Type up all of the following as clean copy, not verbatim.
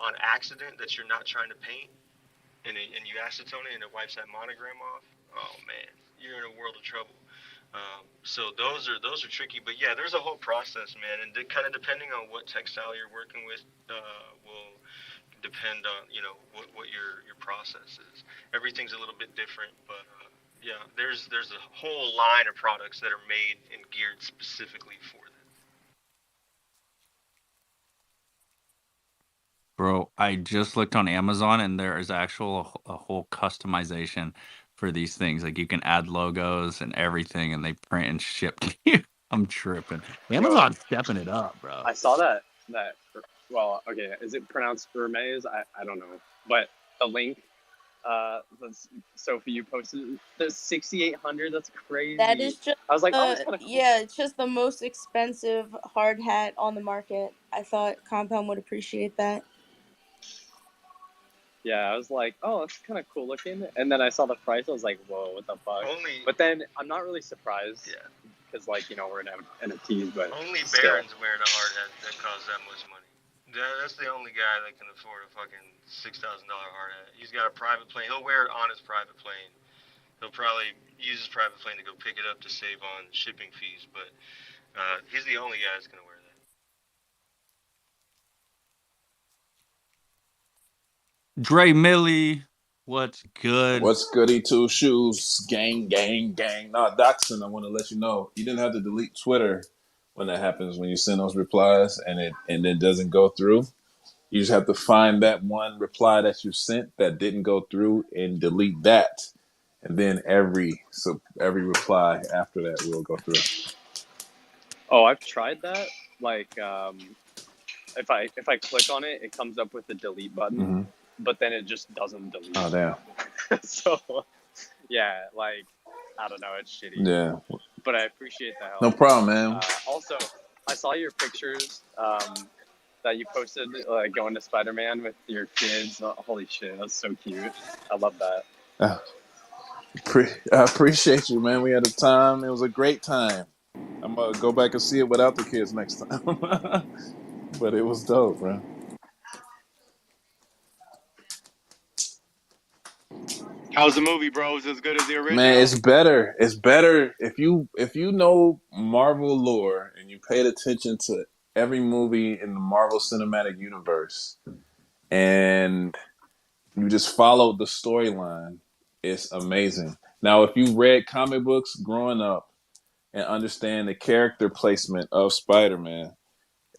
on accident that you're not trying to paint, and you acetone it and it wipes that monogram off, oh man, you're in a world of trouble. So those are tricky, but yeah, there's a whole process, man, and kind of depending on what textile you're working with, will depend on what your process is. Everything's a little bit different, but yeah, there's a whole line of products that are made and geared specifically for that. Bro, I just looked on Amazon and there is actual a whole customization for these things. Like you can add logos and everything, and they print and ship to you. I'm tripping. Bro, Amazon's stepping it up, bro. I saw that. Well, okay, is it pronounced Hermes? I don't know, but the link. Sophie, you posted the 6,800. That's crazy. That is just I was like, oh, that's kind of cool. Yeah, it's just the most expensive hard hat on the market. I thought Compound would appreciate that. Yeah, I was like, oh, that's kind of cool looking. And then I saw the price. I was like, whoa, what the fuck? But then I'm not really surprised. Yeah. Because, like, we're in NFTs, but only Baron's wearing a hard hat that costs that much money. That's the only guy that can afford a fucking $6,000 hard hat. He's got a private plane. He'll wear it on his private plane. He'll probably use his private plane to go pick it up to save on shipping fees, but he's the only guy that's going to wear that. Dre Millie, what's good? What's goody two shoes? Gang, gang, gang. Nah, Dotson, I want to let you know, you didn't have to delete Twitter when that happens, when you send those replies and it doesn't go through. You just have to find that one reply that you sent that didn't go through and delete that. And then every reply after that will go through. Oh, I've tried that. Like, if I click on it, it comes up with the delete button. Mm-hmm. But then it just doesn't delete. Oh, damn. So, yeah, like, I don't know, it's shitty. Yeah. But I appreciate the help. No problem, man. Also, I saw your pictures that you posted, like, going to Spider-Man with your kids. Oh, holy shit, that's so cute. I love that. I appreciate you, man. We had a time. It was a great time. I'm going to go back and see it without the kids next time. But it was dope, bro. How's the movie, bro? Is it as good as the original? Man, it's better. It's better if you know Marvel lore and you paid attention to every movie in the Marvel Cinematic Universe and you just followed the storyline. It's amazing. Now, if you read comic books growing up and understand the character placement of Spider-Man,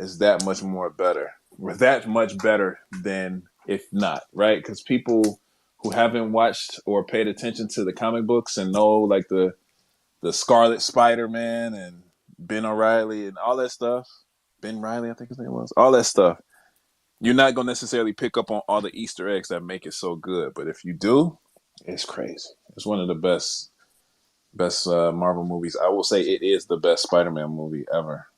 it's that much more better. We're that much better than if not, right? Because people who haven't watched or paid attention to the comic books and know like the Scarlet Spider-Man and Ben O'Reilly and all that stuff. Ben Riley, I think his name was. All that stuff. You're not going to necessarily pick up on all the Easter eggs that make it so good. But if you do, it's crazy. It's one of the best Marvel movies. I will say it is the best Spider-Man movie ever.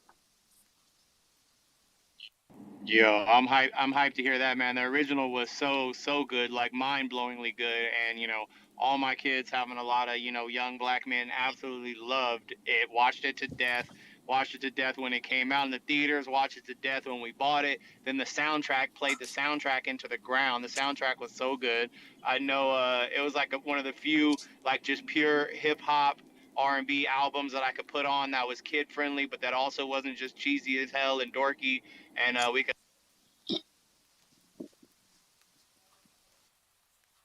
Yo, I'm hyped to hear that, man. The original was so good, like mind-blowingly good, and all my kids, having a lot of young black men, absolutely loved it. Watched it to death when it came out in the theaters. Watched it to death when we bought it. Then the soundtrack played the soundtrack into the ground. The soundtrack was so good. I know it was like one of the few like just pure hip hop R&B albums that I could put on that was kid friendly, but that also wasn't just cheesy as hell and dorky. And we could.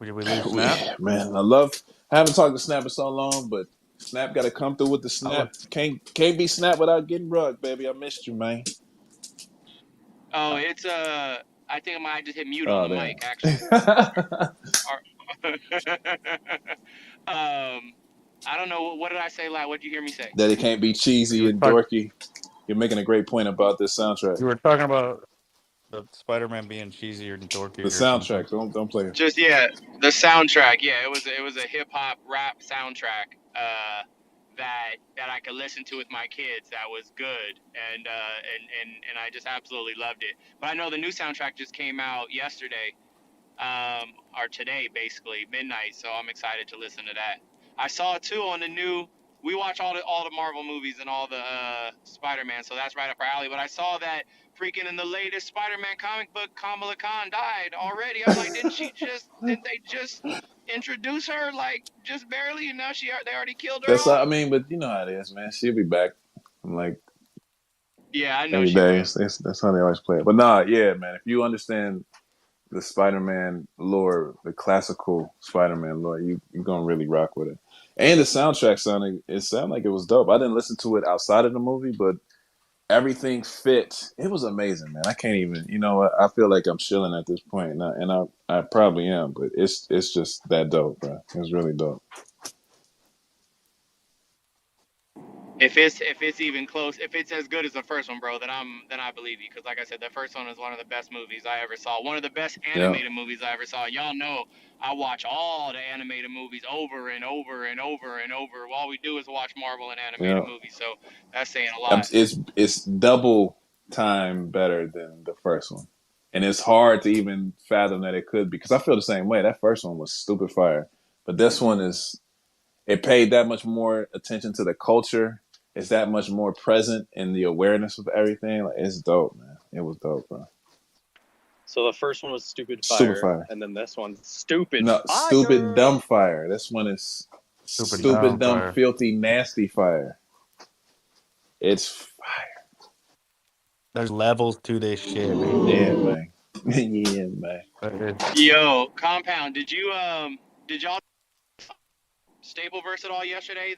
Did we lose Snap? Yeah, man, I haven't talked to Snap in so long, but Snap got to come through with the snap. Can't be Snap without getting rugged, baby. I missed you, man. Oh, it's I think I might just hit mute on the mic, actually. I don't know. What did I say, What did you hear me say? That it can't be cheesy and dorky. You're making a great point about this soundtrack. You were talking about the Spider-Man being cheesy or dorky. The soundtrack, don't play it. Just the soundtrack. Yeah, it was a hip hop rap soundtrack that I could listen to with my kids. That was good, and I just absolutely loved it. But I know the new soundtrack just came out yesterday, or today, basically midnight. So I'm excited to listen to that. I saw it too on the new we watch all the Marvel movies and all the Spider-Man, so that's right up our alley. But I saw that freaking in the latest Spider-Man comic book, Kamala Khan died already. I'm like, didn't they just introduce her like just barely, and now they already killed her That's off? I mean, but you know how it is, man. She'll be back in like Yeah, I know 80 she will. days. That's how they always play it. But nah, yeah, man. If you understand the Spider-Man lore, the classical Spider-Man lore, you're gonna really rock with it. And the soundtrack sounded like it was dope. I didn't listen to it outside of the movie, but everything fit. It was amazing, man. I can't even. You know what? I feel like I'm chilling at this point, and I probably am, but it's just that dope, bro. It's really dope. If it's even close, if it's as good as the first one, bro, then I believe you. Because like I said, the first one is one of the best movies I ever saw. One of the best Yeah. animated movies I ever saw. Y'all know I watch all the animated movies over and over and over and over. All we do is watch Marvel and animated Yeah. movies. So that's saying a lot. It's double time better than the first one, and it's hard to even fathom that it could be because I feel the same way. That first one was stupid fire, but this one is it paid that much more attention to the culture. It's that much more present in the awareness of everything. Like it's dope, man. It was dope, bro. So the first one was stupid Stupid fire, fire. and then this one's stupid No, stupid fire. dumb fire. This one is Stupid dumb stupid dumb fire. filthy nasty fire. It's fire. There's levels to this shit, man. Yeah, man. Yeah, man. Yo, Compound, did y'all Stapleverse at all yesterday?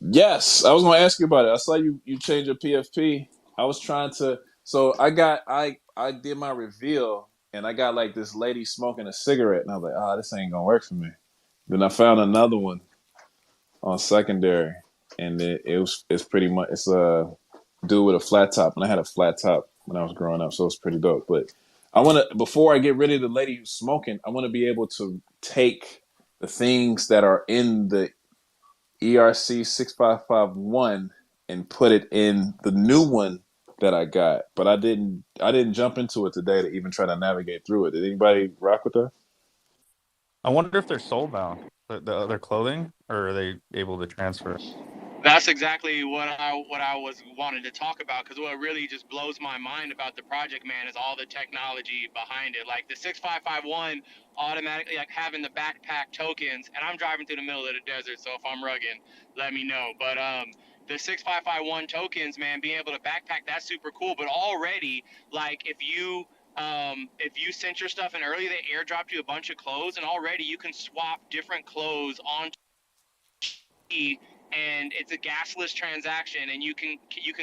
Yes, I was going to ask you about it. I saw you change your PFP. I was trying to. So I did my reveal, and I got like this lady smoking a cigarette, and I was like, oh, this ain't gonna work for me. Then I found another one on secondary, and it's pretty much it's a dude with a flat top, and I had a flat top when I was growing up, so it's pretty dope. But I want to before I get rid of the lady who's smoking, I want to be able to take the things that are in the ERC 6551 and put it in the new one that I got. But I didn't jump into it today to even try to navigate through it. Did anybody rock with that? I wonder if they're soul bound, the other clothing, or are they able to transfer? That's exactly what I was wanting to talk about, because what really just blows my mind about the project, man, is all the technology behind it. Like the 6551 automatically like having the backpack tokens, and I'm driving through the middle of the desert, so if I'm rugging, let me know. But the 6551 tokens, man, being able to backpack, that's super cool. But already, like if you sent your stuff in early, they airdropped you a bunch of clothes, and already you can swap different clothes on, and it's a gasless transaction, and you can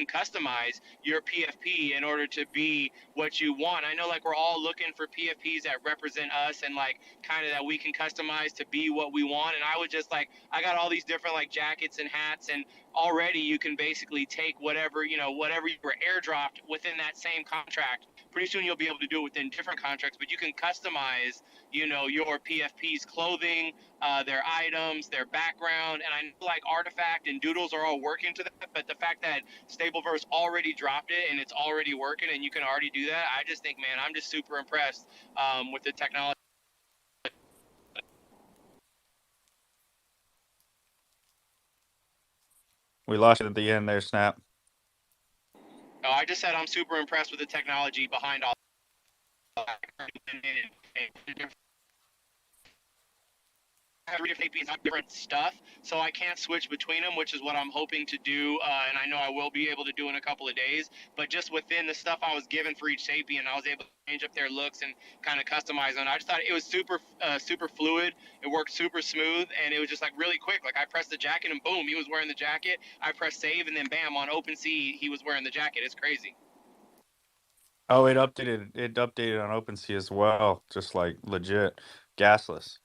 customize your PFP in order to be what you want. I know like we're all looking for PFPs that represent us and like kind of that we can customize to be what we want. And I was just like, I got all these different like jackets and hats, and already you can basically take whatever whatever you were airdropped within that same contract. Pretty soon you'll be able to do it within different contracts, but you can customize your PFP's clothing, their items, their background, and I know like Artifact and Doodles are all working to that, but the fact that Stableverse already dropped it and it's already working and you can already do that, I just think, man, I'm just super impressed with the technology. We lost it at the end there, Snap. I just said I'm super impressed with the technology behind all that. Different stuff, so I can't switch between them, which is what I'm hoping to do, and I know I will be able to do in a couple of days. But just within the stuff I was given for each sapien, I was able to change up their looks and kind of customize them. I just thought it was super fluid. It worked super smooth, and it was just like really quick. Like I pressed the jacket, and boom, he was wearing the jacket. I pressed save, and then bam, on OpenSea, he was wearing the jacket. It's crazy. Oh, it updated. It updated on OpenSea as well, just like legit, gasless.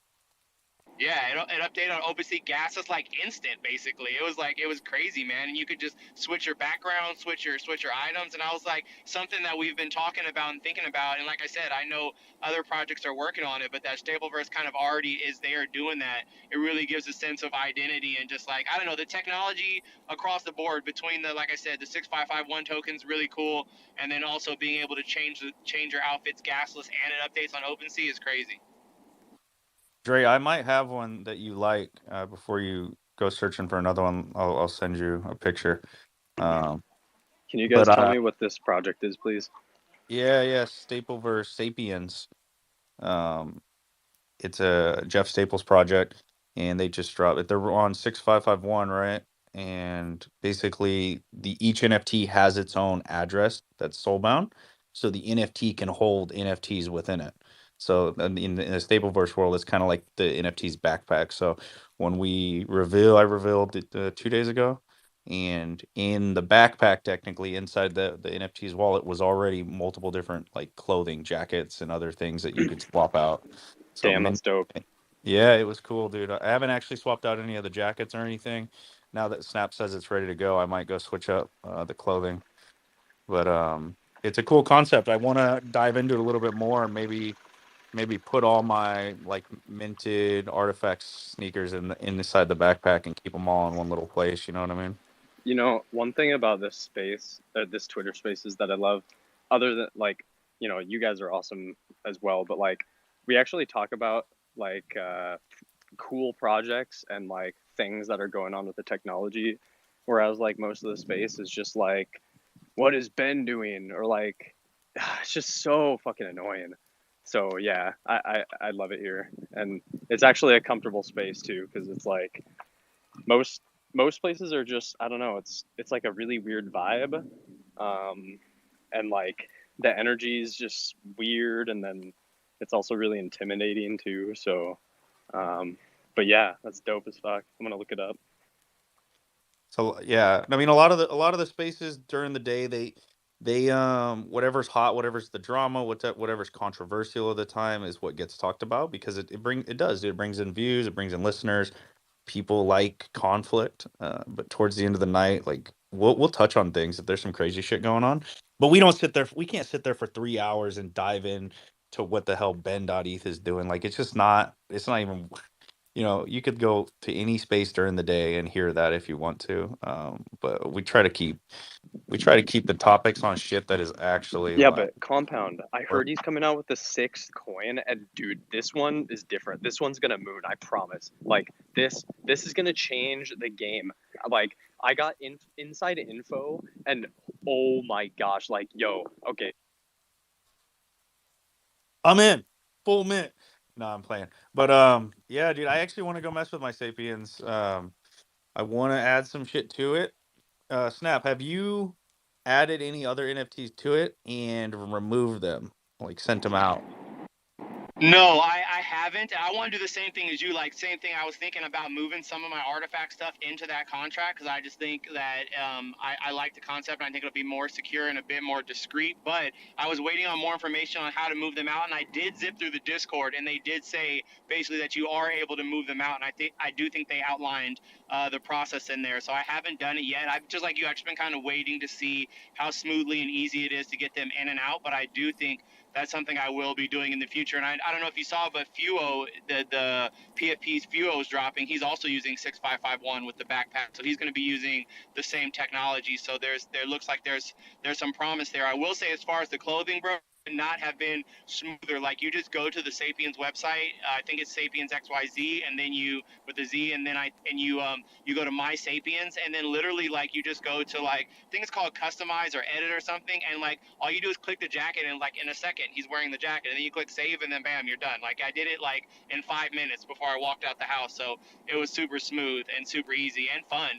Yeah, it updated on OpenSea gasless like instant, basically. It was crazy, man. And you could just switch your background, switch your items, and I was like, something that we've been talking about and thinking about. And like I said, I know other projects are working on it, but that Stableverse kind of already is there doing that. It really gives a sense of identity and just like, I don't know, the technology across the board between the, like I said, the 6551 token's really cool, and then also being able to change your outfits gasless and it updates on OpenSea is crazy. Dre, I might have one that you like before you go searching for another one, I'll send you a picture. Can you But guys tell me what this project is, please? yeah, Stapleverse Sapiens. Um, it's a Jeff Staples project, and they just dropped it. They're on 6551, right? And basically, each NFT has its own address that's soulbound, so the NFT can hold NFTs within it. So in the Stapleverse world, it's kind of like the NFTs backpack. So when I revealed it 2 days ago, and in the backpack, technically inside the NFT's wallet was already multiple different like clothing, jackets, and other things that you could swap out. So Damn, that's dope. yeah, it was cool, dude. I haven't actually swapped out any of the jackets or anything. Now that Snap says it's ready to go, I might go switch up the clothing. But it's a cool concept. I want to dive into it a little bit more and maybe put all my like minted artifacts sneakers inside the backpack and keep them all in one little place. You know what I mean? You know, one thing about this space, this Twitter space, is that I love, other than like, you know, you guys are awesome as well, but like, we actually talk about like cool projects and like things that are going on with the technology, whereas like most of the space is just like, what is Ben doing, or like, it's just so fucking annoying. So yeah, I love it here, and it's actually a comfortable space too, because it's like most most places are just, I don't know, it's like a really weird vibe, and like the energy is just weird, and then it's also really intimidating too. So, but yeah, that's dope as fuck. I'm gonna look it up. So yeah, I mean a lot of the spaces during the day they whatever's hot, whatever's the drama, whatever's controversial at the time is what gets talked about because it brings in views, it brings in listeners. People like conflict, but towards the end of the night, like we'll touch on things if there's some crazy shit going on. But we can't sit there for 3 hours and dive in to what the hell Ben.eth is doing. Like it's not even you could go to any space during the day and hear that if you want to. But we try to keep the topics on shit that is actually Yeah, like but Compound, I or heard he's coming out with the sixth coin, and dude, this one is different. This one's gonna moon, I promise. Like this is gonna change the game. Like I got inside info, and oh my gosh, like yo, okay, I'm in full mint. No, I'm playing. But yeah, dude, I actually want to go mess with my Sapiens. I want to add some shit to it. Snap, have you added any other NFTs to it and removed them, like sent them out? No, I haven't. I want to do the same thing as you. Like, same thing. I was thinking about moving some of my artifact stuff into that contract because I just think that I like the concept and I think it'll be more secure and a bit more discreet. But I was waiting on more information on how to move them out, and I did zip through the Discord, and they did say basically that you are able to move them out, and I do think they outlined the process in there. So I haven't done it yet. I've just like you, I've just been kind of waiting to see how smoothly and easy it is to get them in and out. But I do think that's something I will be doing in the future. And I don't know if you saw, but Fuo, the PFP's Fuo is dropping. He's also using 6551 with the backpack, so he's going to be using the same technology. So there looks like there's some promise there. I will say, as far as the clothing, bro, not have been smoother. Like, you just go to the Sapiens website. I think it's Sapiens XYZ, and then you with the Z, and then you go to My Sapiens, and then literally like you just go to like, I think it's called customize or edit or something, and like all you do is click the jacket, and like in a second he's wearing the jacket, and then you click save, and then bam, you're done. Like, I did it like in 5 minutes before I walked out the house, so it was super smooth and super easy and fun.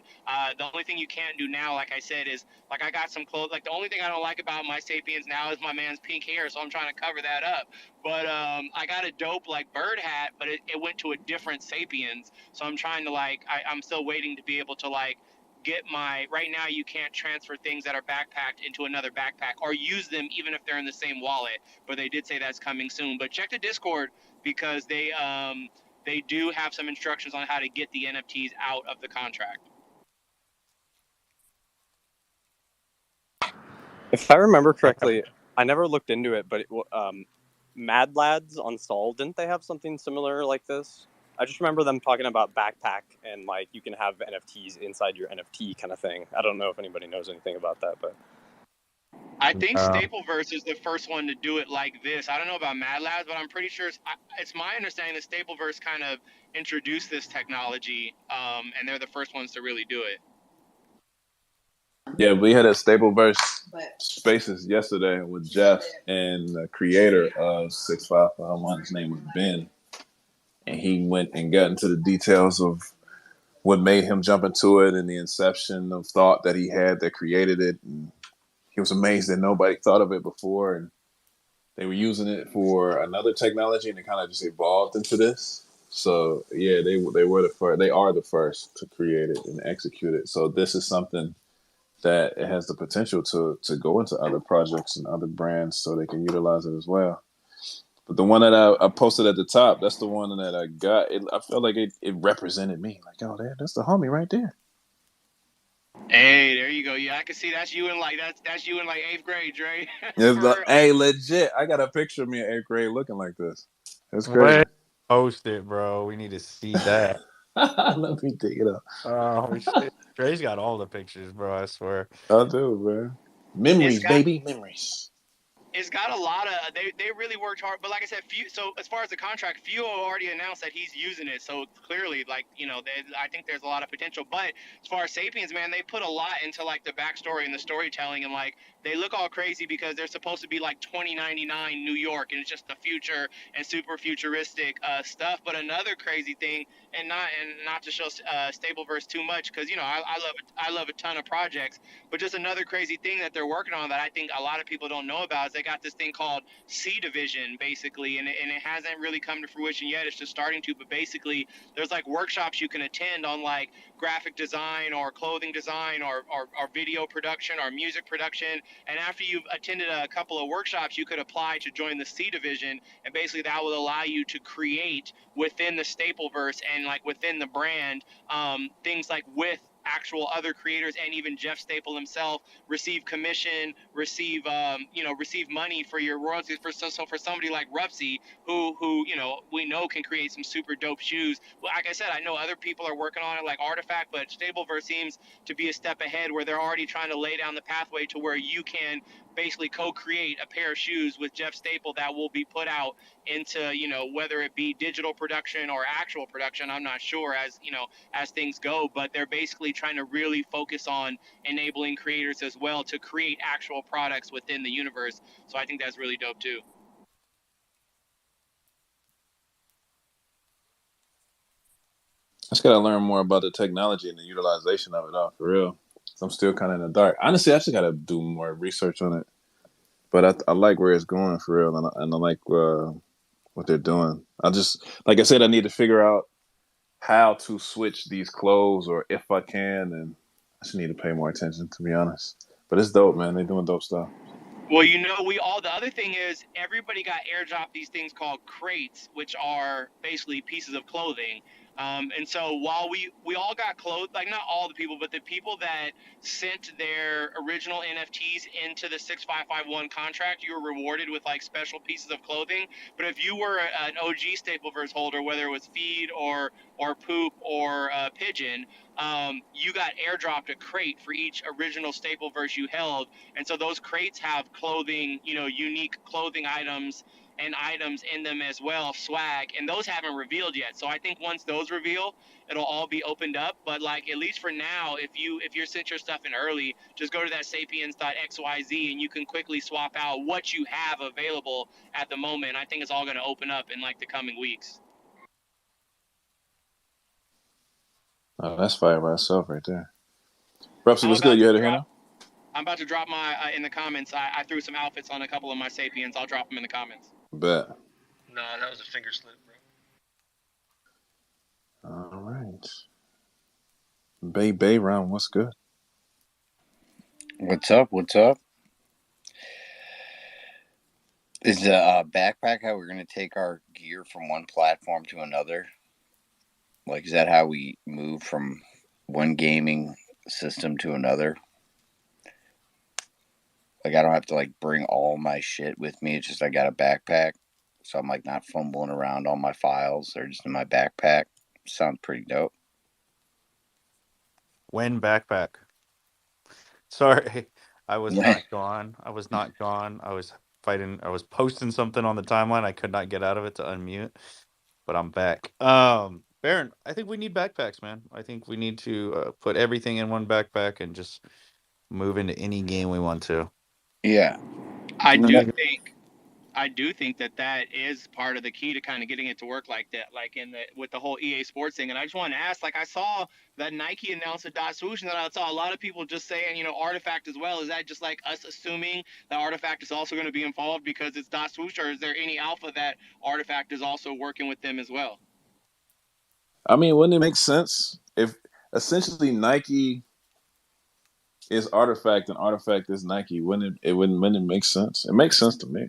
The only thing you can't do now, like I said, is like I got some clothes. Like, the only thing I don't like about My Sapiens now is my man's pink hair, so I'm trying to cover that up. But I got a dope like bird hat, but it went to a different Sapiens, so I'm trying to like I'm still waiting to be able to like get my, right now you can't transfer things that are backpacked into another backpack or use them even if they're in the same wallet, but they did say that's coming soon. But check the Discord because they do have some instructions on how to get the NFTs out of the contract. if I remember correctly, I never looked into it, but Mad Lads on Sol, didn't they have something similar like this? I just remember them talking about backpack and like you can have NFTs inside your NFT kind of thing. I don't know if anybody knows anything about that, but I think Stapleverse is the first one to do it like this. I don't know about Mad Labs, but I'm pretty sure it's my understanding that Stapleverse kind of introduced this technology, and they're the first ones to really do it. Yeah, we had a Stapleverse Spaces yesterday with Jeff and the creator of 6551. His name was Ben, and he went and got into the details of what made him jump into it and the inception of thought that he had that created it. And he was amazed that nobody thought of it before, and they were using it for another technology, and it kind of just evolved into this. So yeah, they were the first. They are the first to create it and execute it. So this is something that it has the potential to go into other projects and other brands, so they can utilize it as well. But the one that I posted at the top, that's the one that I got. I felt like it represented me. Like, oh, that's the homie right there. Hey, there you go. Yeah, I can see that's you in like that's you in like 8th grade, Dre. Hey, legit. I got a picture of me in 8th grade looking like this. That's crazy. Wait, post it, bro. We need to see that. Let me dig it up. Oh shit, Dre's got all the pictures, bro. I swear. I do, man. Memories, baby, memories. It's got a lot of they really worked hard, but like I said, so as far as the contract, Fuo already announced that he's using it, so clearly, like, I think there's a lot of potential. But as far as Sapiens, man, they put a lot into like the backstory and the storytelling, and like they look all crazy because they're supposed to be like 2099 New York, and it's just the future and super futuristic stuff. But another crazy thing, and not to show Stableverse too much, because I love a ton of projects, but just another crazy thing that they're working on that I think a lot of people don't know about is they got this thing called C Division, basically, and it hasn't really come to fruition yet. It's just starting to, but basically there's like workshops you can attend on like graphic design or clothing design or video production or music production. And after you've attended a couple of workshops, you could apply to join the C Division, and basically that will allow you to create within the Stapleverse and like within the brand things like with actual other creators, and even Jeff Staple himself receive commission, receive money for your royalties. For somebody like Rupsy, who we know can create some super dope shoes. Well, like I said, I know other people are working on it, like Artifact, but Stableverse seems to be a step ahead, where they're already trying to lay down the pathway to where you can basically co-create a pair of shoes with Jeff Staple that will be put out into, whether it be digital production or actual production. I'm not sure, as things go, but they're basically trying to really focus on enabling creators as well to create actual products within the universe. So I think that's really dope too. I just gotta learn more about the technology and the utilization of it all, for real. So I'm still kind of in the dark. Honestly, I just gotta do more research on it. But I like where it's going, for real, and I like what they're doing. Like I said, I need to figure out how to switch these clothes, or if I can, and I just need to pay more attention, to be honest. But it's dope, man. They're doing dope stuff. Well, the other thing is everybody got airdropped these things called crates, which are basically pieces of clothing. And so while we all got clothes, like not all the people, but the people that sent their original NFTs into the 6551 contract, you were rewarded with like special pieces of clothing. But if you were an OG Stapleverse holder, whether it was Feed or Poop or Pigeon, you got airdropped a crate for each original Stapleverse you held. And so those crates have clothing, unique clothing items and items in them as well, swag, and those haven't revealed yet. So I think once those reveal, it'll all be opened up. But like, at least for now, if you're sent your stuff in early, just go to that sapiens.xyz and you can quickly swap out what you have available at the moment. I think it's all going to open up in like the coming weeks. Oh, that's fire by itself right there. Rupsy, what's good? You had a hand up? I'm about to drop my in the comments. I threw some outfits on a couple of my Sapiens. I'll drop them in the comments. Bet. Nah, that was a finger slip, bro. All right. Bay round, what's good? What's up? Is the backpack how we're going to take our gear from one platform to another? Like, is that how we move from one gaming system to another? Like, I don't have to like bring all my shit with me. It's just I got a backpack, so I'm like not fumbling around all my files. They're just in my backpack. Sounds pretty dope. When backpack. Sorry. I was not gone. I was not gone. I was fighting. I was posting something on the timeline. I could not get out of it to unmute, but I'm back. Baron, I think we need backpacks, man. I think we need to put everything in one backpack and just move into any game we want to. Yeah. I I do think think I do think that is part of the key to kind of getting it to work like that, like in the with the whole EA Sports thing. And I just want to ask, like I saw that Nike announced a dot swoosh, and then I saw a lot of people just saying, Artifact as well. Is that just like us assuming that Artifact is also going to be involved because it's dot swoosh, or is there any alpha that Artifact is also working with them as well? I mean, wouldn't it make sense if essentially Nike is Artifact and Artifact is Nike? Wouldn't it make sense? It makes sense to me.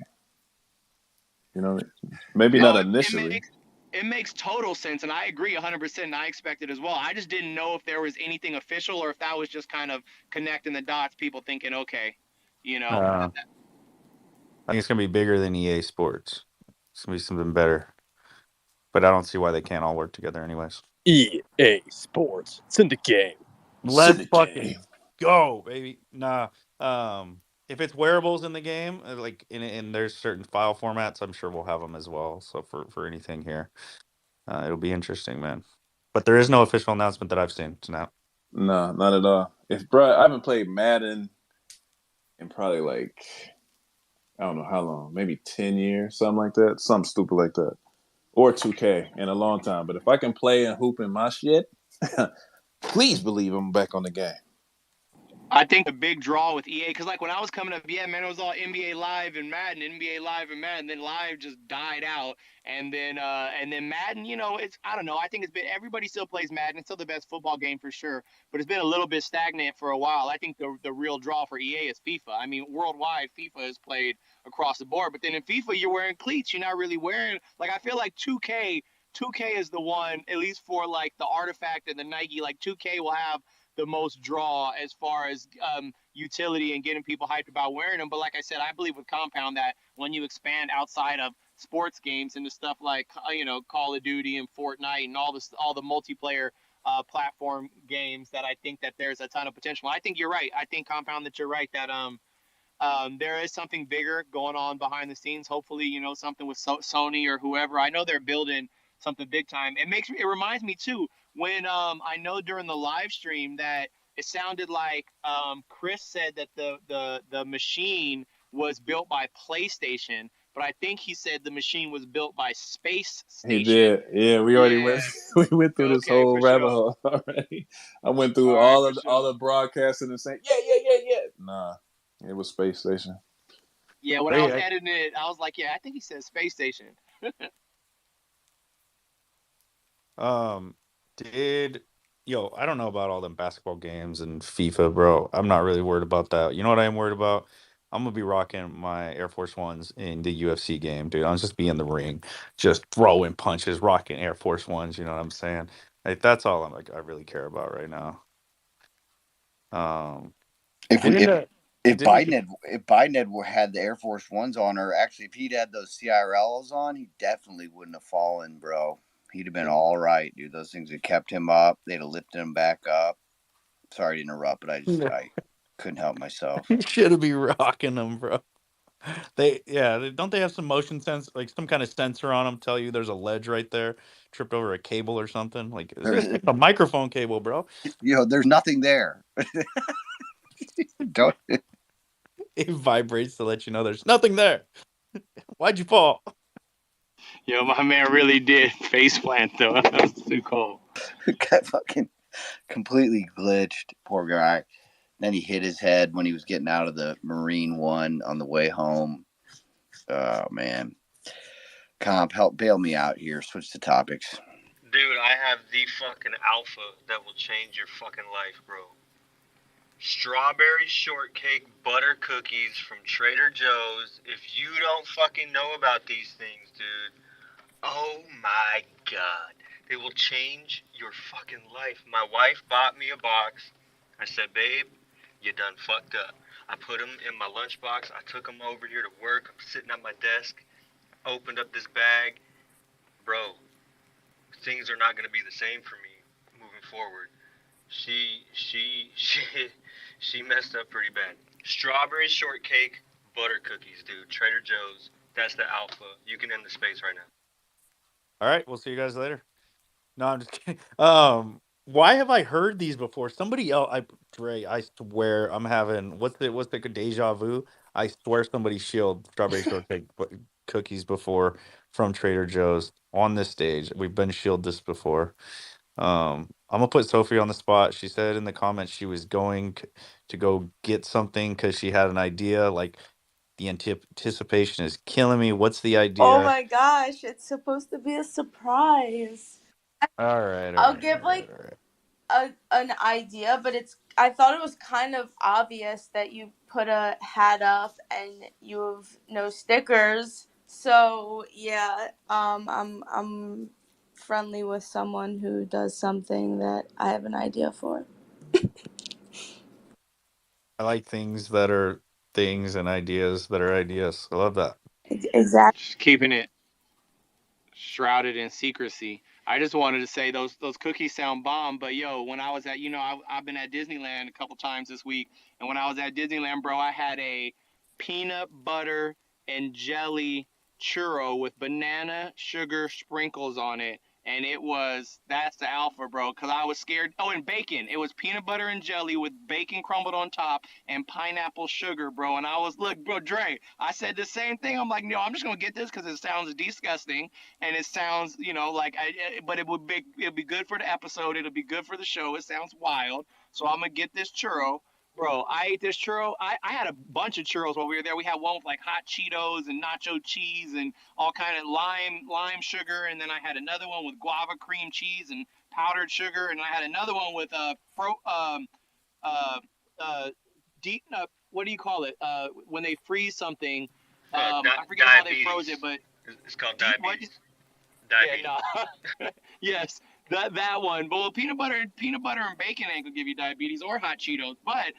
Maybe No, not it initially. makes total sense, and I agree 100%. And I expect it as well. I just didn't know if there was anything official or if that was just kind of connecting the dots. People thinking, okay, I think it's gonna be bigger than EA Sports. It's gonna be something better, but I don't see why they can't all work together, anyways. EA Sports. It's in the game. Let's fucking go, baby. Nah. If it's wearables in the game, like in there's certain file formats, I'm sure we'll have them as well. So for anything here, it'll be interesting, man. But there is no official announcement that I've seen to now. No, not at all. I haven't played Madden in probably like I don't know how long, maybe 10 years, something like that, something stupid like that, or 2K in a long time. But if I can play and hoop in my shit, please believe I'm back on the game. I think the big draw with EA, because like when I was coming up, yeah, man, it was all NBA Live and Madden, NBA Live and Madden. Then Live just died out, and then Madden, I don't know. I think it's been everybody still plays Madden. It's still the best football game for sure, but it's been a little bit stagnant for a while. I think the real draw for EA is FIFA. I mean, worldwide, FIFA is played across the board, but then in FIFA, you're wearing cleats. You're not really wearing like I feel like 2K. 2K is the one, at least for like the Artifact and the Nike. Like 2K will have the most draw as far as utility and getting people hyped about wearing them. But like I said, I believe with Compound that when you expand outside of sports games into stuff like Call of Duty and Fortnite and all the multiplayer platform games, that I think that there's a ton of potential. I think you're right. I think Compound that you're right that there is something bigger going on behind the scenes. Hopefully, something with Sony or whoever. I know they're building something big time. It reminds me too when I know during the live stream that it sounded like Chris said that the machine was built by PlayStation, but I think he said the machine was built by Space He Station. did. Yeah, we already went. We went through this Okay, whole for rabbit sure. hole already. I went through All right, all for of sure. all the broadcasting and saying, yeah. Nah, it was Space Station. Yeah, when I was editing it, I was like, yeah, I think he said Space Station. I don't know about all them basketball games and FIFA, bro. I'm not really worried about that. You know what I am worried about? I'm gonna be rocking my Air Force Ones in the UFC game, dude. I'll just be in the ring, just throwing punches, rocking Air Force Ones. You know what I'm saying? Like that's all I really care about right now. If Didn't Biden had the Air Force Ones on, or actually if he'd had those CRLs on, he definitely wouldn't have fallen, bro. He'd have been all right, dude. Those things had kept him up. They'd have lifted him back up. Sorry to interrupt, but I couldn't help myself. you should be rocking them, bro. Don't they have some motion sense, like some kind of sensor on them, tell you there's a ledge right there, tripped over a cable or something? Like it's a microphone cable, bro. There's nothing there. Don't. It vibrates to let you know there's nothing there. Why'd you fall? Yo, my man really did face plant though. That was too cold. Got fucking completely glitched, poor guy. Then he hit his head when he was getting out of the Marine One on the way home. Oh man, Comp, help bail me out here. Switch the topics. Dude, I have the fucking alpha that will change your fucking life, bro. Strawberry shortcake butter cookies from Trader Joe's. If you don't fucking know about these things, dude, oh my god. They will change your fucking life. My wife bought me a box. I said, babe, you done fucked up. I put them in my lunchbox. I took them over here to work. I'm sitting at my desk. Opened up this bag. Bro, things are not going to be the same for me moving forward. She messed up pretty bad. Strawberry shortcake butter cookies, dude. Trader Joe's. That's the alpha. You can end the space right now. All right, we'll see you guys later. No, I'm just kidding. Why have I heard these before? Somebody else, Dre, I swear I'm having what's the deja vu? I swear somebody shilled strawberry shortcake cookies before from Trader Joe's on this stage. We've been shilled this before. I'm gonna put Sophie on the spot. She said in the comments she was going to go get something because she had an idea. Like the anticipation is killing me. What's the Oh idea? my gosh, it's supposed to be a surprise. All right, all I'll right, give all right, like all right. an idea, but I thought it was kind of obvious that you put a hat up and you have no stickers. So yeah, I'm friendly with someone who does something that I have an idea for. I like things that are things and ideas that are ideas. I love that. Exactly. Just keeping it shrouded in secrecy. I just wanted to say those cookies sound bomb, but yo, when I was at I've been at Disneyland a couple times this week, and when I was at Disneyland, bro, I had a peanut butter and jelly churro with banana sugar sprinkles on it. And that's the alpha, bro, because I was scared. Oh, and bacon. It was peanut butter and jelly with bacon crumbled on top and pineapple sugar, bro. And look, bro, Dre, I said the same thing. I'm like, no, I'm just going to get this because it sounds disgusting and it sounds, but it'll be good for the episode. It'll be good for the show. It sounds wild. So I'm going to get this churro. Bro, I ate this churro. I had a bunch of churros while we were there. We had one with like hot Cheetos and nacho cheese and all kind of lime sugar, and then I had another one with guava cream cheese and powdered sugar, and I had another one with uh deep what do you call it? When they freeze something, I forget how they froze it, Diabetes. but It's called deep what? diabetes. Yeah, Diabetes. no. Yes, that one. But peanut butter and bacon ain't gonna give you diabetes or hot Cheetos. But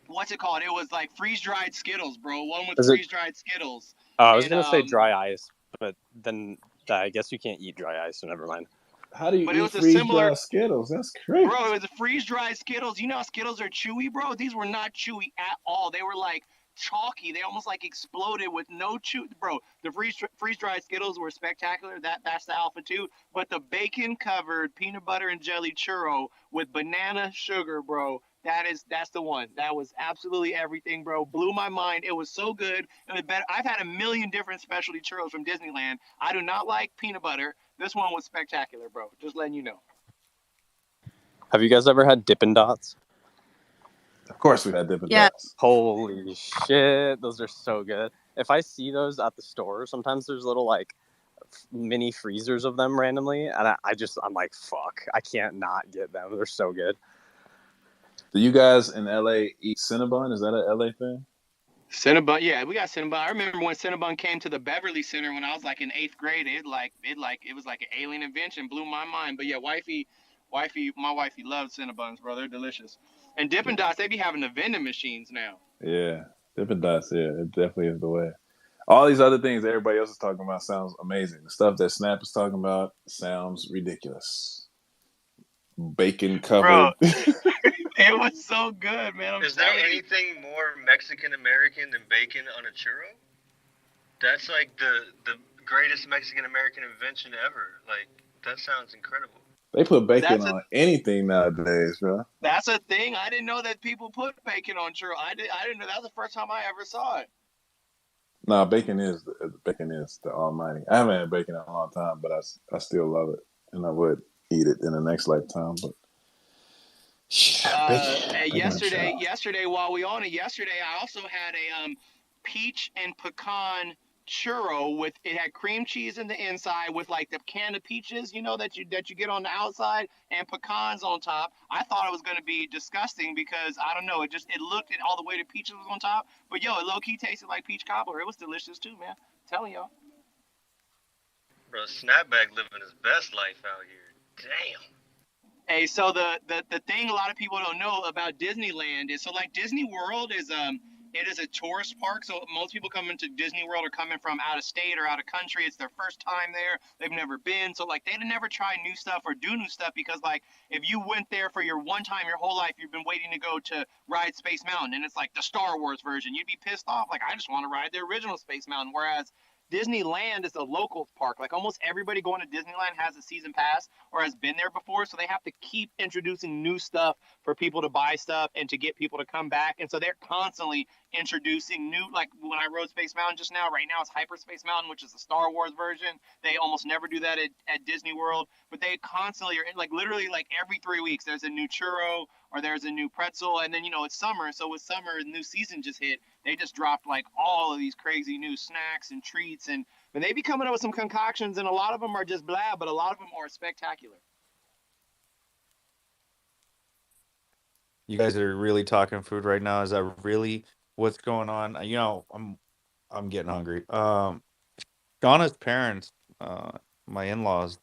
what's it called? It was like freeze dried Skittles, bro. One with Is it? freeze dried Skittles. I was And gonna say dry ice, but then I guess you can't eat dry ice, so never mind. How do you but it eat was a freeze similar dried Skittles? That's crazy. Bro, it was a freeze dried Skittles. You know how Skittles are chewy, bro? These were not chewy at all. They were like chalky. They almost like exploded with no chew. Bro, the freeze dried Skittles were spectacular. That's the alpha too. But the bacon covered peanut butter and jelly churro with banana sugar, bro. That's the one. That was absolutely everything, bro. Blew my mind. It was so good. It was better. I've had a million different specialty churros from Disneyland. I do not like peanut butter. This one was spectacular, bro. Just letting you know. Have you guys ever had Dippin' Dots? Of course, we had Dippin' Yeah. Dots. Holy shit, those are so good. If I see those at the store, sometimes there's little like mini freezers of them randomly, and I'm like, fuck, I can't not get them. They're so good. Do you guys in LA eat Cinnabon? Is that an LA thing? Cinnabon, yeah, we got Cinnabon. I remember when Cinnabon came to the Beverly Center when I was like in 8th grade. It was like an alien invention, blew my mind. But yeah, my wifey loves Cinnabons, bro. They're delicious. And Dippin' Dots, they be having the vending machines now. Yeah, Dippin' Dots. Yeah, it definitely is the way. All these other things that everybody else is talking about sounds amazing. The stuff that Snap is talking about sounds ridiculous. Bacon Bro, covered. it was so good, man. Is there anything more Mexican American than bacon on a churro? That's like the greatest Mexican American invention ever. Like that sounds incredible. They put bacon That's a on anything nowadays, bro. that's a thing. I didn't know that people put bacon on churro. I didn't know that was the first time I ever saw it. Nah, bacon is the almighty. I haven't had bacon in a long time, but I still love it, and I would eat it in the next lifetime. But Yesterday while we on it, I also had a peach and pecan churro with it had cream cheese in the inside with like the can of peaches, that you get on the outside and pecans on top. I thought it was gonna be disgusting because I don't know, it looked all the way the peaches was on top, but yo, it low key tasted like peach cobbler. It was delicious too, man. I'm telling y'all. Bro, Snapback living his best life out here. Damn. Hey, so the thing a lot of people don't know about Disneyland is so like Disney World is It is a tourist park, so most people coming to Disney World are coming from out of state or out of country. It's their first time there. They've never been, so like they'd never try new stuff or do new stuff because like if you went there for your one time your whole life, you've been waiting to go to ride Space Mountain, and it's like the Star Wars version. You'd be pissed off. Like I just want to ride the original Space Mountain. Whereas Disneyland is a locals park. Like almost everybody going to Disneyland has a season pass or has been there before, so they have to keep introducing new stuff for people to buy stuff and to get people to come back. And so they're constantly introducing new, like when I rode Space Mountain just now, right now it's Hyperspace Mountain, which is the Star Wars version. They almost never do that at Disney World, but they constantly are like literally like every 3 weeks there's a new churro or there's a new pretzel. And then it's summer, so with summer new season just hit, they just dropped like all of these crazy new snacks and treats, and they be coming up with some concoctions, and a lot of them are just blah, but a lot of them are spectacular. You guys are really talking food right now. Is that really what's going on? I'm getting hungry. Donna's parents, my in-laws,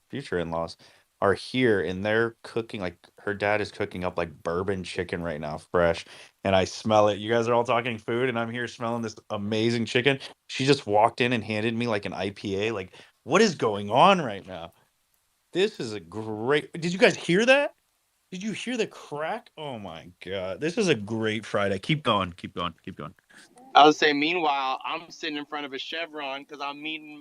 future in-laws, are here and they're cooking, like her dad is cooking up like bourbon chicken right now, fresh, and I smell it. You guys are all talking food and I'm here smelling this amazing chicken. She just walked in and handed me like an IPA. Like, what is going on right now? This is a great. Did you guys hear that? Did you hear the crack? Oh my god. This is a great Friday. Keep going, keep going, keep going. I would say, meanwhile, I'm sitting in front of a Chevron because I'm meeting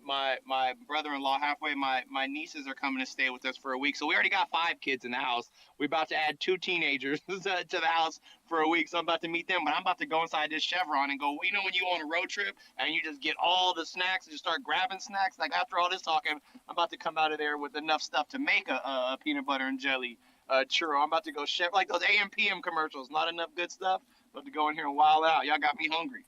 my brother-in-law halfway. My nieces are coming to stay with us for a week, so we already got 5 kids in the house. We're about to add 2 teenagers to the house for a week, so I'm about to meet them. But I'm about to go inside this Chevron and go. When you on a road trip and you just get all the snacks and just start grabbing snacks. Like after all this talking, I'm about to come out of there with enough stuff to make a peanut butter and jelly churro. I'm about to go like those AM PM commercials. Not enough good stuff. About to go in here and wild out. Y'all got me hungry.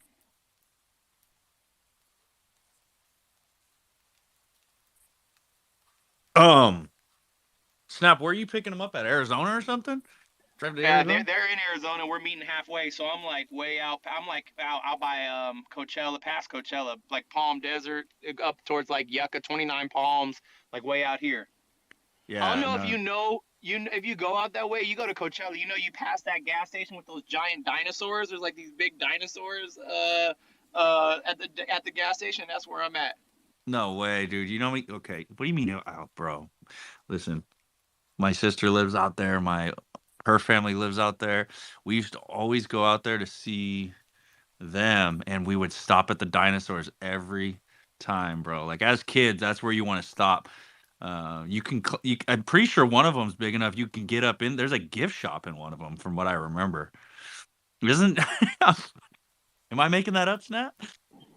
Snap, where are you picking them up at? Arizona or something? Driving to Yeah, Arizona? they're in Arizona. We're meeting halfway, so I'm like way out. I'm like out by Coachella, past Coachella, like Palm Desert, up towards like Yucca, 29 Palms, like way out here. I don't Yeah, know if no. if you go out that way, you go to Coachella, you pass that gas station with those giant dinosaurs. There's like these big dinosaurs at the gas station. That's where I'm at. No way, dude. You know me? Okay. What do you mean? Oh, bro. Listen, my sister lives out there. Her family lives out there. We used to always go out there to see them, and we would stop at the dinosaurs every time, bro. Like as kids, that's where you want to stop. I'm pretty sure one of them's big enough you can get up in. There's a gift shop in one of them, from what I remember. Isn't? Am I making that up, Snap?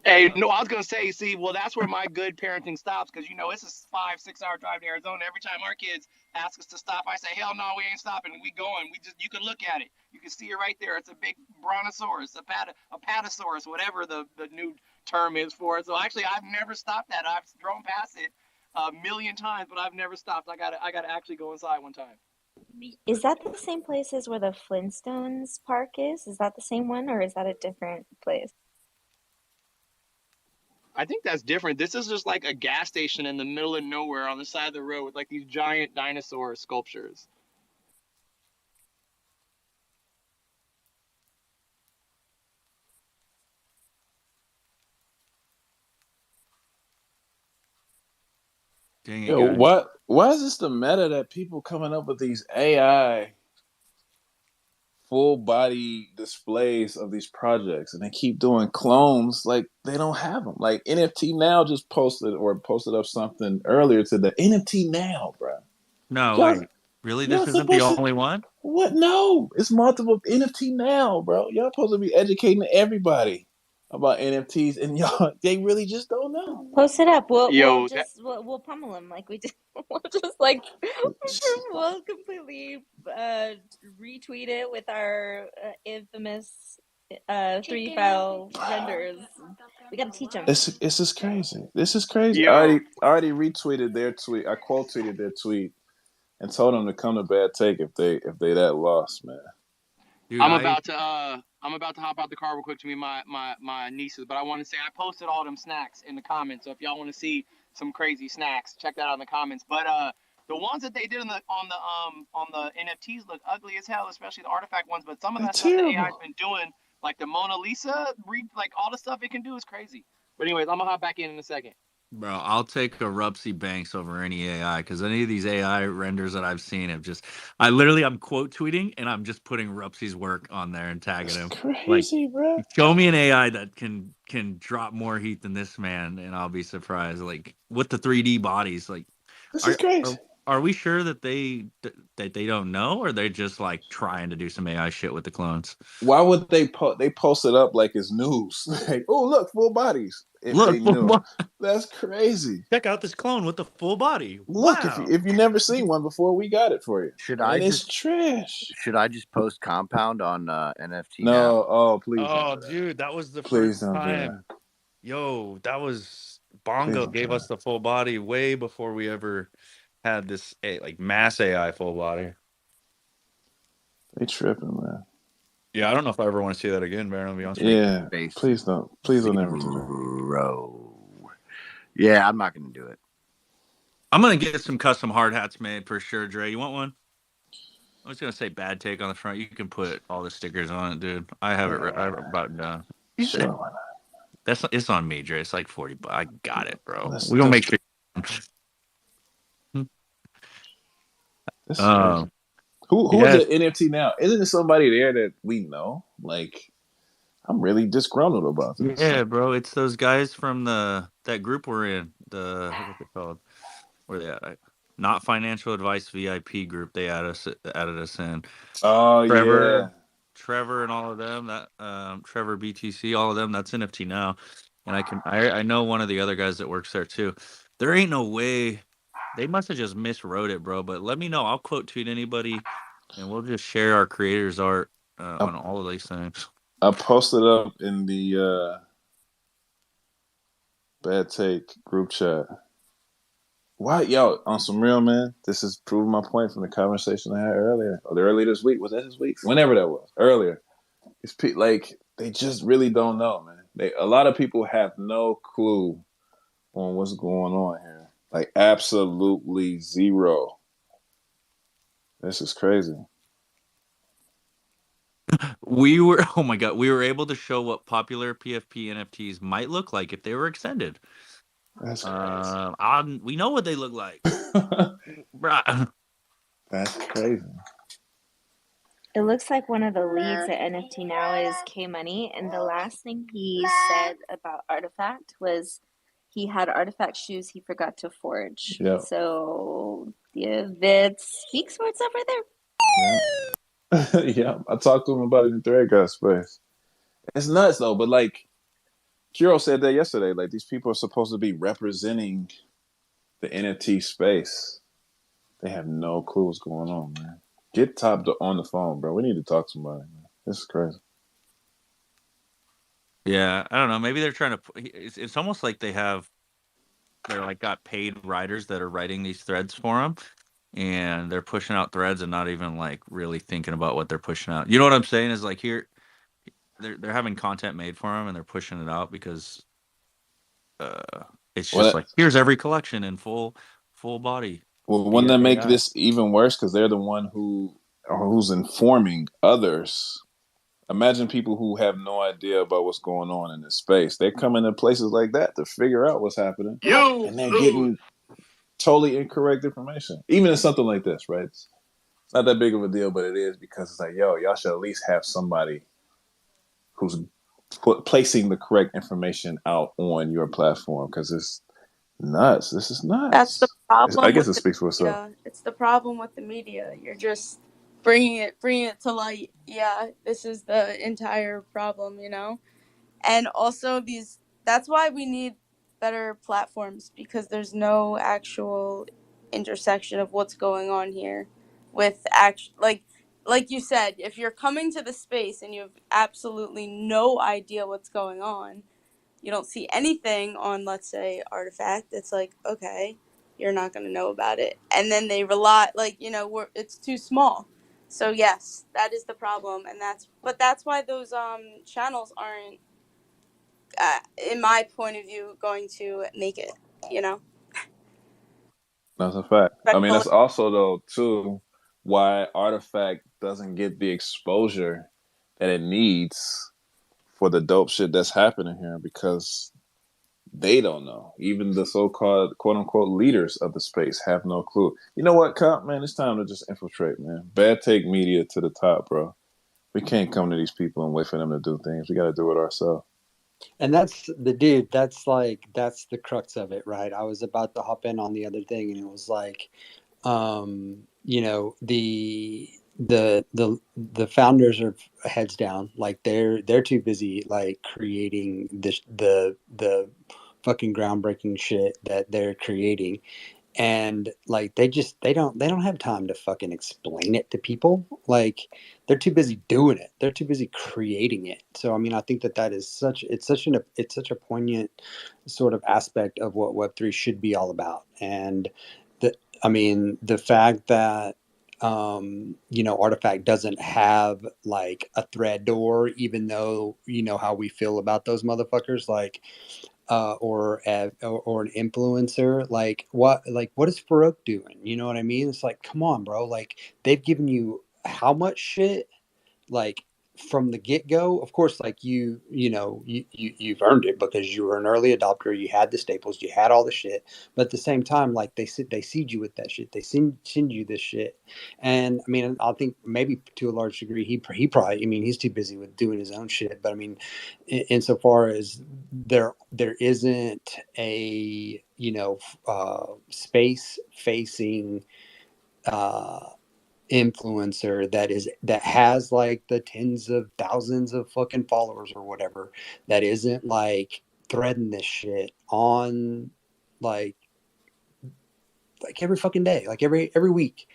Hey, no, I was gonna say, see, well, that's where my good parenting stops, because it's a 5-6 hour drive to Arizona. Every time our kids ask us to stop, I say, hell no, we ain't stopping. We going. You can look at it. You can see it right there. It's a big brontosaurus, a patasaurus, whatever the new term is for it. So actually, I've never stopped at it. I've drove past it a million times, but I've never stopped. I gotta actually go inside one time. Is that the same place as where the Flintstones park is? Is that the same one, or is that a different place? I think that's different. This is just like a gas station in the middle of nowhere on the side of the road with like these giant dinosaur sculptures. Dang it, Yo, guys. why is this the meta that people coming up with these AI full body displays of these projects and they keep doing clones like they don't have them? Like NFT Now just posted up something earlier today. NFT Now, bro. No, Y'all, wait. Really? This y'all isn't the supposed to only one? what? No, it's multiple NFT Now, bro. Y'all supposed to be educating everybody about NFTs, and y'all they really just don't know. Post it up. Yo, We'll pummel them like we did. We'll just like we'll completely retweet it with our infamous 3 file renders. We gotta teach them. This is crazy. This is crazy. yo, I already retweeted their tweet. I quote tweeted their tweet and told them to come to Bad Take if they that lost, man. Dude, I'm about to hop out the car real quick to meet my nieces, but I want to say I posted all them snacks in the comments. So if y'all want to see some crazy snacks, check that out in the comments. But the ones that they did on the NFTs look ugly as hell, especially the artifact ones. But some of They're that stuff the AI's terrible. been doing Like the Mona Lisa, like all the stuff it can do is crazy. But anyways, I'm gonna hop back in a second. Bro, I'll take a Rupsy Banks over any AI because any of these AI renders that I've seen have just, I'm quote tweeting and I'm just putting Rupsy's work on there and tagging That's him. Like, crazy, bro. show me an AI that can drop more heat than this man, and I'll be surprised. Like with the 3D bodies, like, This is are crazy. are we sure that they don't know, or they're just like trying to do some AI shit with the clones? Why would they post it up like it's news? Like, oh look, full bodies. If they Look, knew, that's crazy. check out this clone with the full body. Look, Wow. if you never seen one before, we got it for you. Should And I it's just trash. post Compound on NFT now? No, oh please don't Oh, do that. dude, that was the Please first don't do that. time. Yo, that was Please Bongo don't gave do us the full body way before we ever had this like mass AI full body. They tripping, man. Yeah, I don't know if I ever want to see that again, Baron. I'll be honest with you. Yeah, Space please don't ever do that. Zero. Yeah, I'm not gonna do it. I'm gonna get some custom hard hats made for sure, Dre. You want one? I was gonna say bad take on the front. You can put all the stickers on it, dude. I have it. I have it about done. Sure, why not? It's on me, Dre. It's like 40. But I got it, bro. Let's We gonna do make sure. This is crazy. Who is Yes. the NFT now? Isn't there somebody there that we know? Like, I'm really disgruntled about this. Yeah, bro. It's those guys from that group we're in. What's it called? Where they at? Not Financial Advice VIP group. They added us in. Oh yeah. Trevor and all of them. That Trevor BTC, all of them. That's NFT now. And I know one of the other guys that works there too. There ain't no way. They must have just miswrote it, bro. But let me know. I'll quote tweet anybody, and we'll just share our creators' art on all of these things. I posted up in the bad take group chat. Why, yo, on some real, man, this is proving my point from the conversation I had earlier. Or earlier this week. Was that this week? Whenever that was. Earlier. It's like, they just really don't know, man. A lot of people have no clue on what's going on here. Like, absolutely zero. This is crazy. We were, oh my God, we were able to show what popular PFP NFTs might look like if they were extended. That's crazy. We know what they look like. Bruh. That's crazy. It looks like one of the leads at NFT now is K Money, and the last thing he said about Artifact was he had Artifact shoes he forgot to forge. Yep. So if it speaks for itself right there. Yeah. Yeah, I talked to him about it in Threadcast space. It's nuts though, but like Kiro said that yesterday. Like, these people are supposed to be representing the NFT space. They have no clue what's going on, man. Get Top on the phone, bro. We need to talk to somebody, man. This is crazy. Yeah, I don't know. Maybe they're trying to. It's almost like they're like got paid writers that are writing these threads for them, and they're pushing out threads and not even like really thinking about what they're pushing out. You know what I'm saying? Is like here, they're having content made for them and they're pushing it out because it's just like here's every collection in full body. Well, wouldn't that make this even worse? Because they're the one who's informing others. Imagine people who have no idea about what's going on in this space. They're coming to places like that to figure out what's happening, and they're getting totally incorrect information. Even in something like this, right? It's not that big of a deal, but it is because it's like, yo, y'all should at least have somebody who's placing the correct information out on your platform, because it's nuts. This is nuts. That's the problem. I guess it speaks for itself. Yeah, it's the problem with the media. You're just bringing it to light. Yeah, this is the entire problem, you know? And also that's why we need better platforms, because there's no actual intersection of what's going on here with like you said, if you're coming to the space and you have absolutely no idea what's going on, you don't see anything on, let's say, Artifact, it's like, okay, you're not going to know about it. And then they rely, like, you know, it's too small. So yes, that is the problem, and that's why those channels aren't, in my point of view, going to make it. You know. That's a fact. I mean, that's also though too why Artifact doesn't get the exposure that it needs for the dope shit that's happening here because they don't know. Even the so-called quote-unquote leaders of the space have no clue. You know what, Cop, man? It's time to just infiltrate, man. Bad take media to the top, bro. We can't come to these people and wait for them to do things. We got to do it ourselves. And that's the dude. That's the crux of it, right? I was about to hop in on the other thing, and it was like, you know, the founders are heads down. Like they're too busy like creating the fucking groundbreaking shit that they're creating, and like they don't have time to fucking explain it to people. Like they're too busy doing it, they're too busy creating it. So I mean, I think that is such a poignant sort of aspect of what Web3 should be all about. And the I mean, the fact that you know, Artifact doesn't have like a thread door, even though you know how we feel about those motherfuckers, like or an influencer. Like what is Farouk doing? You know what I mean? It's like, come on, bro. Like they've given you how much shit, like from the get-go. Of course, like you know, you've earned it because you were an early adopter, you had the staples, you had all the shit. But at the same time, like they seed you with that shit, they send you this shit. And I mean, I think maybe to a large degree he probably, I mean, he's too busy with doing his own shit. But I mean, insofar as there isn't a, you know, space facing uh influencer that has like the tens of thousands of fucking followers or whatever, that isn't like threading this shit on like every fucking day, like every week,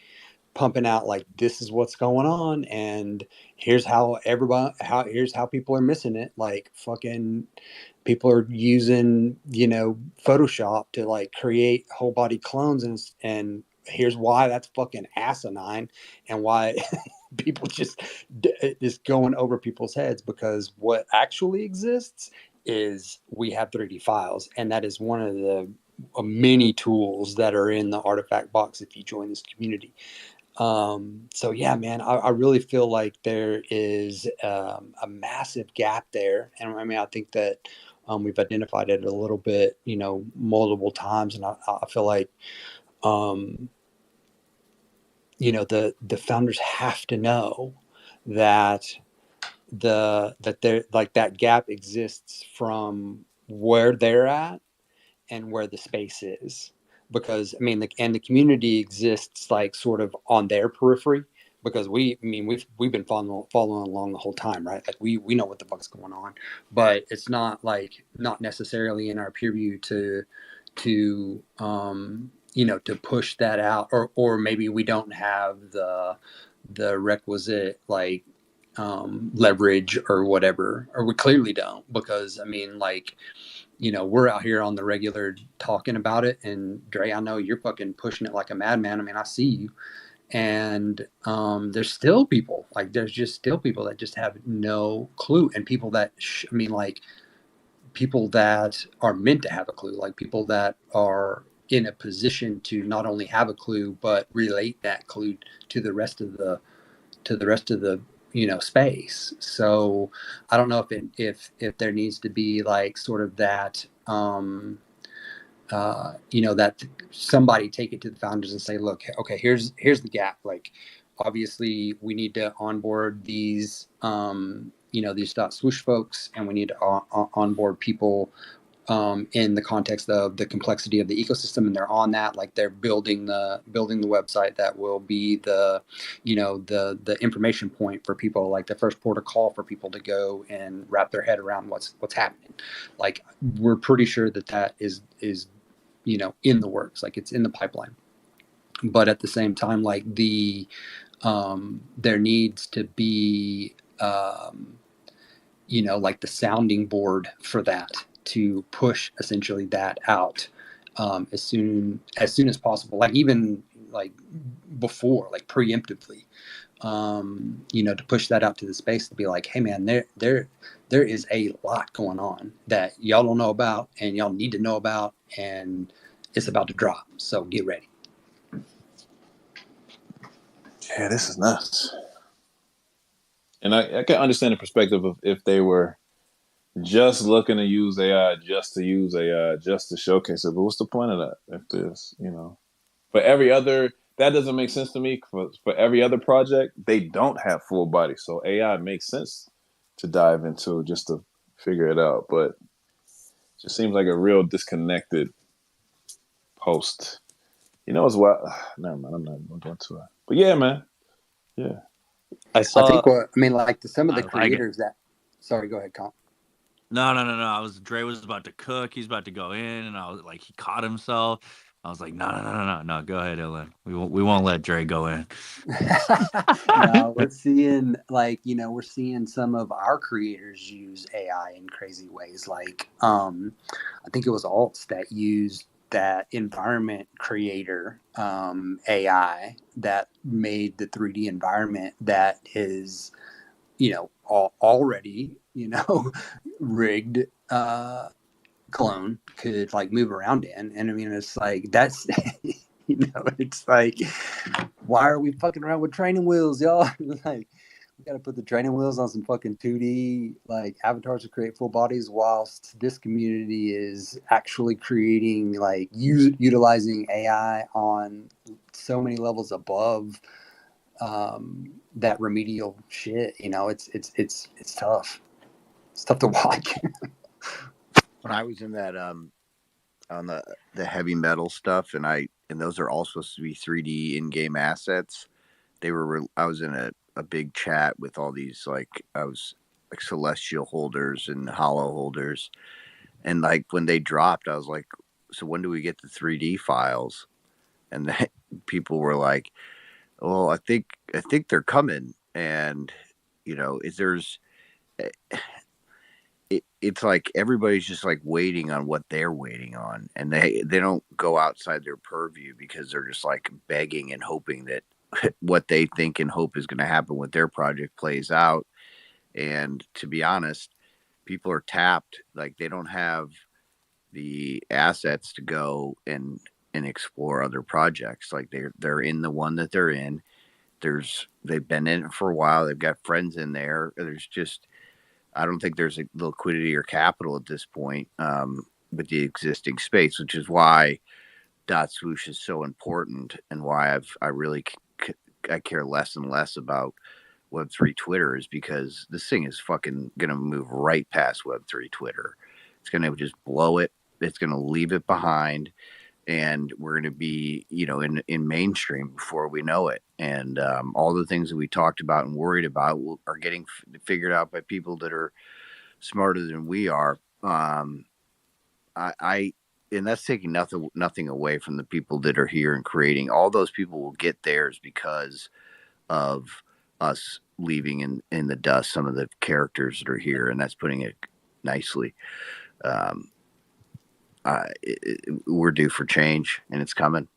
pumping out like, this is what's going on, and here's how here's how people are missing it. Like fucking people are using, you know, Photoshop to like create whole body clones, and here's why that's fucking asinine, and why people just going over people's heads, because what actually exists is we have 3D files, and that is one of the many tools that are in the Artifact box if you join this community. So yeah, man, I really feel like there is a massive gap there. And I mean, I think that we've identified it a little bit, you know, multiple times. And I feel like, um, you know, the founders have to know that that there, like, that gap exists from where they're at and where the space is. Because I mean, the community exists like sort of on their periphery, because I mean, we've been following along the whole time, right? Like we know what the fuck's going on, but it's not necessarily in our peer view to you know, to push that out, or maybe we don't have the requisite like leverage or whatever, or we clearly don't. Because I mean, like, you know, we're out here on the regular talking about it, and Dre, I know you're fucking pushing it like a madman. I mean, I see you. And there's still people, like, there's just still people that just have no clue, and people that I mean, like, people that are meant to have a clue, like people that are in a position to not only have a clue but relate that clue to the rest of the you know, space. So I don't know if there needs to be like sort of that you know, that somebody take it to the founders and say, look, okay, here's the gap. Like, obviously we need to onboard these you know, these .swoosh folks, and we need to onboard people in the context of the complexity of the ecosystem, and they're on that. Like, they're building the website that will be the, you know, the information point for people, like the first port of call for people to go and wrap their head around what's happening. Like, we're pretty sure that is you know, in the works, like it's in the pipeline. But at the same time, like, there needs to be you know, like the sounding board for that, to push essentially that out as soon as possible, like even like before, like preemptively, you know, to push that out to the space, to be like, hey man, there is a lot going on that y'all don't know about, and y'all need to know about, and it's about to drop, so get ready. Yeah, this is nuts. And I can understand the perspective of if they were just looking to use AI just to use AI just to showcase it. But what's the point of that if there's, for every other, that doesn't make sense to me. For every other project, they don't have full body. So AI makes sense to dive into just to figure it out. But it just seems like a real disconnected post. As well. Never mind, I'm not going to it. But yeah, man. Yeah. I I saw. think like some of I the like it. creators that. Sorry, go ahead, Colin. No. Dre was about to cook. He's about to go in, and I was like, he caught himself. I was like, no. Go ahead, Dylan. We won't let Dre go in. No, we're seeing we're seeing some of our creators use AI in crazy ways. Like, I think it was Alts that used that environment creator AI that made the 3D environment that is, already, rigged. Clone could move around in, and I mean it's like that's it's like, why are we fucking around with training wheels, y'all? Like, we gotta put the training wheels on some fucking 2D avatars to create full bodies, whilst this community is actually creating utilizing AI on so many levels above that remedial shit. It's tough. It's tough to watch. When I was in that on the heavy metal stuff, and those are all supposed to be 3D in-game assets. I was in a big chat with all these I was celestial holders and hollow holders, and when they dropped, I was like, so when do we get the 3D files? And people were like, well, I think they're coming, and it's like everybody's just waiting on what they're waiting on, and they don't go outside their purview because they're just begging and hoping that what they think and hope is going to happen with their project plays out. And to be honest, people are tapped. They don't have the assets to go and explore other projects. They're in the one that they're in. They've been in it for a while. They've got friends in there. I don't think there's a liquidity or capital at this point with the existing space, which is why dot swoosh is so important, and why I care less and less about Web3 Twitter, is because this thing is fucking gonna move right past Web3 Twitter. It's gonna just blow it. It's gonna leave it behind, and we're gonna be in mainstream before we know it. And all the things that we talked about and worried about are getting figured out by people that are smarter than we are. And that's taking nothing away from the people that are here and creating. All those people will get theirs because of us leaving in the dust some of the characters that are here, and that's putting it nicely. We're due for change, and it's coming.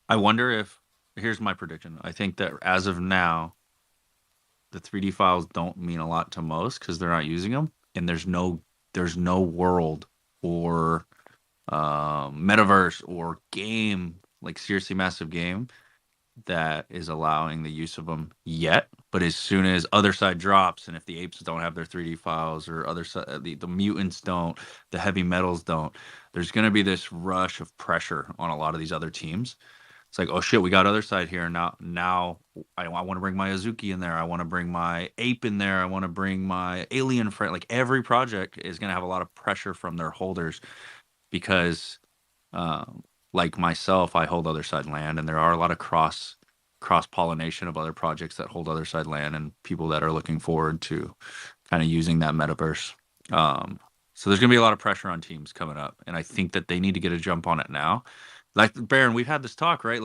I wonder if, here's my prediction. I think that as of now, the 3D files don't mean a lot to most because they're not using them, and there's no world or metaverse or game, seriously massive game, that is allowing the use of them yet. But as soon as Other Side drops, and if the apes don't have their 3D files, or Other Side, the mutants don't, the heavy metals don't, there's going to be this rush of pressure on a lot of these other teams. It's like, oh shit, we got Other Side here now. I want to bring my Azuki in there. I want to bring my ape in there. I want to bring my alien friend. Every project is going to have a lot of pressure from their holders because, like myself, I hold Other Side land, and there are a lot of cross pollination of other projects that hold Other Side land, and people that are looking forward to kind of using that metaverse. So there's going to be a lot of pressure on teams coming up, and I think that they need to get a jump on it now. Baron, we've had this talk, right?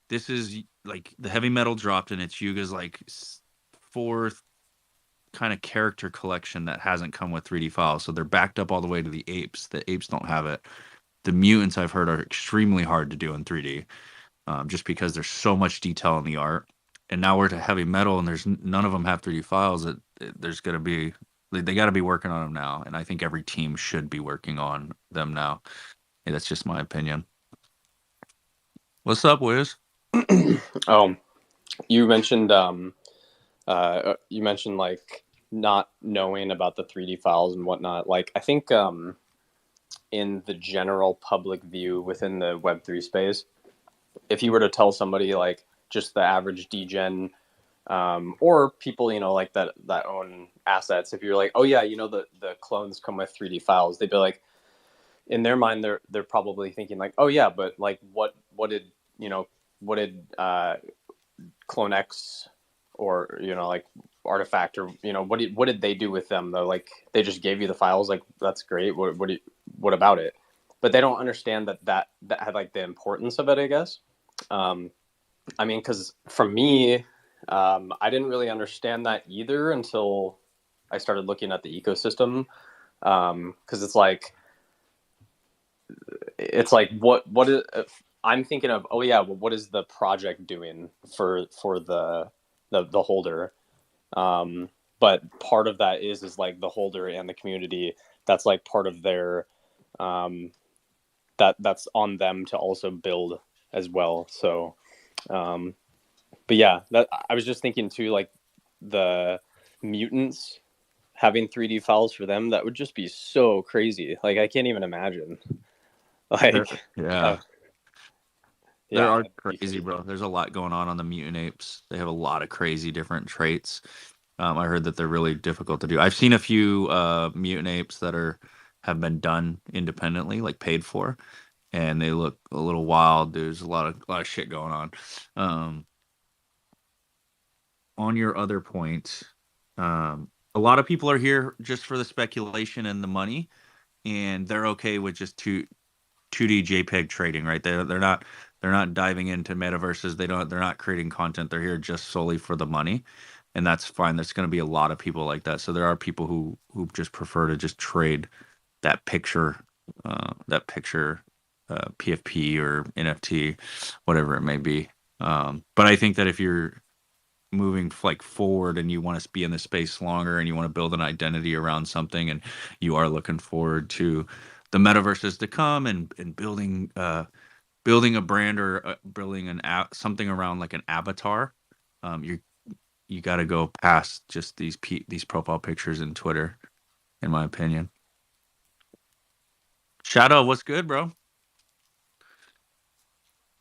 This is the heavy metal dropped, and it's Yuga's fourth kind of character collection that hasn't come with 3D files. So they're backed up all the way to the apes. The apes don't have it. The mutants, I've heard, are extremely hard to do in 3D, just because there's so much detail in the art. And now we're to heavy metal, and there's none of them have 3D files. There's going to be, they got to be working on them now, and I think every team should be working on them now. Hey, that's just my opinion. What's up, Wiz? You mentioned not knowing about the 3D files and whatnot. Like, I think in the general public view within the Web3 space, if you were to tell somebody like just the average degen or people, you know, like that own assets, if you're like, oh yeah, you know, the clones come with 3D files, they'd be like, in their mind, they're probably thinking like, oh yeah, but like what did, you know, what did CloneX or, you know, like Artifact, or, you know, what did they do with them though? Like, they just gave you the files, like, that's great, what about it? But they don't understand that had like the importance of it, I guess. I mean, because for me, I didn't really understand that either until I started looking at the ecosystem. Because it's like what is, I'm thinking of, oh yeah, well, what is the project doing for the holder? But part of that is like the holder and the community. That's like part of their that's on them to also build as well. So, but yeah, that I was just thinking too, like the mutants having 3D files for them, that would just be so crazy. Like, I can't even imagine. Like, Yeah. There yeah, are crazy, bro. There's a lot going on the mutant apes. They have a lot of crazy different traits. I heard that they're really difficult to do. I've seen a few mutant apes that have been done independently, like paid for, and they look a little wild. There's a lot of shit going on. On your other point, a lot of people are here just for the speculation and the money, and they're okay with just 2D JPEG trading, right? They're not diving into metaverses. They're not creating content. They're here just solely for the money, and that's fine. There's going to be a lot of people like that. So there are people who just prefer to just trade that picture, PFP or NFT, whatever it may be. But I think that if you're moving like forward and you want to be in the space longer and you want to build an identity around something and you are looking forward to the metaverses to come and building a brand or building an app, something around like an avatar, you got to go past just these profile pictures in Twitter, in my opinion. Shadow, what's good, bro?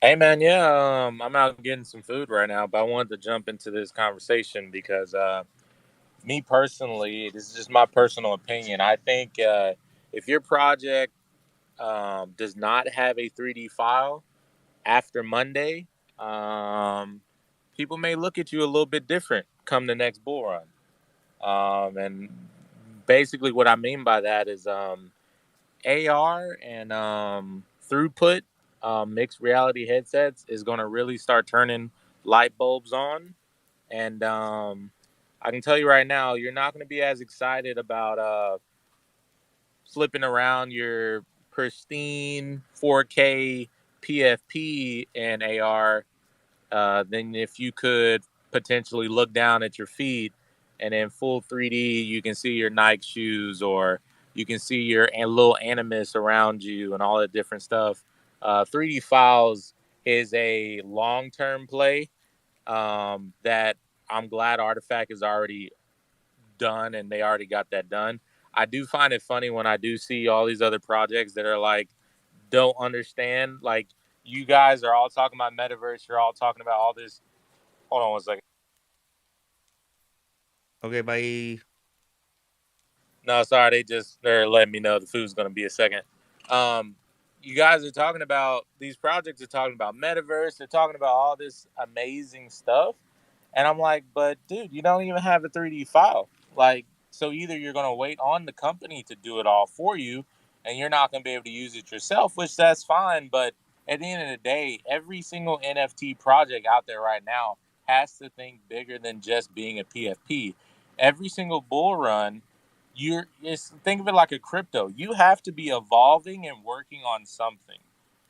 Hey man, yeah, I'm out getting some food right now, but I wanted to jump into this conversation because me personally, this is just my personal opinion. I think if your project does not have a 3D file after Monday, people may look at you a little bit different come the next bull run. And basically, what I mean by that is AR and throughput mixed reality headsets is going to really start turning light bulbs on. And I can tell you right now, you're not going to be as excited about flipping around your pristine 4K PFP and AR than if you could potentially look down at your feet and in full 3D, you can see your Nike shoes, or you can see your little animus around you and all that different stuff. 3D files is a long-term play that I'm glad Artifact is already done and they already got that done. I do find it funny when I do see all these other projects that are like, don't understand. Like, you guys are all talking about metaverse. You're all talking about all this. Hold on one second. Okay, bye. No, sorry. They're letting me know the food's going to be a second. You guys are talking about, these projects are talking about metaverse. They're talking about all this amazing stuff. And I'm like, but dude, you don't even have a 3D file. Like, so either you're going to wait on the company to do it all for you and you're not going to be able to use it yourself, which that's fine. But at the end of the day, every single NFT project out there right now has to think bigger than just being a PFP. Every single bull run, think of it like a crypto. You have to be evolving and working on something.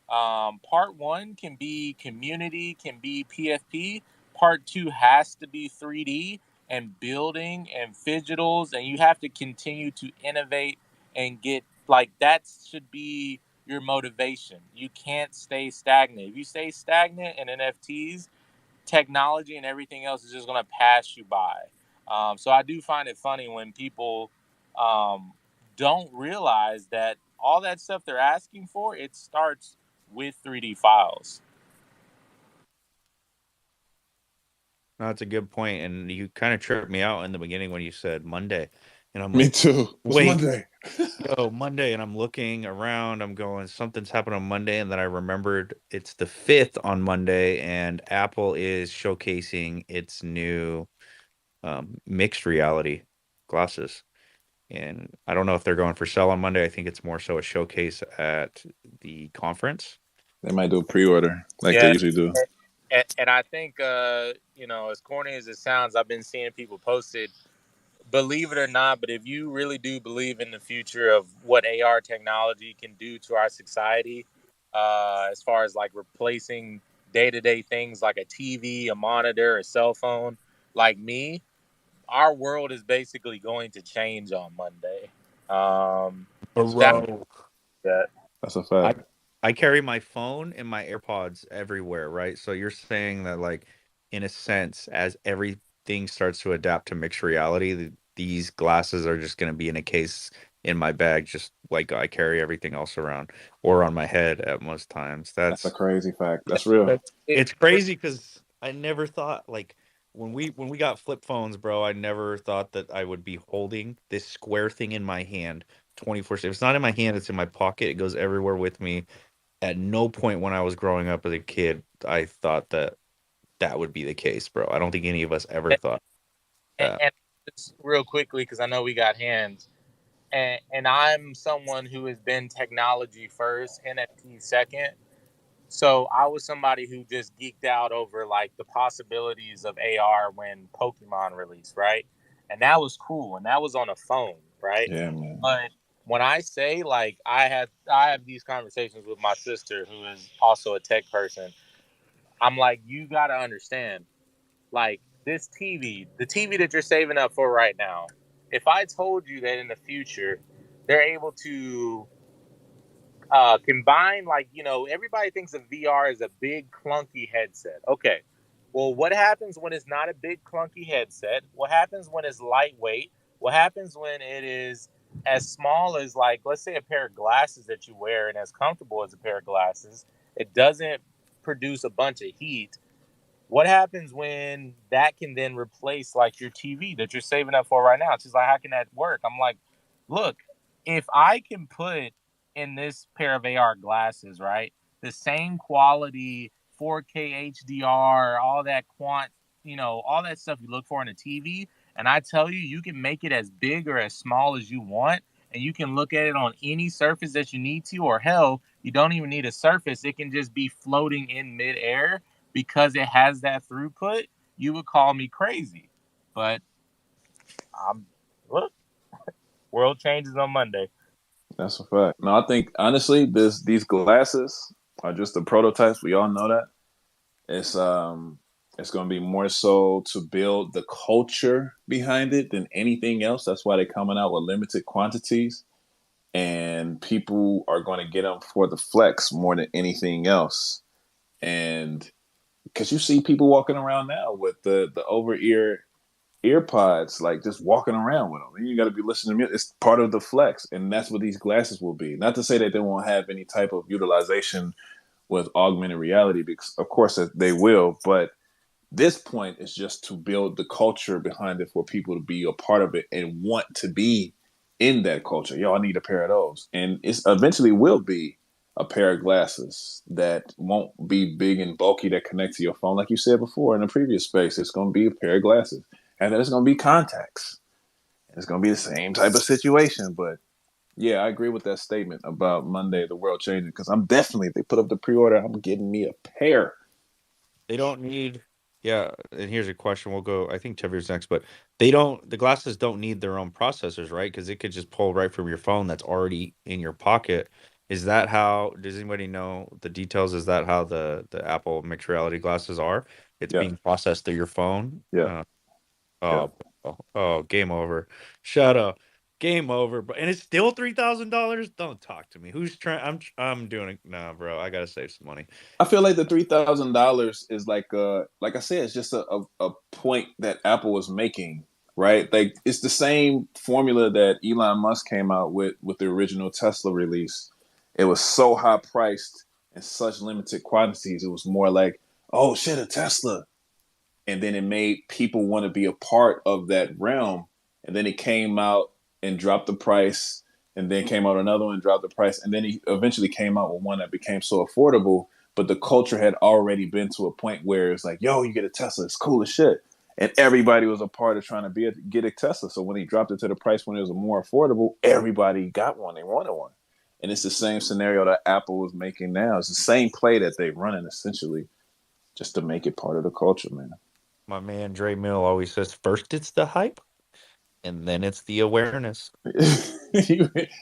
Part one can be community, can be PFP. Part two has to be 3D and building and digitals, and you have to continue to innovate and get, like, that should be your motivation. You can't stay stagnant. If you stay stagnant in NFTs, technology and everything else is just going to pass you by. So I do find it funny when people don't realize that all that stuff they're asking for, it starts with 3D files. No, that's a good point, and you kind of tripped me out in the beginning when you said Monday, and I'm Me like, too. What's wait, Monday? yo, Monday, and I'm looking around, I'm going, something's happened on Monday, and then I remembered it's the 5th on Monday, and Apple is showcasing its new mixed reality glasses. And I don't know if they're going for sale on Monday. I think it's more so a showcase at the conference. They might do a pre-order like they Yeah, usually do. and I think as corny as it sounds, I've been seeing people posted. Believe it or not, but if you really do believe in the future of what AR technology can do to our society, as far as like replacing day-to-day things like a TV, a monitor, a cell phone, like me, our world is basically going to change on Monday. That, Yeah, Bro, that that's a I fact. I carry my phone and my AirPods everywhere, right? So you're saying that, like, in a sense, as everything starts to adapt to mixed reality, these glasses are just going to be in a case in my bag, just like I carry everything else around, or on my head at most times. That's a crazy fact. That's real. It's crazy because I never thought, like, when we got flip phones, bro, I never thought that I would be holding this square thing in my hand 24/7. If it's not in my hand, it's in my pocket. It goes everywhere with me. At no point when I was growing up as a kid, I thought that that would be the case, bro. I don't think any of us ever thought that. and just real quickly, because I know we got hands, and I'm someone who has been technology first, NFT second. So I was somebody who just geeked out over like the possibilities of AR when Pokemon released, right? And that was cool, and that was on a phone, right? Yeah, man. But when I say like I have these conversations with my sister who is also a tech person. I'm like, you got to understand, like this TV, the TV that you're saving up for right now. If I told you that in the future they're able to combine, like, everybody thinks of VR as a big clunky headset. Okay, well, what happens when it's not a big clunky headset? What happens when it's lightweight? What happens when it is as small as, like, let's say a pair of glasses that you wear, and as comfortable as a pair of glasses? It doesn't produce a bunch of heat. What happens when that can then replace like your TV that you're saving up for right now? She's like, how can that work? I'm like, look, if I can put in this pair of AR glasses, right, the same quality, 4K HDR, all that all that stuff you look for in a TV, and I tell you, you can make it as big or as small as you want, and you can look at it on any surface that you need to, or hell, you don't even need a surface. It can just be floating in midair because it has that throughput. You would call me crazy, but I'm look. World changes on Monday. That's a fact. No, I think honestly, these glasses are just the prototypes. We all know that. It's going to be more so to build the culture behind it than anything else. That's why they're coming out with limited quantities, and people are going to get them for the flex more than anything else. And because you see people walking around now with the over ear pods, like just walking around with them. And you got to be listening to music. It's part of the flex, and that's what these glasses will be. Not to say that they won't have any type of utilization with augmented reality, because of course they will. But this point is just to build the culture behind it for people to be a part of it and want to be in that culture. Yo, I need a pair of those, and it's eventually will be a pair of glasses that won't be big and bulky that connect to your phone, like you said before in the previous space. It's going to be a pair of glasses, and then it's going to be contacts. It's going to be the same type of situation, but yeah, I agree with that statement about Monday, the world changing, because I'm definitely, if they put up the pre-order, I'm getting me a pair. They don't need, yeah. And here's a question. We'll go. I think Tevir's next, but the glasses don't need their own processors, right? Because it could just pull right from your phone that's already in your pocket. Is that how? Does anybody know the details? Is that how the Apple mixed reality glasses are? It's Yeah, being processed through your phone. yeah, yeah. Oh, game over. Shut up. Game over. But and it's still $3,000. Don't talk to me. Who's trying? I'm doing it. Nah, bro. I gotta save some money. I feel like the $3,000 is like I said, it's just a point that Apple was making. right? Like it's the same formula that Elon Musk came out with the original Tesla release. It was so high priced in such limited quantities. It was more like, oh shit, a Tesla. And then it made people want to be a part of that realm. And then it came out and dropped the price, and then came out another one and dropped the price, and then he eventually came out with one that became so affordable. But the culture had already been to a point where it's like, yo, you get a Tesla, it's cool as shit, and everybody was a part of trying to get a Tesla. So when he dropped it to the price when it was more affordable, everybody got one. They wanted one, and it's the same scenario that Apple is making now. It's the same play that they're running essentially, just to make it part of the culture, man. My man Dre Mill always says, first it's the hype, and then it's the awareness.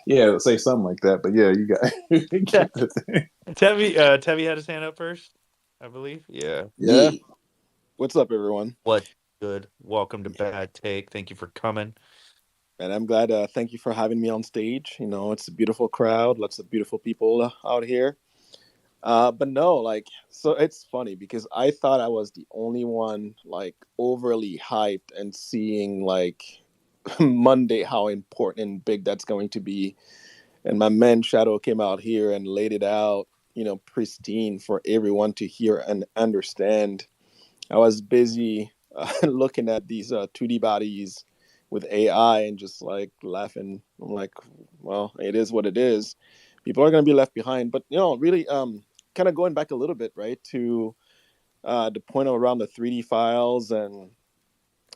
Yeah, say something like that. But yeah, you got get the thing. Tevi had his hand up first, I believe. Yeah. Yeah. What's up, everyone? What good? Welcome to Bad Take. Thank you for coming. And I'm glad. Thank you for having me on stage. You know, it's a beautiful crowd, lots of beautiful people out here. But no, like, so it's funny because I thought I was the only one like overly hyped and seeing like Monday how important and big that's going to be. And my man Shadow came out here and laid it out, you know, pristine for everyone to hear and understand. I was busy looking at these 2D bodies with AI and just like laughing. I'm like, well, it is what it is. People are going to be left behind. But, you know, really kind of going back a little bit, right, to the point around the 3D files. And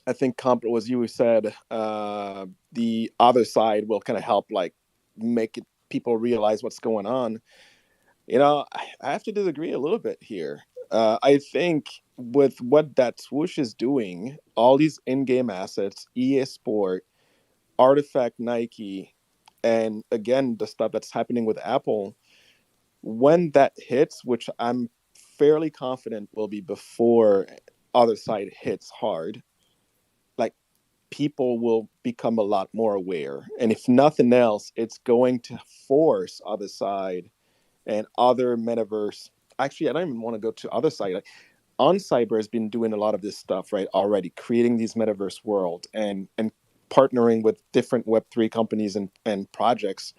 I think Comp was you who said the other side will kind of help like make it, people realize what's going on. You know, I have to disagree a little bit here. I think with what that swoosh is doing, all these in-game assets, EA Sport, Artifact, Nike, and again, the stuff that's happening with Apple, when that hits, which I'm fairly confident will be before other side hits hard, like people will become a lot more aware. And if nothing else, it's going to force other side and other metaverse. Actually, I don't even want to go to other side. Like, OnCyber has been doing a lot of this stuff, right? Already creating these metaverse world and partnering with different Web3 companies and projects.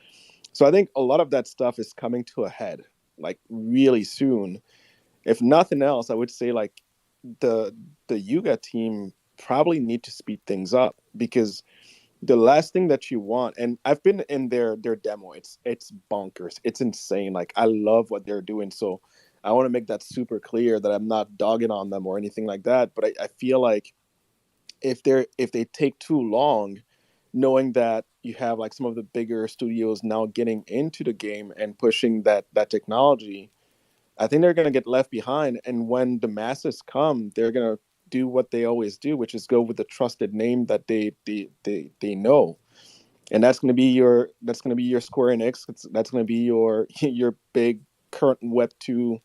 So I think a lot of that stuff is coming to a head, like really soon. If nothing else, I would say like the Yuga team probably need to speed things up because the last thing that you want, and I've been in their demo, it's bonkers, it's insane. Like I love what they're doing, so I want to make that super clear that I'm not dogging on them or anything like that. But I feel like if they take too long, knowing that you have like some of the bigger studios now getting into the game and pushing that technology, I think they're going to get left behind. And when the masses come, they're going to do what they always do, which is go with the trusted name that they know. And that's going to be your Square Enix. That's going to be your big current Web 2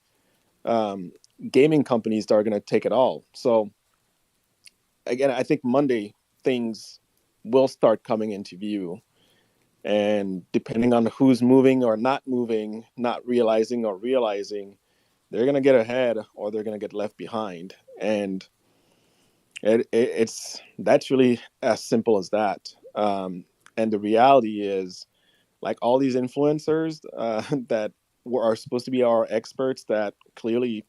gaming companies that are going to take it all. So again, I think Monday things will start coming into view. And depending on who's moving or not moving, not realizing or realizing, they're going to get ahead or they're going to get left behind. And it's that's really as simple as that. And the reality is, like all these influencers that are supposed to be our experts that clearly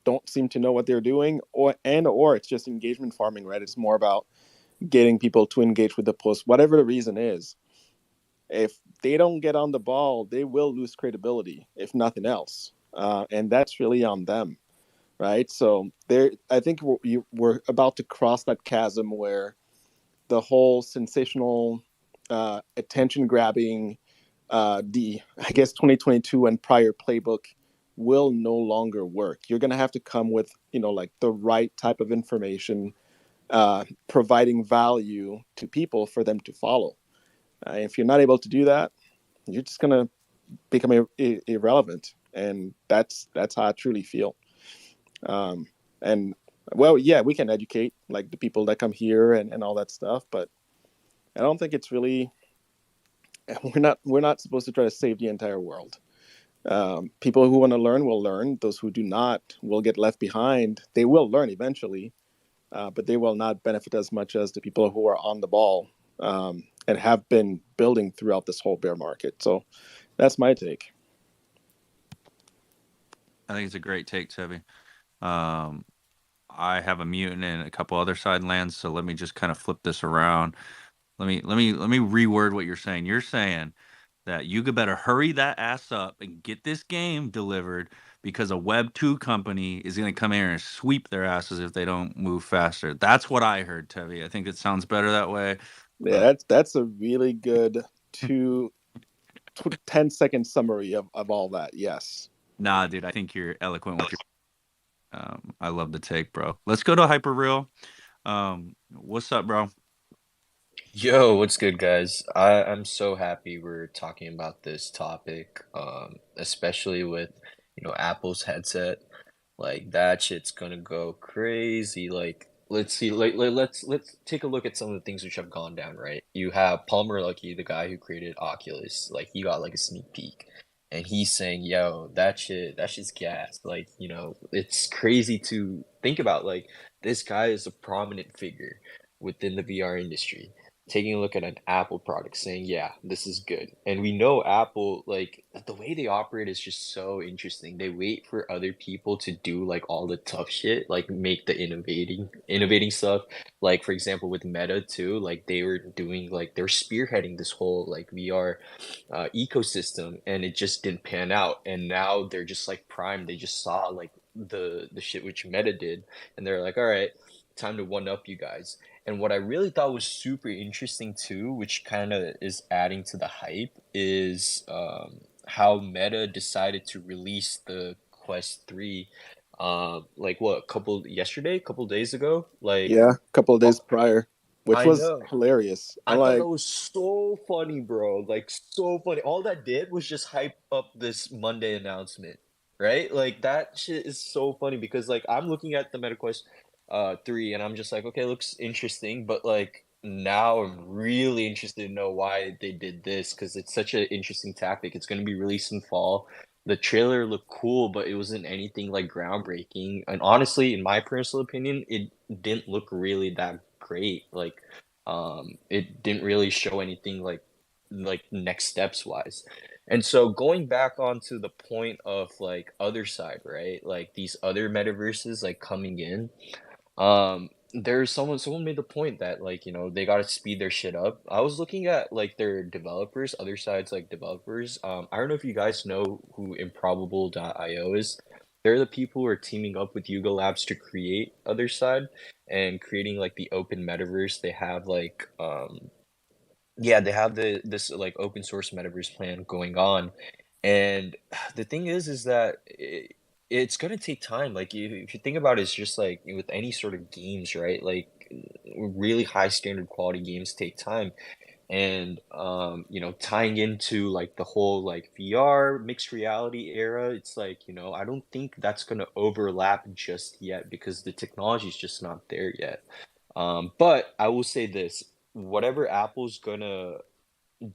don't seem to know what they're doing, or it's just engagement farming, right? It's more about getting people to engage with the post, whatever the reason is. If they don't get on the ball, they will lose credibility, if nothing else. And that's really on them, right? So I think we're about to cross that chasm where the whole sensational, attention grabbing, the I guess 2022 and prior playbook will no longer work. You're going to have to come with like the right type of information, providing value to people for them to follow. If you're not able to do that, you're just going to become irrelevant, and that's how I truly feel. And well, yeah, we can educate like the people that come here and all that stuff, but I don't think it's really, we're not supposed to try to save the entire world. People who want to learn will learn. Those who do not will get left behind. They will learn eventually, but they will not benefit as much as the people who are on the ball and have been building throughout this whole bear market. So that's my take. I think it's a great take, Chevy. Um, I have a mutant and a couple other side lands, so let me just kind of flip this around. Let me reword what you're saying. You're saying that you could better hurry that ass up and get this game delivered because a Web 2 company is going to come here and sweep their asses if they don't move faster. That's what I heard, Tevi. I think it sounds better that way. Yeah, that's a really good 10-second summary of all that. Yes. Nah, dude, I think you're eloquent with your. I love the take, bro. Let's go to Hyperreal. What's up, bro? Yo, what's good, guys? I'm so happy we're talking about this topic, especially with, Apple's headset. Like that shit's gonna go crazy. Like, let's see, let's take a look at some of the things which have gone down, right? You have Palmer Luckey, the guy who created Oculus, like he got like a sneak peek. And he's saying, yo, that shit's gas. Like, it's crazy to think about. Like, this guy is a prominent figure within the VR industry taking a look at an Apple product saying, yeah, this is good. And we know Apple, like the way they operate is just so interesting. They wait for other people to do like all the tough shit, like make the innovating stuff. Like for example with Meta too, like they were doing like they're spearheading this whole like VR ecosystem and it just didn't pan out. And now they're just like primed. They just saw like the shit which Meta did and they're like, all right, time to one up you guys. And what I really thought was super interesting too, which kind of is adding to the hype, is how Meta decided to release the Quest 3, like what, a couple days ago? Like, Yeah, a couple of days prior, which I was know. hilarious. I thought that was so funny, bro. Like so funny. All that did was just hype up this Monday announcement, right? Like that shit is so funny because like I'm looking at the MetaQuest 3 and I'm just like, okay, looks interesting, but like now I'm really interested to know why they did this because it's such an interesting tactic. It's going to be released in fall. The trailer looked cool, but it wasn't anything like groundbreaking. And honestly, in my personal opinion, it didn't look really that great. Like it didn't really show anything like next steps wise. And so going back onto the point of like other side, right? Like these other metaverses like coming in. There's someone made the point that like, they gotta speed their shit up. I was looking at like their developers, other sides like developers. I don't know if you guys know who Improbable.io is. They're the people who are teaming up with Yuga Labs to create other side and creating like the open metaverse. They have like yeah, they have this like open source metaverse plan going on. And the thing is that it's gonna take time. Like if you think about it, it's just like with any sort of games, right? Like really high standard quality games take time. And tying into like the whole like VR mixed reality era, it's like, I don't think that's gonna overlap just yet because the technology is just not there yet. But I will say this, whatever Apple's gonna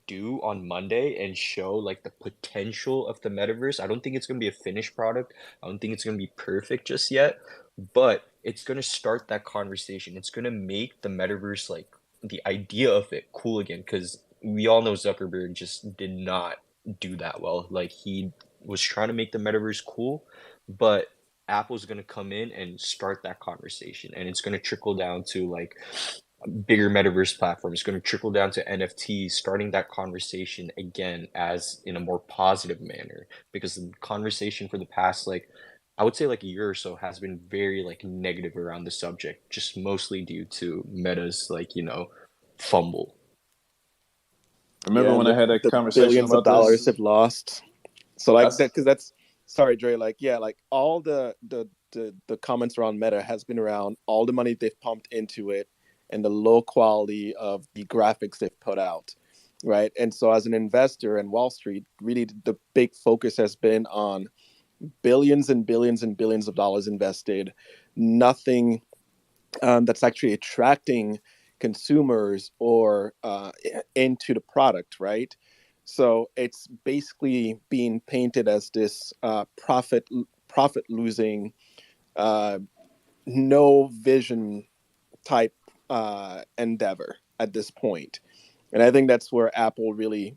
do on Monday and show like the potential of the metaverse. I don't think it's going to be a finished product. I don't think it's going to be perfect just yet, but it's going to start that conversation. It's going to make the metaverse like the idea of it cool again because we all know Zuckerberg just did not do that well. Like he was trying to make the metaverse cool, but Apple's going to come in and start that conversation and it's going to trickle down to like bigger metaverse platform. It's going to trickle down to NFTs, starting that conversation again as in a more positive manner because the conversation for the past like I would say like a year or so has been very like negative around the subject, just mostly due to Meta's like, fumble. Remember Yeah, and when I had a the conversation billions of about dollars this? they've lost. So like That's that, because that's sorry, Dre. Like yeah, like all the comments around Meta has been around all the money they've pumped into it and the low quality of the graphics they've put out, right? And so as an investor in Wall Street, really the big focus has been on billions and billions and billions of dollars invested, nothing that's actually attracting consumers or into the product, right? So it's basically being painted as this profit losing, uh, no vision type endeavor at this point. And I think that's where Apple really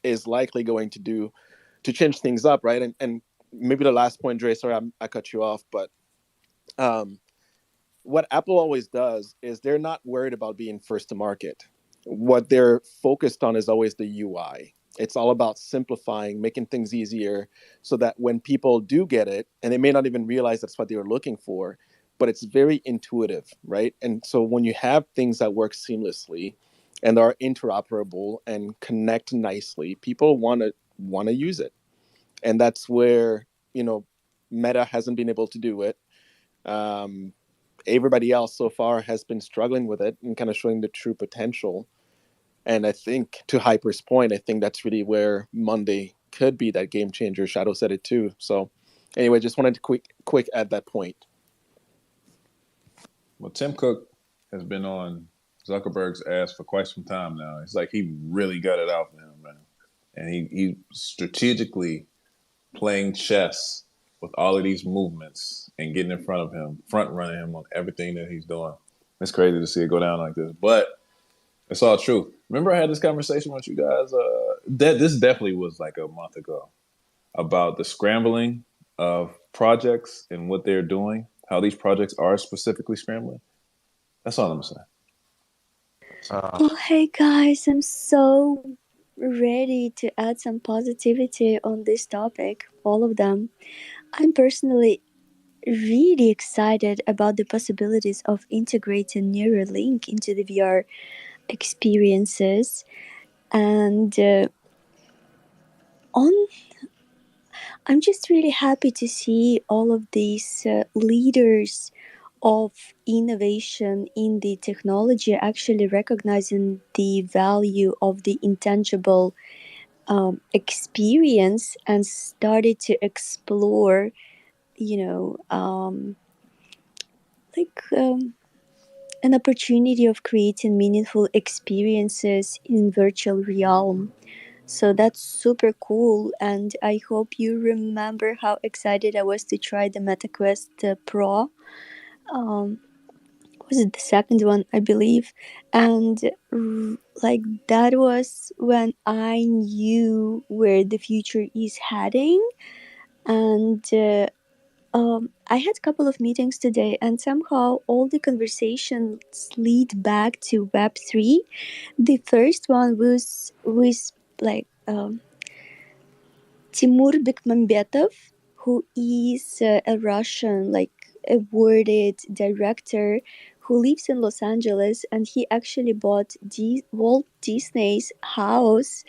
is likely going to change things up, right? And maybe the last point, Dre, sorry, I cut you off, but um, what Apple always does is they're not worried about being first to market. What they're focused on is always the UI. It's all about simplifying, making things easier so that when people do get it, and they may not even realize that's what they were looking for, but it's very intuitive, right? And so when you have things that work seamlessly and are interoperable and connect nicely, people want to use it. And that's where, Meta hasn't been able to do it. Um, Everybody else so far has been struggling with it and kind of showing the true potential. And I think, to Hyper's point, I think that's really where Monday could be that game changer. Shadow said it too. So anyway, just wanted to quick add that point. Well, Tim Cook has been on Zuckerberg's ass for quite some time now. It's like he really got it out for him, man. And he strategically playing chess with all of these movements and getting in front of him, front running him on everything that he's doing. It's crazy to see it go down like this, but it's all true. Remember, I had this conversation with you guys. This definitely was like a month ago about the scrambling of projects and what they're doing. How these projects are specifically scrambling. That's all I'm saying. Oh, hey guys, I'm so ready to add some positivity on this topic, all of them. I'm personally really excited about the possibilities of integrating Neuralink into the VR experiences. And I'm just really happy to see all of these leaders of innovation in the technology actually recognizing the value of the intangible experience and started to explore, like an opportunity of creating meaningful experiences in virtual realm. So that's super cool, and I hope you remember how excited I was to try the MetaQuest Pro. Um, was it the second one, I believe? And like that was when I knew where the future is heading. And I had a couple of meetings today, and somehow all the conversations lead back to Web3. The first one was with like Timur Bekmambetov, who is a Russian, like awarded director who lives in Los Angeles, and he actually bought Walt Disney's house.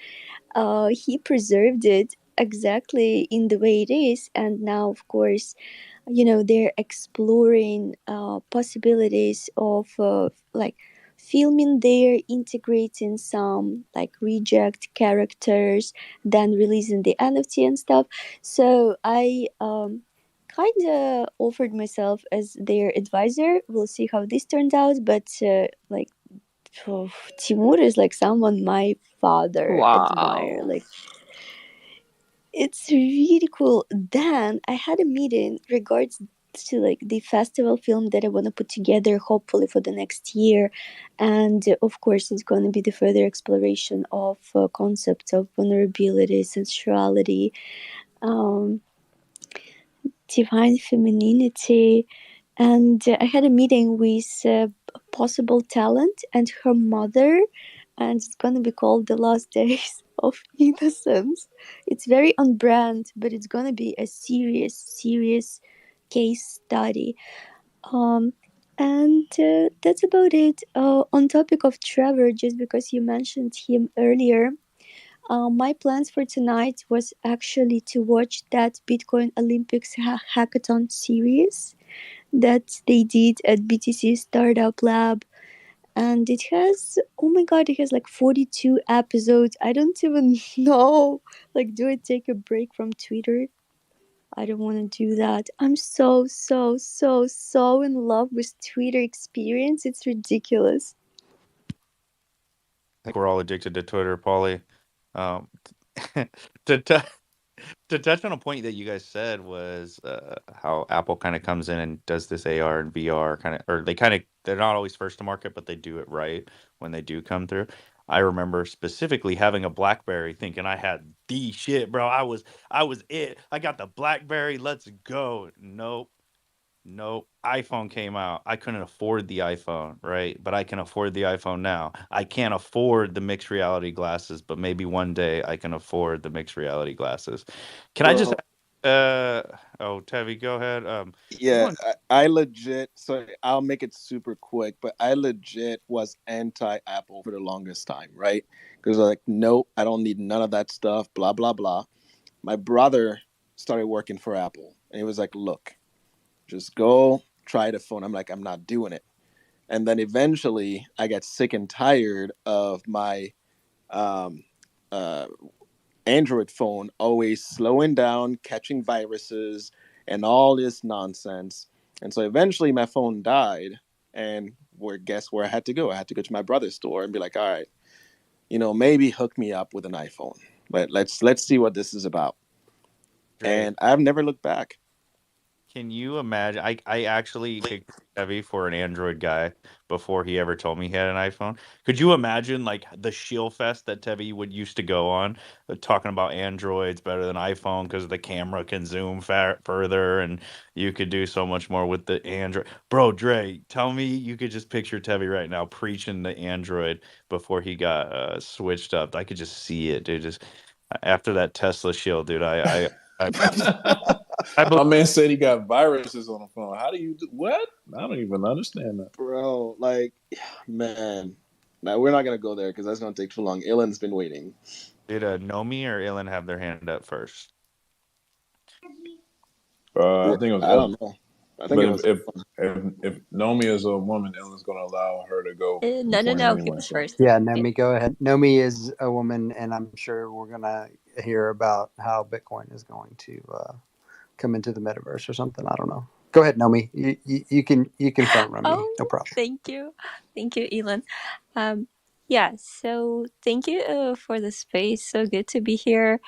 He preserved it exactly in the way it is, and now, of course, they're exploring possibilities of like filming there, integrating some like reject characters, then releasing the NFT and stuff. So I kind of offered myself as their advisor. We'll see how this turns out, but like Timur is like someone my father admire. Wow. Like, it's really cool. Then I had a meeting regards to like the festival film that I want to put together hopefully for the next year, and of course it's going to be the further exploration of concepts of vulnerability, sensuality, um, divine femininity. And I had a meeting with possible talent and her mother, and it's going to be called The Last Days of Innocence. It's very on brand, but it's going to be a serious case study. Um, and that's about it. On topic of Trevor, just because you mentioned him earlier, my plans for tonight was actually to watch that Bitcoin Olympics hackathon series that they did at BTC Startup Lab. And it has, oh my god, it has like 42 episodes. I don't even know. Like, do I take a break from Twitter? I don't want to do that. I'm so in love with Twitter experience. It's ridiculous. I think we're all addicted to Twitter, Paulie. Um, to To touch on a point that you guys said was how Apple kind of comes in and does this AR and VR kind of, or they're not always first to market, but they do it right when they do come through. I remember specifically having a BlackBerry, thinking I had the shit, bro. I was it. I got the BlackBerry. Let's go. Nope. Nope. iPhone came out. I couldn't afford the iPhone, right? But I can afford the iPhone now. I can't afford the mixed reality glasses, but maybe one day I can afford the mixed reality glasses. Can I just Bro, oh, Tevi, go ahead. Just yeah, want I legit, so I'll make it super quick, but I legit was anti Apple for the longest time, right? Because like, nope, I don't need none of that stuff, blah, blah, blah. My brother started working for Apple, and he was like, look, just go try the phone. I'm like, I'm not doing it. And then eventually I got sick and tired of my um, uh, Android phone always slowing down, catching viruses, and all this nonsense. And so eventually my phone died. And guess where I had to go? I had to go to my brother's store and be like, all right, maybe hook me up with an iPhone. Let's see what this is about. Dre. And I've never looked back. Can you imagine? I actually kicked Heavy for an Android guy before he ever told me he had an iPhone. Could you imagine like the shill fest that Tevi would used to go on, talking about Androids better than iPhone because the camera can zoom further and you could do so much more with the Android. Bro, Dre, tell me you could just picture Tevi right now preaching the Android before he got switched up. I could just see it, dude. Just after that Tesla shill, dude. I, I My man said he got viruses on the phone. How do you do what? I don't even understand that. Bro, like, man. Now, we're not going to go there because that's going to take too long. Ilan's been waiting. Did Nomi or Ilan have their hand up first? I think it was I Ellen. don't know. I think But it if was. if if Nomi is a woman, Ellen's going to allow her to go No, no, before him no. He anyway. was So first. Yeah, Nomi, go ahead. Nomi is a woman, and I'm sure we're gonna hear about how Bitcoin is going to come into the metaverse or something. I don't know. Go ahead, Nomi. You can front run me, Oh, no problem. thank you, Elon. Yeah, so thank you for the space. So good to be here.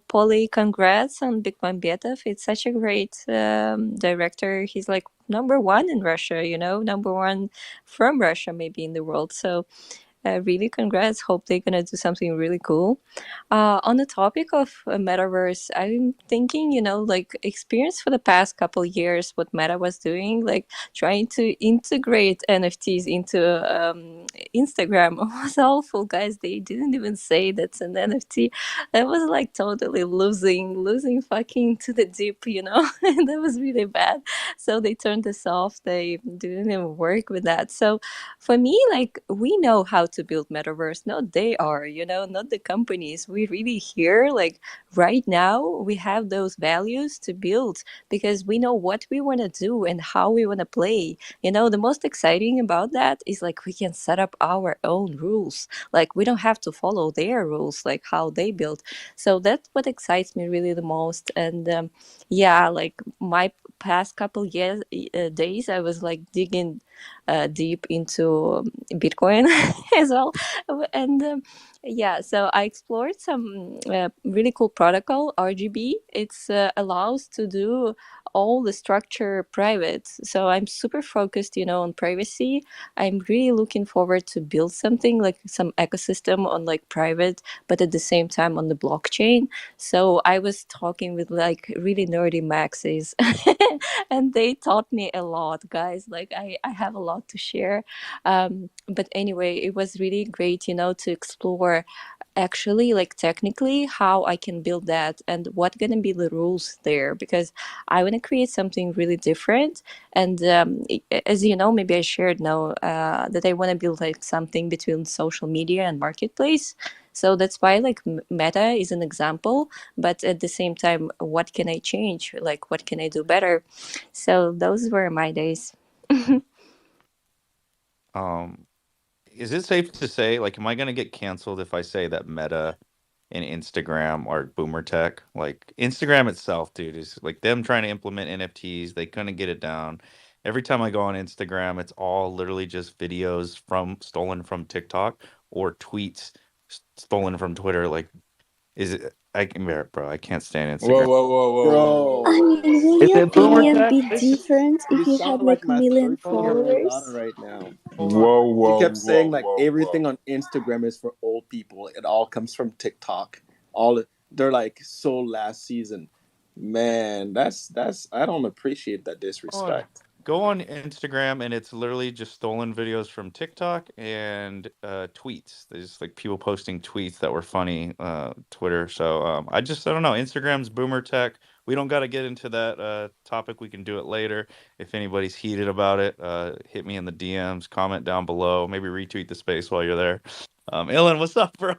Polly, congrats on Bitcoin Betov. It's such a great director. He's like number one in Russia, number one from Russia, maybe in the world. So really congrats. Hope they're gonna do something really cool. On the topic of metaverse, I'm thinking, like experience for the past couple years, what Meta was doing, like trying to integrate NFTs into Instagram was awful, guys. They didn't even say that's an NFT. That was like totally losing fucking to the deep, and that was really bad. So they turned this off. They didn't even work with that. So for me, like we know how to build metaverse, not they are, not the companies. We really here, like right now, we have those values to build because we know what we want to do and how we want to play. The most exciting about that is like we can set up our own rules. Like we don't have to follow their rules, like how they build. So that's what excites me really the most. And yeah, like my past couple years days, I was like digging deep into Bitcoin as well. And yeah, so I explored some really cool protocol, RGB. It's allows to do all the structure private. So I'm super focused, on privacy. I'm really looking forward to build something like some ecosystem on like private, but at the same time on the blockchain. So I was talking with like really nerdy maxis and they taught me a lot, guys. Like I have a lot to share. But anyway, it was really great, to explore actually like technically how I can build that and what gonna be the rules there because I want to create something really different. And as you know, maybe I shared now that I want to build like something between social media and marketplace. So that's why like Meta is an example, but at the same time, what can I change? Like what can I do better? So those were my days. Um, is it safe to say, like, am I gonna get canceled if I say that Meta and Instagram are boomer tech? Like Instagram itself, dude, is like them trying to implement NFTs. They couldn't get it down. Every time I go on Instagram, it's all literally just videos stolen from TikTok or tweets stolen from Twitter. Like Is it? Bro, I can't stand Whoa, Instagram. whoa, whoa, whoa, whoa, whoa, Bro, I whoa, mean, whoa. will Is your it boomer opinion tech? be This different you if you sound had like like my million 13-year-old daughter followers? right now. hold on. Whoa, She whoa, kept saying whoa, like whoa, everything whoa. on Instagram is for old people. It all comes from TikTok. All they're like so last season. Man, that's I don't appreciate that On. disrespect. Go on Instagram and it's literally just stolen videos from TikTok and tweets. There's like people posting tweets that were funny, Twitter. So I don't know. Instagram's boomer tech. We don't got to get into that topic. We can do it later. If anybody's heated about it, hit me in the DMs, comment down below, maybe retweet the space while you're there. Ilan, what's up, bro?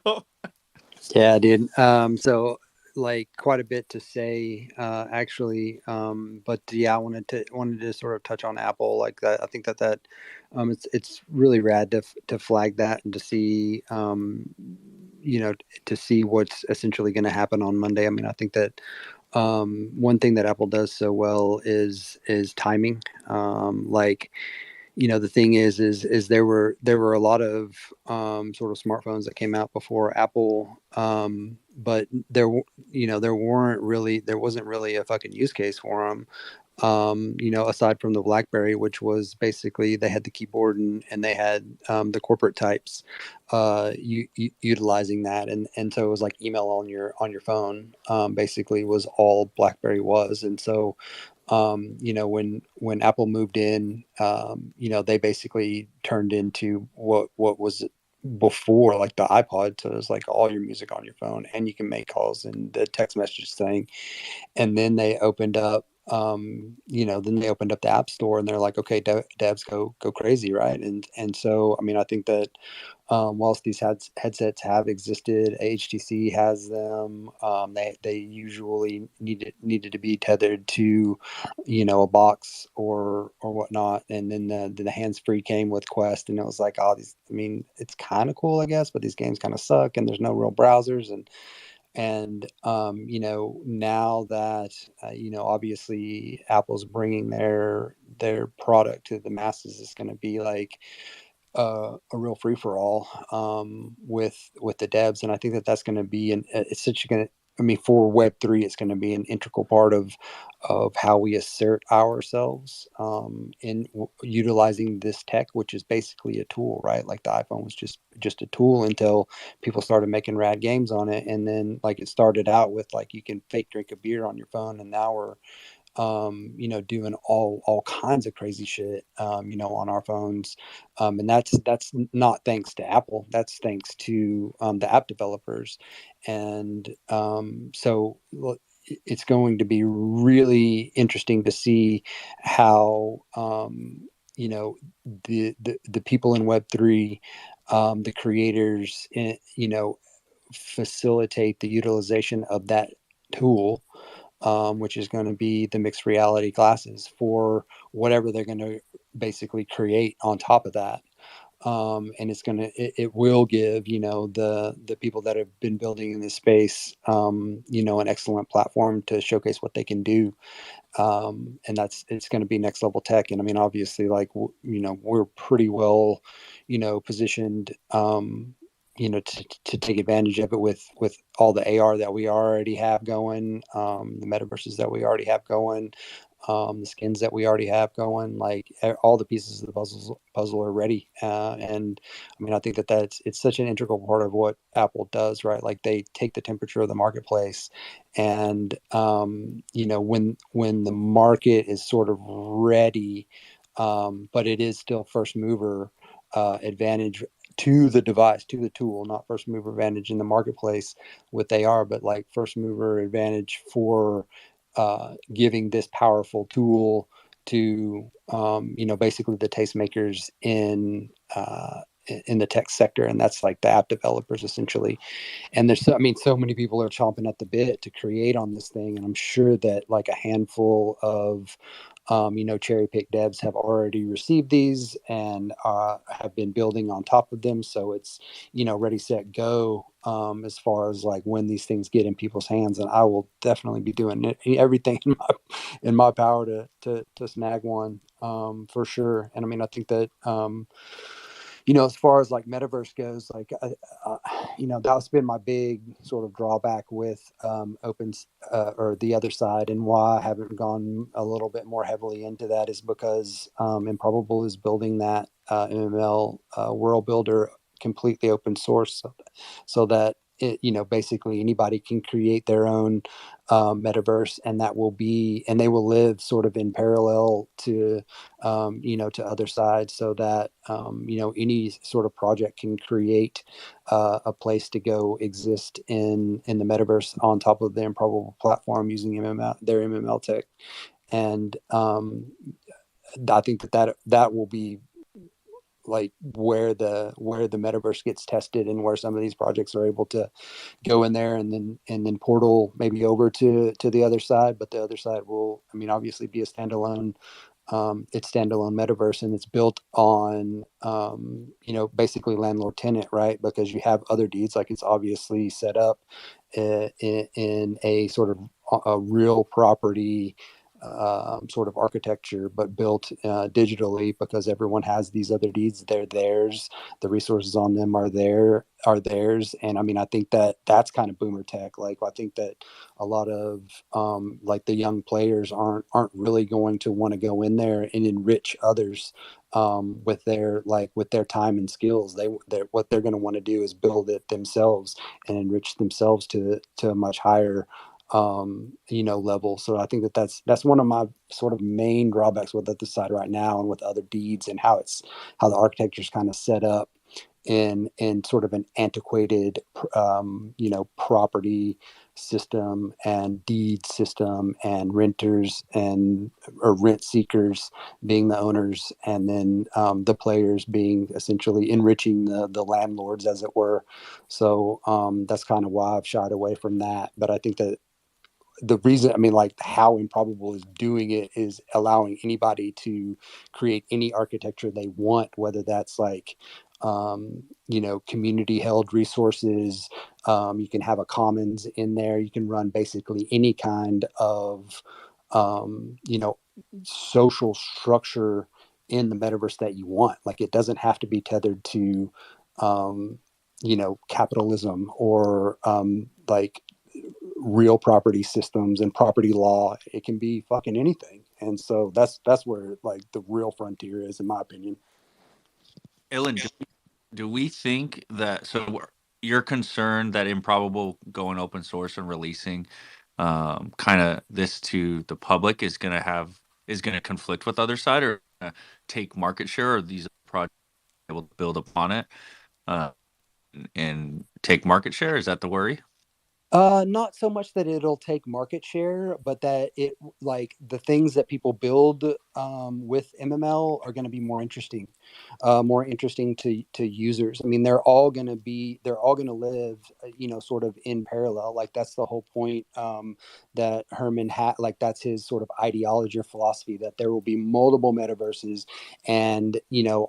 Yeah, dude. So like quite a bit to say, actually. But yeah, I wanted to sort of touch on Apple like that. I think that it's really rad to flag that and to see, to see what's essentially going to happen on Monday. I mean, I think that one thing that Apple does so well is timing. Like, the thing is there were a lot of sort of smartphones that came out before Apple, but there wasn't really a fucking use case for them. Aside from the BlackBerry, which was basically they had the keyboard and they had the corporate types utilizing that, and so it was like email on your phone, basically was all BlackBerry was. And so when Apple moved in, they basically turned into what was before like the iPod. So it was like all your music on your phone, and you can make calls and the text message thing. And then they opened up, the App Store, and they're like, okay, devs go crazy, right? And so I mean, I think that whilst these headsets have existed, HTC has them. They usually needed to be tethered to, a box or whatnot. And then the hands free came with Quest, and it was like, oh, these. I mean, it's kind of cool, I guess, but these games kind of suck, and there's no real browsers. Now that obviously Apple's bringing their product to the masses, is going to be like a real free for all, with the devs. And I think that that's going to be it's such going to. I mean, for Web3, it's going to be an integral part of how we assert ourselves, in utilizing this tech, which is basically a tool, right? Like the iPhone was just a tool until people started making rad games on it, and then like it started out with like you can fake drink a beer on your phone, and now we're doing all kinds of crazy shit, on our phones, and that's not thanks to Apple. That's thanks to the app developers, and it's going to be really interesting to see how the people in Web3, the creators, facilitate the utilization of that tool, which is going to be the mixed reality glasses for whatever they're going to basically create on top of that. And it will give, the people that have been building in this space, an excellent platform to showcase what they can do. And it's going to be next level tech. And I mean, obviously, like, we're pretty well, positioned, to take advantage of it with all the AR that we already have going, the metaverses that we already have going, the skins that we already have going. Like all the pieces of the puzzle are ready. And I mean, I think it's such an integral part of what Apple does, right? Like they take the temperature of the marketplace, and when the market is sort of ready, but it is still first mover advantage to the device, to the tool, not first mover advantage in the marketplace with AR, but like first mover advantage for giving this powerful tool to basically the tastemakers in the tech sector, and that's like the app developers essentially. And so many people are chomping at the bit to create on this thing, and I'm sure that like a handful of cherry pick devs have already received these and have been building on top of them. So it's ready, set, go, as far as like when these things get in people's hands. And I will definitely be doing everything in my power to snag one, for sure. And I mean, I think that as far as like metaverse goes, like that's been my big sort of drawback with or the other side, and why I haven't gone a little bit more heavily into that is because Improbable is building that MML world builder completely open source, so that basically anybody can create their own metaverse, and they will live sort of in parallel to to other sides, so that any sort of project can create a place to go exist in the metaverse on top of the Improbable platform using their MML tech. And I think that will be like where the metaverse gets tested, and where some of these projects are able to go in there and then portal maybe over to the other side. But the other side will, obviously be a standalone metaverse, and it's built on basically landlord tenant, right? Because you have other deeds, like it's obviously set up in a sort of a real property sort of architecture, but built digitally, because everyone has these other deeds. They're theirs. The resources on them are theirs. And I think that's kind of boomer tech. Like, I think that a lot of like the young players aren't really going to want to go in there and enrich others with their time and skills. What they're going to want to do is build it themselves and enrich themselves to a much higher level. So I think that's one of my sort of main drawbacks with the side right now, and with other deeds, and how the architecture is kind of set up in sort of an antiquated property system and deed system, and renters or rent seekers being the owners, and then the players being essentially enriching the landlords, as it were. So that's kind of why I've shied away from that. But I think that the reason, like how Improbable is doing it, is allowing anybody to create any architecture they want, whether that's like community held resources. You can have a commons in there. You can run basically any kind of social structure in the metaverse that you want. Like, it doesn't have to be tethered to capitalism, or like real property systems and property law. It can be fucking anything. And so that's where like the real frontier is, in my opinion. Ellen, do we think that, you're concerned that Improbable going open source and releasing kind of this to the public is going to conflict with other side, or take market share, or these projects able to build upon it and take market share? Is that the worry? Not so much that it'll take market share, but that it, like, the things that people build with MML are going to be more interesting to users. They're all going to live, sort of in parallel. Like, that's the whole point that Herman had. Like, that's his sort of ideology or philosophy, that there will be multiple metaverses, and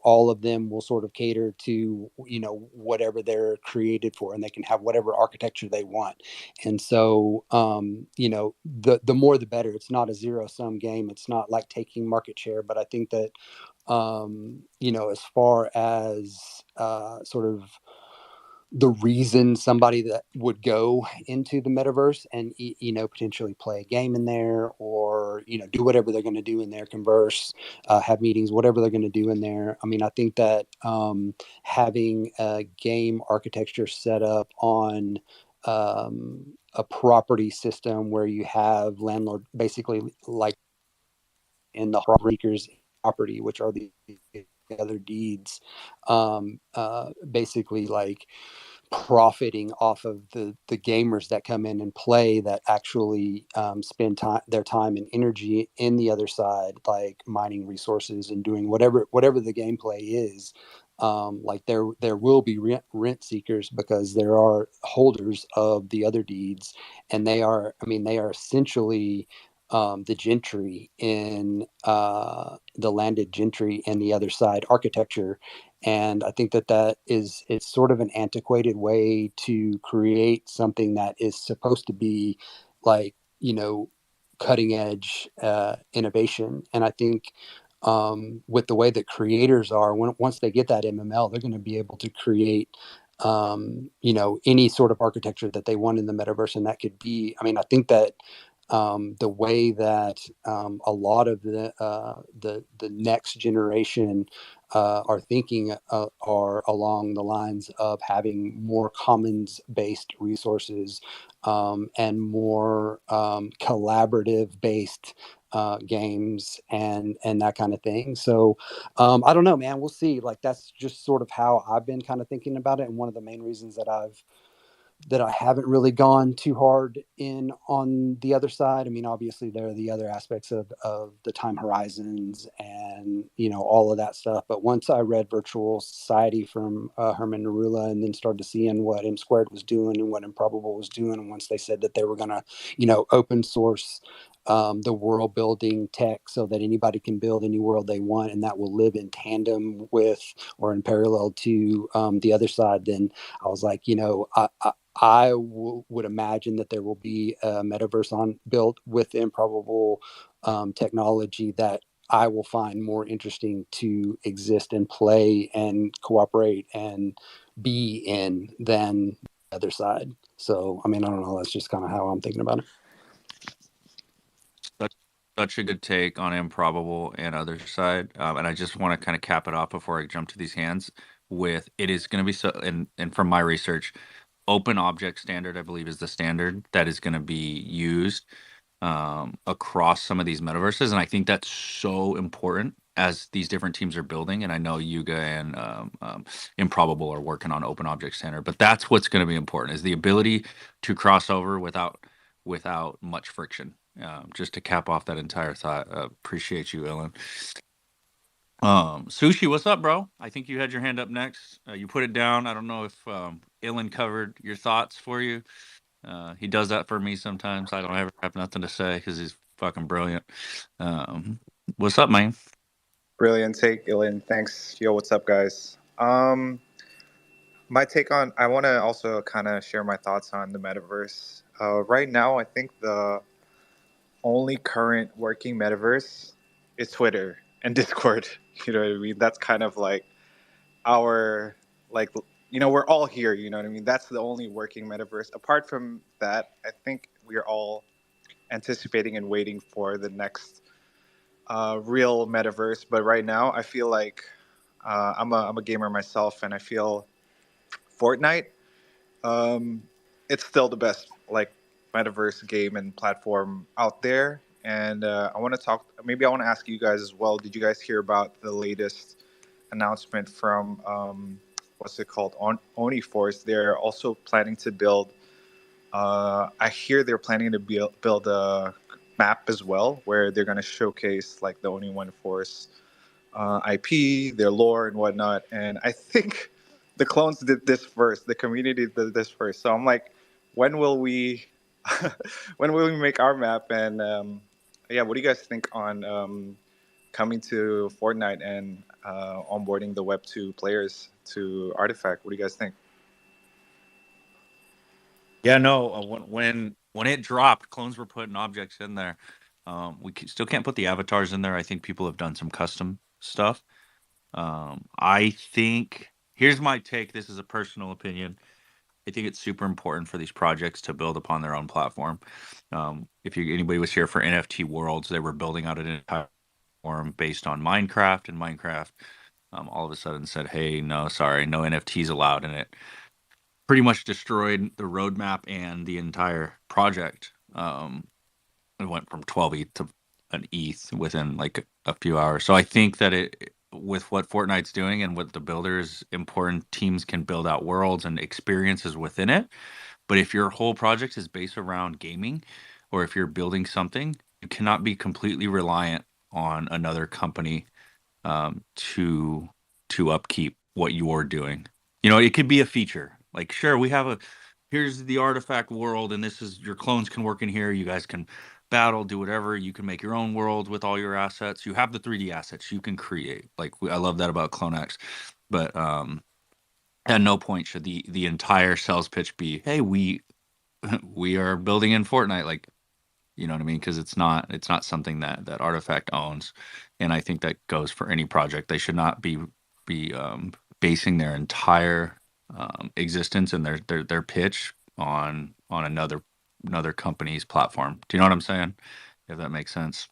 all of them will sort of cater to whatever they're created for, and they can have whatever architecture they want. And so, the more the better. It's not a zero sum game. It's not like taking market share. But I think that, as far as sort of the reason somebody that would go into the metaverse and potentially play a game in there, or do whatever they're going to do in there, converse, have meetings, whatever they're going to do in there. I think that having a game architecture set up on a property system, where you have landlord basically, like in the breakers property, which are the other deeds, basically like profiting off of the gamers that come in and play, that actually spend their time and energy in the other side, like mining resources and doing whatever the gameplay is. Like, there will be rent seekers, because there are holders of the other deeds, and they are essentially the gentry in the landed gentry in the other side architecture. And I think that it's sort of an antiquated way to create something that is supposed to be like, cutting edge innovation. And I think with the way that creators are, once they get that MML, they're going to be able to create, any sort of architecture that they want in the metaverse. And that could be, I mean, I think that the way that a lot of the next generation are thinking are along the lines of having more commons based resources and more collaborative based games and that kind of thing. So I don't know, man. We'll see. Like that's just sort of how I've been kind of thinking about it, and one of the main reasons that I haven't really gone too hard in on the other side. I mean, obviously there are the other aspects of the time horizons and, all of that stuff. But once I read Virtual Society from Herman Narula and then started seeing what M Squared was doing and what Improbable was doing, and once they said that they were going to, open source the world building tech so that anybody can build any world they want and that will live in tandem with or in parallel to the other side, then I was like, would imagine that there will be a metaverse built with improbable technology that I will find more interesting to exist and play and cooperate and be in than the other side. So, I mean, I don't know. That's just kind of how I'm thinking about it. Such a good take on improbable and other side, and I just want to kind of cap it off before I jump to these hands. With it is going to be so, and from my research, open object standard, I believe, is the standard that is going to be used across some of these metaverses, and I think that's so important as these different teams are building. And I know Yuga and Improbable are working on open object standard, but that's what's going to be important is the ability to cross over without much friction. Just to cap off that entire thought, appreciate you, Ellen. Sushi, what's up, bro? I think you had your hand up next. You put it down. I don't know if Ilan covered your thoughts for you. He does that for me sometimes. I don't ever have nothing to say because he's fucking brilliant. What's up, man? Brilliant take, Ilan. Thanks. Yo, what's up, guys? My take on, I want to also kind of share my thoughts on the metaverse. Right now, I think the only current working metaverse is Twitter and Discord. You know what I mean? That's kind of like our, like, we're all here. You know what I mean? That's the only working metaverse. Apart from that, I think we're all anticipating and waiting for the next real metaverse. But right now, I feel like I'm a gamer myself, and I feel Fortnite, um, it's still the best like metaverse game and platform out there. And I want to talk. Maybe I want to ask you guys as well. Did you guys hear about the latest announcement from what's it called? Oni Force. They're also planning to build. I hear they're planning to build a map as well, where they're going to showcase like the Oni One Force IP, their lore, and whatnot. And I think the clones did this first. The community did this first. So I'm like, when will we, when will we make our map? And yeah, what do you guys think on coming to Fortnite and onboarding the Web2 players to Artifact? What do you guys think? Yeah, no. When it dropped, clones were putting objects in there. We still can't put the avatars in there. I think people have done some custom stuff. I think here's my take. This is a personal opinion. I think it's super important for these projects to build upon their own platform. If anybody was here for NFT Worlds, they were building out an entire platform based on Minecraft, and Minecraft all of a sudden said, "Hey, no, sorry, no NFTs allowed," and it pretty much destroyed the roadmap and the entire project. It went from 12 ETH to an ETH within like a few hours. So I think that with what Fortnite's doing and what the builders, important teams can build out worlds and experiences within it. But if your whole project is based around gaming, or if you're building something, you cannot be completely reliant on another company to upkeep what you're doing. It could be a feature. Like, sure, here's the artifact world, and this is your clones can work in here. You guys can battle, do whatever. You can make your own world with all your assets. You have the 3D assets you can create. Like, I love that about CloneX. But at no point should the entire sales pitch be, "Hey, we we are building in Fortnite." Like, You know what I mean? Because it's not something that Artifact owns, and I think that goes for any project. They should not be basing their entire existence and their pitch on another company's platform. Do you know what I'm saying? If that makes sense.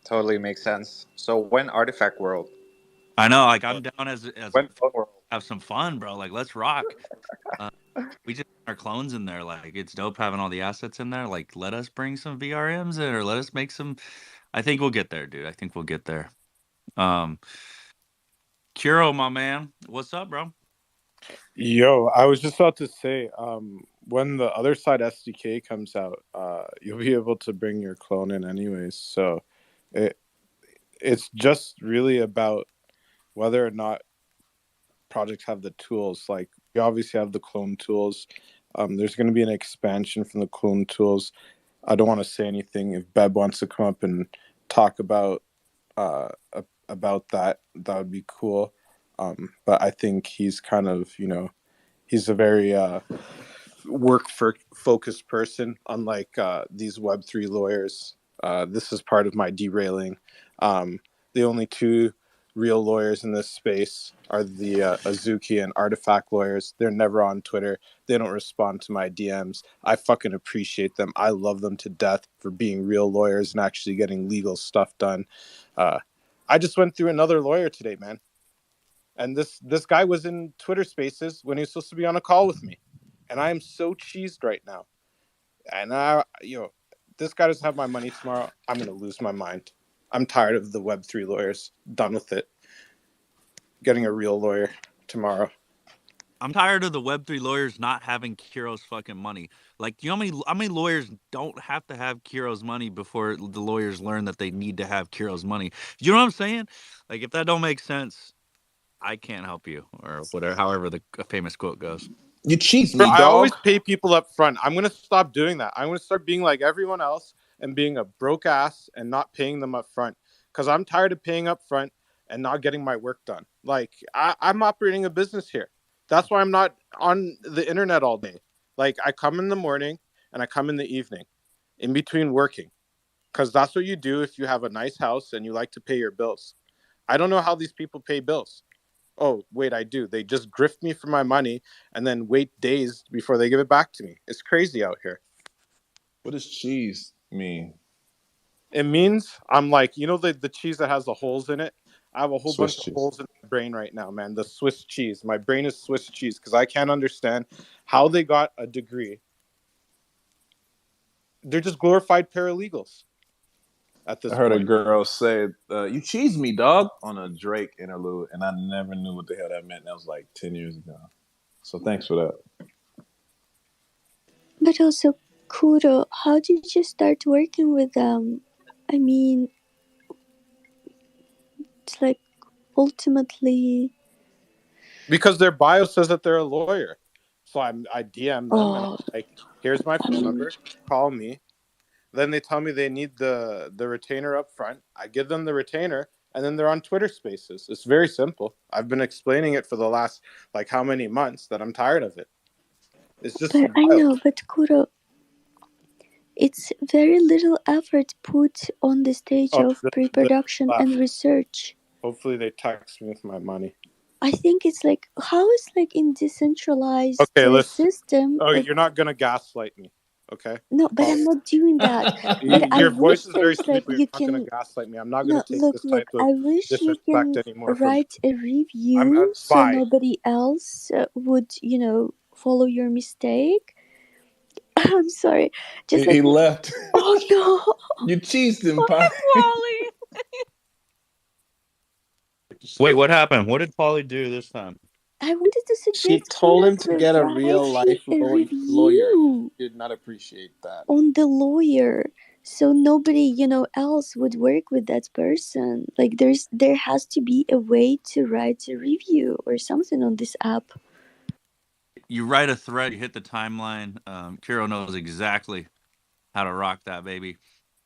Totally makes sense. So when Artifact World? I know, like I'm down as When Clone World? have some fun, bro. Like let's rock. Uh, we just put our clones in there. Like it's dope having all the assets in there. Like let us bring some VRMs in, or let us make some. I think we'll get there, dude. I think we'll get there. Kuro, my man, what's up, bro? Yo, I was just about to say, when the other side SDK comes out, you'll be able to bring your clone in anyways. So it's just really about whether or not projects have the tools. Like we obviously have the clone tools. There's going to be an expansion from the clone tools. I don't want to say anything. If Beb wants to come up and talk about that, that would be cool. But I think he's kind of, he's a very focused person, unlike these Web3 lawyers. This is part of my derailing. The only two real lawyers in this space are the Azuki and Artifact lawyers. They're never on Twitter. They don't respond to my DMs. I fucking appreciate them. I love them to death for being real lawyers and actually getting legal stuff done. I just went through another lawyer today, man. And this guy was in Twitter Spaces when he was supposed to be on a call with me. And I am so cheesed right now. And this guy doesn't have my money tomorrow. I'm going to lose my mind. I'm tired of the Web3 lawyers. Done with it. Getting a real lawyer tomorrow. I'm tired of the Web3 lawyers not having Kuro's fucking money. Like, you know how many lawyers don't have to have Kuro's money before the lawyers learn that they need to have Kuro's money? You know what I'm saying? Like, if that don't make sense, I can't help you, or whatever. However, the famous quote goes. You cheese me, I dog. always pay people up front. I'm going to stop doing that. I'm going to start being like everyone else and being a broke ass and not paying them up front. Because I'm tired of paying up front and not getting my work done. Like, I'm operating a business here. That's why I'm not on the internet all day. Like, I come in the morning and I come in the evening in between working. Because that's what you do if you have a nice house and you like to pay your bills. I don't know how these people pay bills. Oh, wait, I do. They just grift me for my money and then wait days before they give it back to me. It's crazy out here. What does cheese mean? It means I'm like, the cheese that has the holes in it? I have a whole Swiss bunch of cheese. holes in my brain right now, man. The Swiss cheese. My brain is Swiss cheese because I can't understand how they got a degree. They're just glorified paralegals at this I heard point. a girl say, you cheese me, dog, on a Drake interlude, and I never knew what the hell that meant. That was like 10 years ago. So thanks for that. But also, Kuro, how did you start working with them? I mean, it's like ultimately. Because their bio says that they're a lawyer. So I DM them and I'm Oh, like, here's my I phone mean, number. Call me. Then they tell me they need the retainer up front. I give them the retainer, and then they're on Twitter Spaces. It's very simple. I've been explaining it for the last, like, how many months that I'm tired of it. It's just but I wild. know, but Kuro, it's very little effort put on the stage Oh, of pre-production and research. hopefully they text me with my money. I think it's like, how is like in decentralized Okay, listen. system? Oh, Like, you're not gonna gaslight me, okay? no, but I'm not doing that. But I Your wish voice is very there's sweet, like but you're you not gonna can. gaslight me. I'm not gonna No, take look, this type of I wish you disrespect can anymore from. write a I'm review so bye. nobody else would, follow your mistake. I'm sorry. Just He like, left. oh no. You cheesed him, Look Pie. at Wally. Wait, what happened? What did Polly do this time? I wanted to She suggest told Kuro him to to get a write real him life a lawyer. review He did not appreciate that. on the lawyer, so nobody else would work with that person. Like there has to be a way to write a review or something on this app. You write a thread, you hit the timeline. Kuro knows exactly how to rock that baby.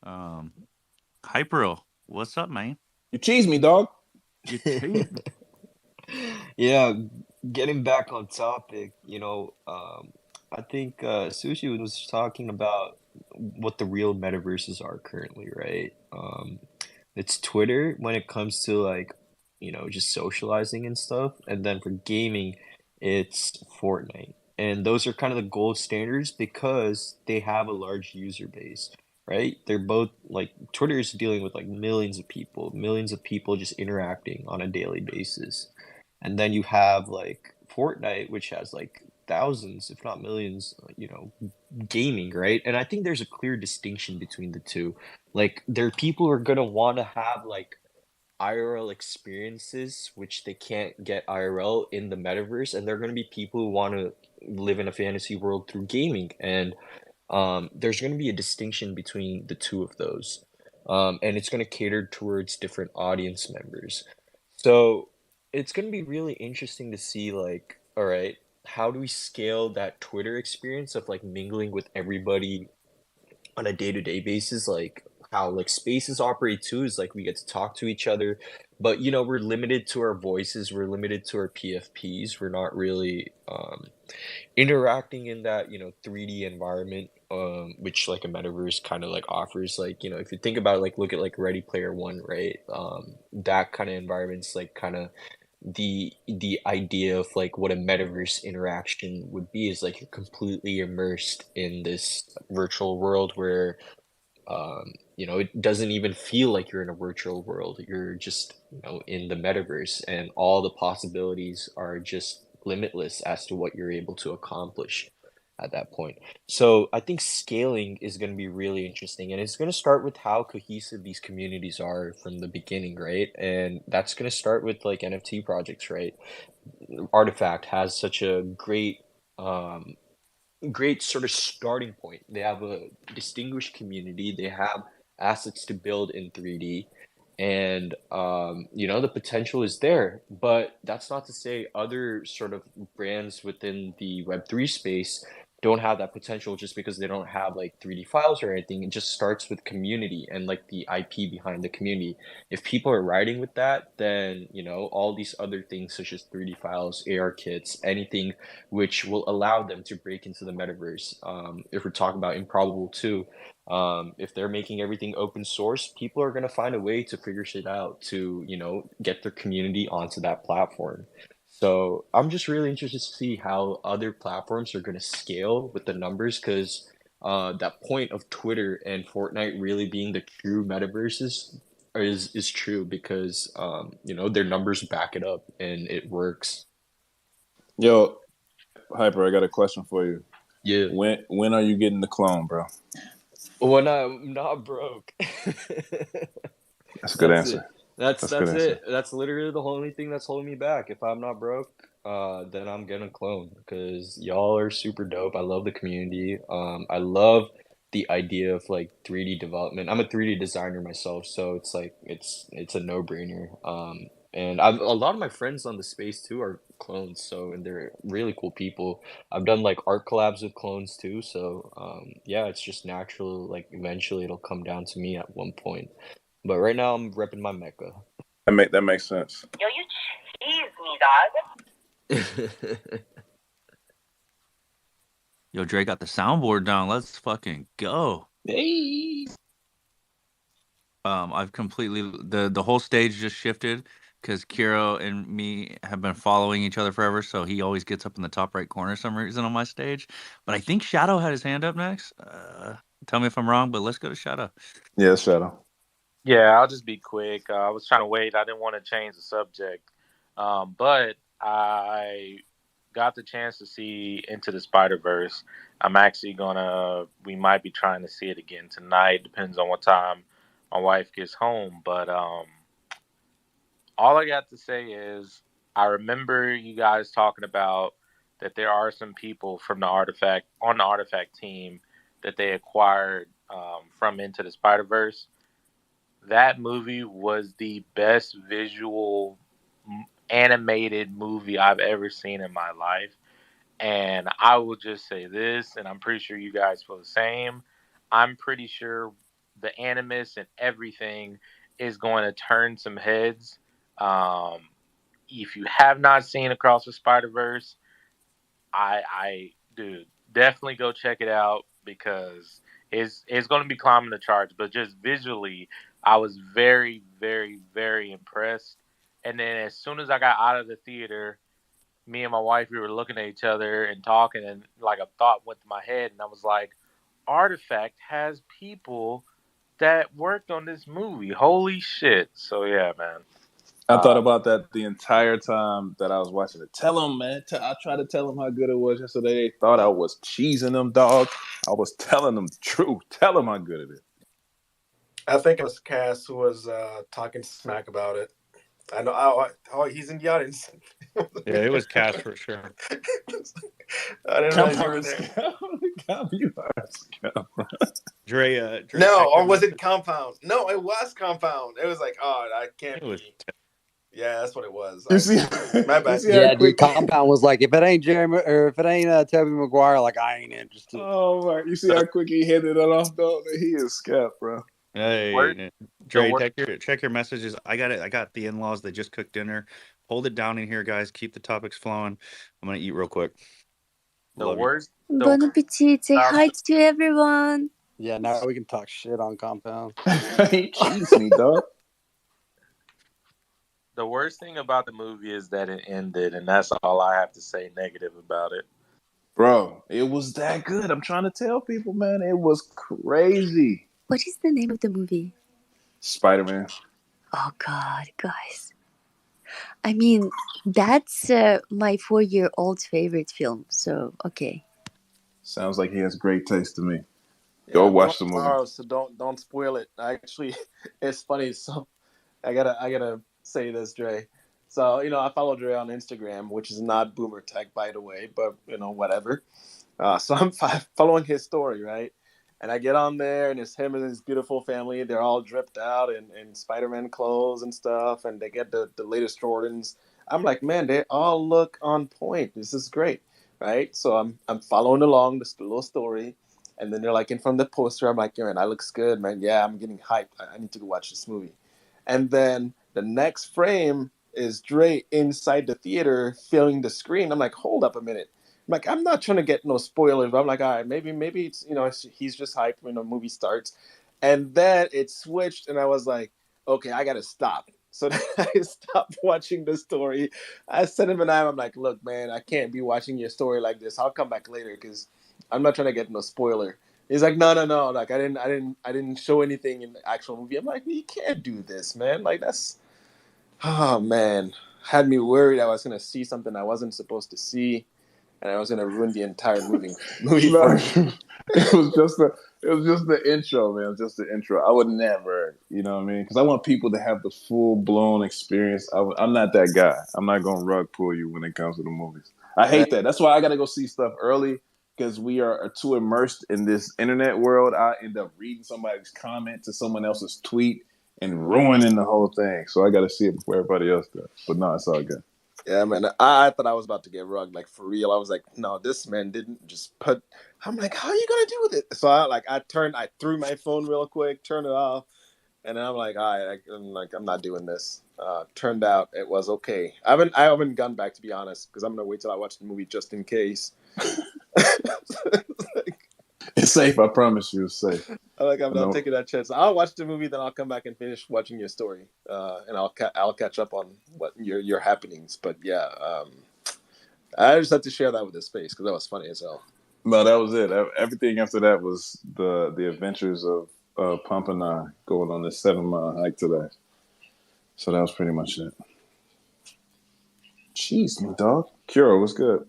Hypero, what's up, man? You cheese me, dog. You cheat. Yeah, getting back on topic, I think Sushi was talking about what the real metaverses are currently, right? It's Twitter when it comes to like, just socializing and stuff, and then for gaming, it's Fortnite. And those are kind of the gold standards because they have a large user base, right? They're both like Twitter is dealing with like millions of people just interacting on a daily basis. And then you have like Fortnite, which has like thousands, if not millions, gaming, right? And I think there's a clear distinction between the two. Like, there are people who are gonna want to have like IRL experiences, which they can't get IRL in the metaverse, and there are gonna be people who want to live in a fantasy world through gaming, and there's going to be a distinction between the two of those. And it's going to cater towards different audience members. So it's going to be really interesting to see, like, all right, how do we scale that Twitter experience of like mingling with everybody on a day-to-day basis? Like, how like spaces operate too is like we get to talk to each other, but we're limited to our voices, we're limited to our PFPs, we're not really interacting in that 3D environment, which like a metaverse kind of like offers. Like, if you think about it, like look at like Ready Player One, right? That kind of environment's like kind of the idea of like what a metaverse interaction would be, is like you're completely immersed in this virtual world where it doesn't even feel like you're in a virtual world. You're just, in the metaverse, and all the possibilities are just limitless as to what you're able to accomplish at that point. So I think scaling is going to be really interesting, and it's going to start with how cohesive these communities are from the beginning, right? And that's going to start with like NFT projects, right? Artifact has such a great sort of starting point. They have a distinguished community. They have assets to build in 3D, and the potential is there. But that's not to say other sort of brands within the Web3 space don't have that potential just because they don't have like 3D files or anything. It just starts with community and like the IP behind the community. If people are riding with that, then all these other things such as 3D files, AR kits, anything which will allow them to break into the metaverse. If we're talking about Improbable 2, if they're making everything open source, people are going to find a way to figure shit out to, get their community onto that platform. So I'm just really interested to see how other platforms are going to scale with the numbers, because that point of Twitter and Fortnite really being the true metaverses is true, because their numbers back it up and it works. Yo, Hyper, I got a question for you. Yeah. When are you getting the clone, bro? When I'm not broke. That's a good answer. It. That's a good answer. it. That's literally the only thing that's holding me back. If I'm not broke, then I'm gonna clone, because y'all are super dope. I love the community. I love the idea of like 3D development. I'm a 3D designer myself, so it's like it's a no-brainer. And a lot of my friends on the space too are clones, so, and they're really cool people. I've done like art collabs with clones too, so yeah, it's just natural. Like eventually it'll come down to me at one point. But right now I'm repping my Mecca. That makes sense. Yo, you cheese me, dog. Yo, Dre got the soundboard down. Let's fucking go. Hey. I've completely the whole stage just shifted because Kiro and me have been following each other forever, so he always gets up in the top right corner for some reason on my stage. But I think Shadow had his hand up next. Tell me if I'm wrong, but let's go to Shadow. Yeah, Shadow. Yeah, I'll just be quick. I was trying to wait. I didn't want to change the subject, but I got the chance to see Into the Spider-Verse. I'm actually we might be trying to see it again tonight. Depends on what time my wife gets home. But all I got to say is I remember you guys talking about that there are some people from the Artifact team that they acquired from Into the Spider-Verse. That movie was the best visual animated movie I've ever seen in my life. And I will just say this, and I'm pretty sure you guys feel the same. I'm pretty sure the animus and everything is going to turn some heads. If you have not seen Across the Spider-Verse, dude, definitely go check it out because it's going to be climbing the charts. But just visually, I was very, very, very impressed. And then as soon as I got out of the theater, me and my wife, we were looking at each other and talking, and like a thought went to my head, and I was like, Artifact has people that worked on this movie. Holy shit. So yeah, man. I thought about that the entire time that I was watching it. Tell them, man. I tried to tell them how good it was yesterday. They thought I was cheesing them, dog. I was telling them the truth. Tell them how good it is. I think it was Cass who was talking smack about it. I know. Oh, he's in the audience. Yeah, it was Cass for sure. I didn't realize you were there. You are scum. Dre, No, or was it Compound? No, it was Compound. It was like, oh, I can't be. Yeah, that's what it was. You see, my bad. Yeah, dude. Compound was like, if it ain't Jeremy or if it ain't Tobey Maguire, like I ain't interested. Oh my! You see how quick he handed it off, though. He is scared, bro. Hey, Dre, check your messages. I got the in-laws. They just cooked dinner. Hold it down in here, guys. Keep the topics flowing. I'm gonna eat real quick. Bon appetit. Say hi to everyone. Yeah, now we can talk shit on Compound. He cheats me, dog. The worst thing about the movie is that it ended, and that's all I have to say negative about it. Bro, it was that good. I'm trying to tell people, man. It was crazy. What is the name of the movie? Spider-Man. Oh, God, guys. I mean, that's my 4-year-old's favorite film, so, okay. Sounds like he has great taste to me. Go watch the movie. So don't spoil it. Actually, it's funny. So I gotta say this, Dre. So I follow Dre on Instagram, which is not Boomer Tech, by the way, but whatever. So I'm following his story, right? And I get on there, and it's him and his beautiful family. They're all dripped out in Spider-Man clothes and stuff, and they get the latest Jordans. I'm like, man, they all look on point. This is great, right? So I'm following along this little story, and then they're like in front of the poster. I'm like, yeah, man, that looks good, man. Yeah, I'm getting hyped. I need to go watch this movie. And then the next frame is Dre inside the theater filling the screen. I'm like, hold up a minute. Like, I'm not trying to get no spoilers, but I'm like, all right, maybe it's, he's just hyped when the movie starts. And then it switched, and I was like, okay, I got to stop. So then I stopped watching the story. I sent him an email. I'm like, look, man, I can't be watching your story like this. I'll come back later because I'm not trying to get no spoiler. He's like, no. Like, I didn't show anything in the actual movie. I'm like, you can't do this, man. Like, that's, oh, man. Had me worried I was going to see something I wasn't supposed to see. And I was gonna ruin the entire movie for me. It was just the intro, man. It was just the intro. I would never, you know what I mean? Because I want people to have the full blown experience. I'm not that guy. I'm not gonna rug pull you when it comes to the movies. I hate that. That's why I gotta go see stuff early because we are too immersed in this internet world. I end up reading somebody's comment to someone else's tweet and ruining the whole thing. So I gotta see it before everybody else does. But no, it's all good. Yeah, man. I thought I was about to get rugged, like for real. I was like, no, this man didn't just put. I'm like, how are you gonna do with it? So I threw my phone real quick, turned it off, and then I'm like, all right, I'm not doing this. Turned out it was okay. I haven't gone back to be honest, because I'm gonna wait till I watch the movie just in case. It's safe, I promise you, it's safe. I'm not taking that chance. I'll watch the movie, then I'll come back and finish watching your story, and I'll catch up on what your happenings. But yeah, I just had to share that with the space because that was funny as hell. No, that was it. Everything after that was the adventures of Pump and I going on this 7-mile hike today. So that was pretty much it. Jeez, my dog. Kuro, what's good?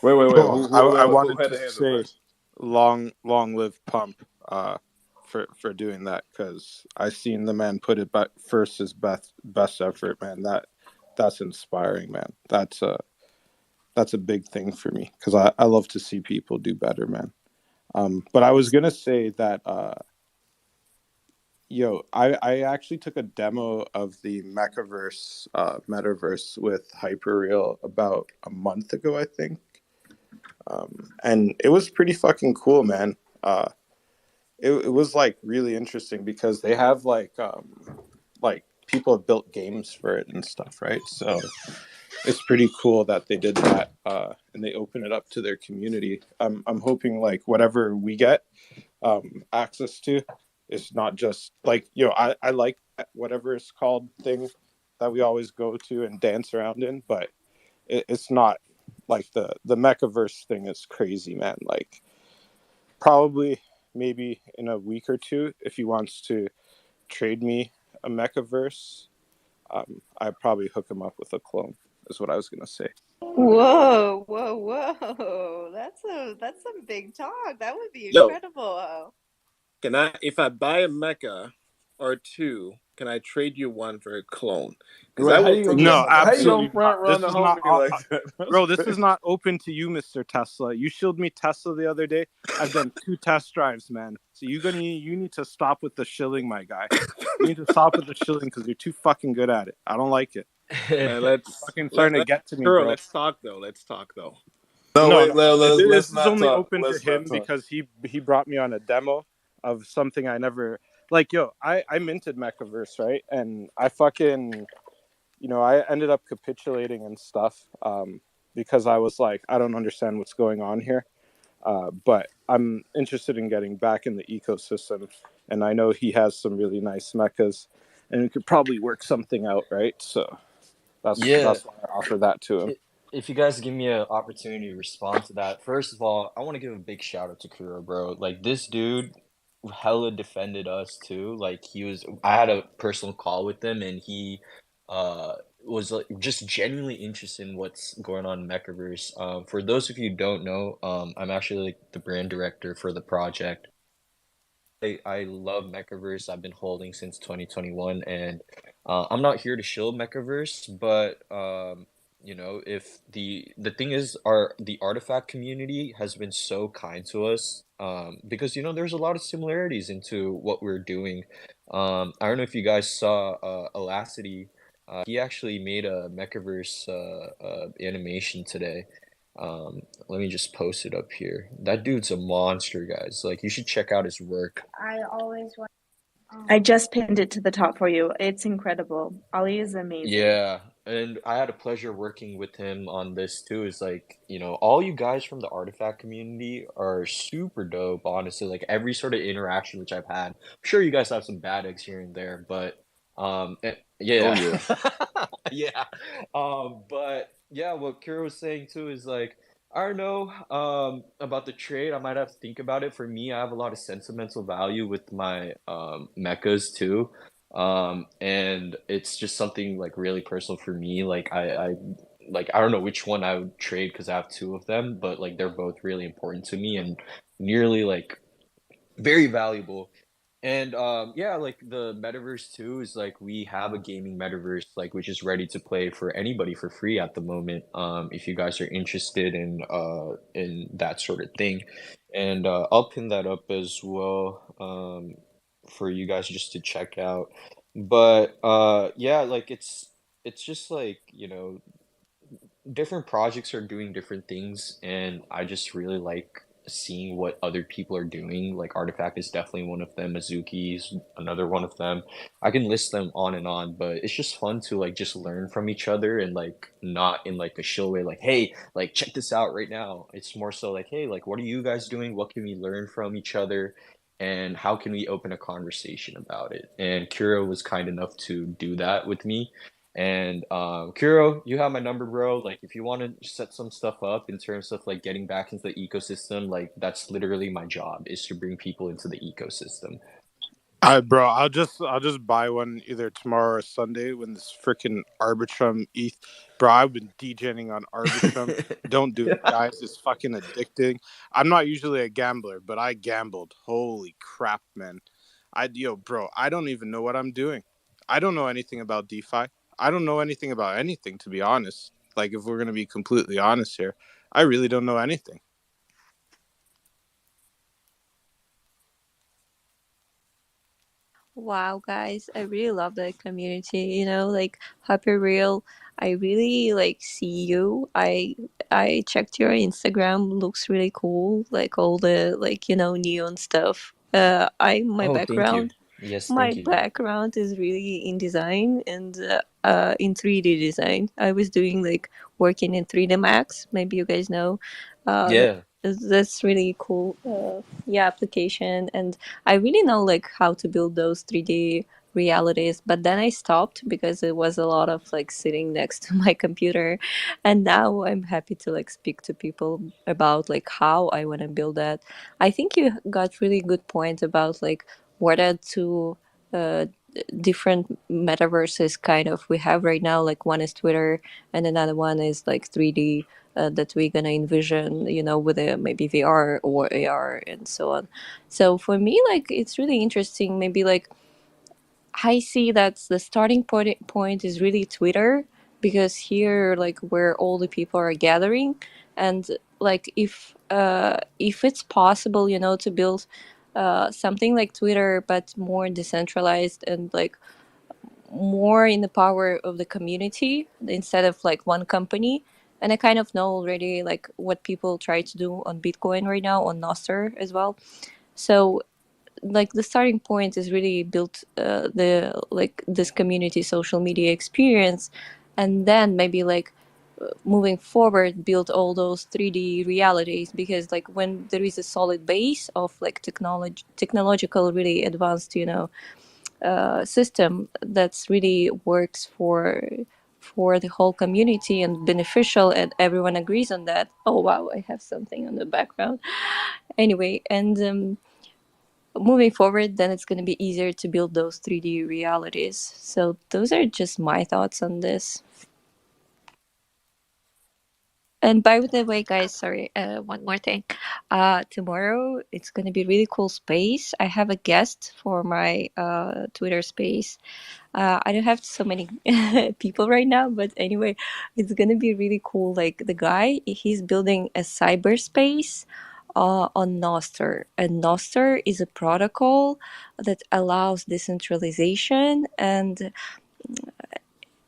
Wait. I wanted to say long live Pump for doing that, because I seen the man put it back first his best effort, man. That's inspiring, man. That's a big thing for me because I love to see people do better, man. But I was gonna say that I actually took a demo of the metaverse with Hyperreal about a month ago, I think. And it was pretty fucking cool, man. It was like really interesting because they have like people have built games for it and stuff, right? So it's pretty cool that they did that, and they open it up to their community. I'm hoping like whatever we get access to, it's not just like, I like whatever it's called thing that we always go to and dance around in, but it's not like the Mechaverse thing is crazy, man. Like probably maybe in a week or two, if he wants to trade me a Mechaverse, I'd probably hook him up with a clone. Is what I was gonna say. Whoa, whoa, whoa! That's some big talk. That would be Yo, incredible. if I buy a mecha or two, can I trade you one for a clone? Because Wait, I will take No, that. how you gonna absolutely not. front run This the is not, homie like that? That's bro. This is crazy. not open to you, Mr. Tesla. You showed me Tesla the other day. I've done 2 test drives, man. So you need to stop with the shilling, my guy. You need to stop with the shilling because you're too fucking good at it. I don't like it. Man, Fucking starting to get to me, Kuro, bro. let's talk though. Let's talk though. No, No, wait, no. This let's is not only talk. open to Let's not him talk. because he brought me on a demo of something I never like. Yo, I minted Mechaverse, right? And I fucking, I ended up capitulating and stuff because I was like, I don't understand what's going on here. But I'm interested in getting back in the ecosystem, and I know he has some really nice mechas, and we could probably work something out, right? So Yeah. that's why I offer that to him. If you guys give me an opportunity to respond to that, first of all, I want to give a big shout out to Kuro, bro. Like this dude hella defended us too. Like I had a personal call with him and he was like just genuinely interested in what's going on in Mechaverse. For those of you who don't know, I'm actually like the brand director for the project. I love Mechaverse. I've been holding since 2021, and I'm not here to shill Mechaverse, but if the thing is, the artifact community has been so kind to us, because there's a lot of similarities into what we're doing. I don't know if you guys saw Elasticity. He actually made a Mechaverse animation today. Let me just post it up here. That dude's a monster, guys. Like, you should check out his work. I just pinned it to the top for you. It's incredible. Ali is amazing. Yeah, and I had a pleasure working with him on this too. Is like, all you guys from the Artifact community are super dope, honestly. Like every sort of interaction which I've had. I'm sure you guys have some bad eggs here and there, but yeah. Oh yeah. Yeah. But yeah, what Kira was saying too is like, I don't know about the trade. I might have to think about it. For me, I have a lot of sentimental value with my mechas too. And it's just something like really personal for me. Like I don't know which one I would trade because I have two of them, but like they're both really important to me and nearly like very valuable. And yeah, like the metaverse too is like we have a gaming metaverse like which is ready to play for anybody for free at the moment. If you guys are interested in that sort of thing. And I'll pin that up as well for you guys just to check out. But yeah, like it's just like, different projects are doing different things, and I just really like seeing what other people are doing. Like Artifact is definitely one of them. Mizuki's another one of them. I can list them on and on, but it's just fun to like just learn from each other and like not in like a show way, like, hey, like check this out right now. It's more so like, hey, like what are you guys doing? What can we learn from each other? And how can we open a conversation about it? And Kuro was kind enough to do that with me. And Kuro, you have my number, bro. Like, if you want to set some stuff up in terms of like getting back into the ecosystem, like that's literally my job is to bring people into the ecosystem. Bro, I'll just buy one either tomorrow or Sunday when this freaking Arbitrum ETH. Bro, I've been DJing on Arbitrum. Don't do it, guys. It's fucking addicting. I'm not usually a gambler, but I gambled. Holy crap, man. Bro, I don't even know what I'm doing. I don't know anything about DeFi. I don't know anything about anything, to be honest. Like, if we're gonna be completely honest here, I really don't know anything. Wow, guys, I really love that community, like Hyperreal. I really like see you. I checked your Instagram, looks really cool, like all the like, neon stuff. My Oh, thank you. background Yes, my thank you. background is really in design, and in 3D design. I was doing like working in 3D Max. Maybe you guys know. Yeah. That's really cool. Application, and I really know like how to build those 3D realities, but then I stopped because it was a lot of like sitting next to my computer, and now I'm happy to like speak to people about like how I want to build that. I think you got really good point about like what are two uh, different metaverses kind of we have right now. Like one is Twitter, and another one is like 3D that we're gonna envision, with a maybe VR or AR and so on. So for me, like it's really interesting. Maybe like I see that the starting point is really Twitter, because here like where all the people are gathering, and like if it's possible, to build something like Twitter but more decentralized and like more in the power of the community instead of like one company. And I kind of know already like what people try to do on Bitcoin right now, on Nostr as well. So like the starting point is really built the like this community social media experience, and then maybe like moving forward build all those 3D realities, because like when there is a solid base of like technological really advanced system that's really works for the whole community and beneficial, and everyone agrees on that. Oh wow, I have something on the background. Anyway, and moving forward, then it's going to be easier to build those 3D realities. So those are just my thoughts on this. And by the way, guys, sorry, one more thing. Tomorrow it's going to be really cool space. I have a guest for my Twitter space. I don't have so many people right now, but anyway, it's gonna be really cool. Like the guy, he's building a cyberspace on Nostr, and Nostr is a protocol that allows decentralization, and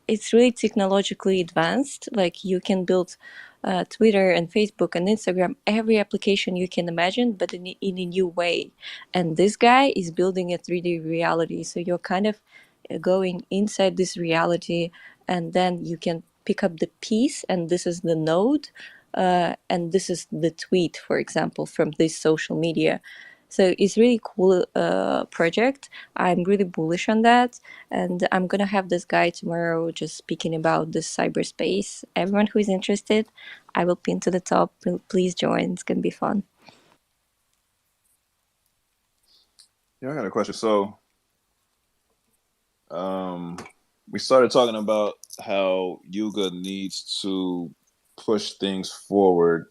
it's really technologically advanced. Like you can build Twitter and Facebook and Instagram, every application you can imagine, but in a new way. And this guy is building a 3D reality. So you're kind of going inside this reality, and then you can pick up the piece, and this is the node, and this is the tweet, for example, from this social media. So it's really cool project. I'm really bullish on that, and I'm gonna have this guy tomorrow just speaking about this cyberspace. Everyone who is interested, I will pin to the top. Please join. It's gonna be fun. Yeah, I got a question. So, we started talking about how Yuga needs to push things forward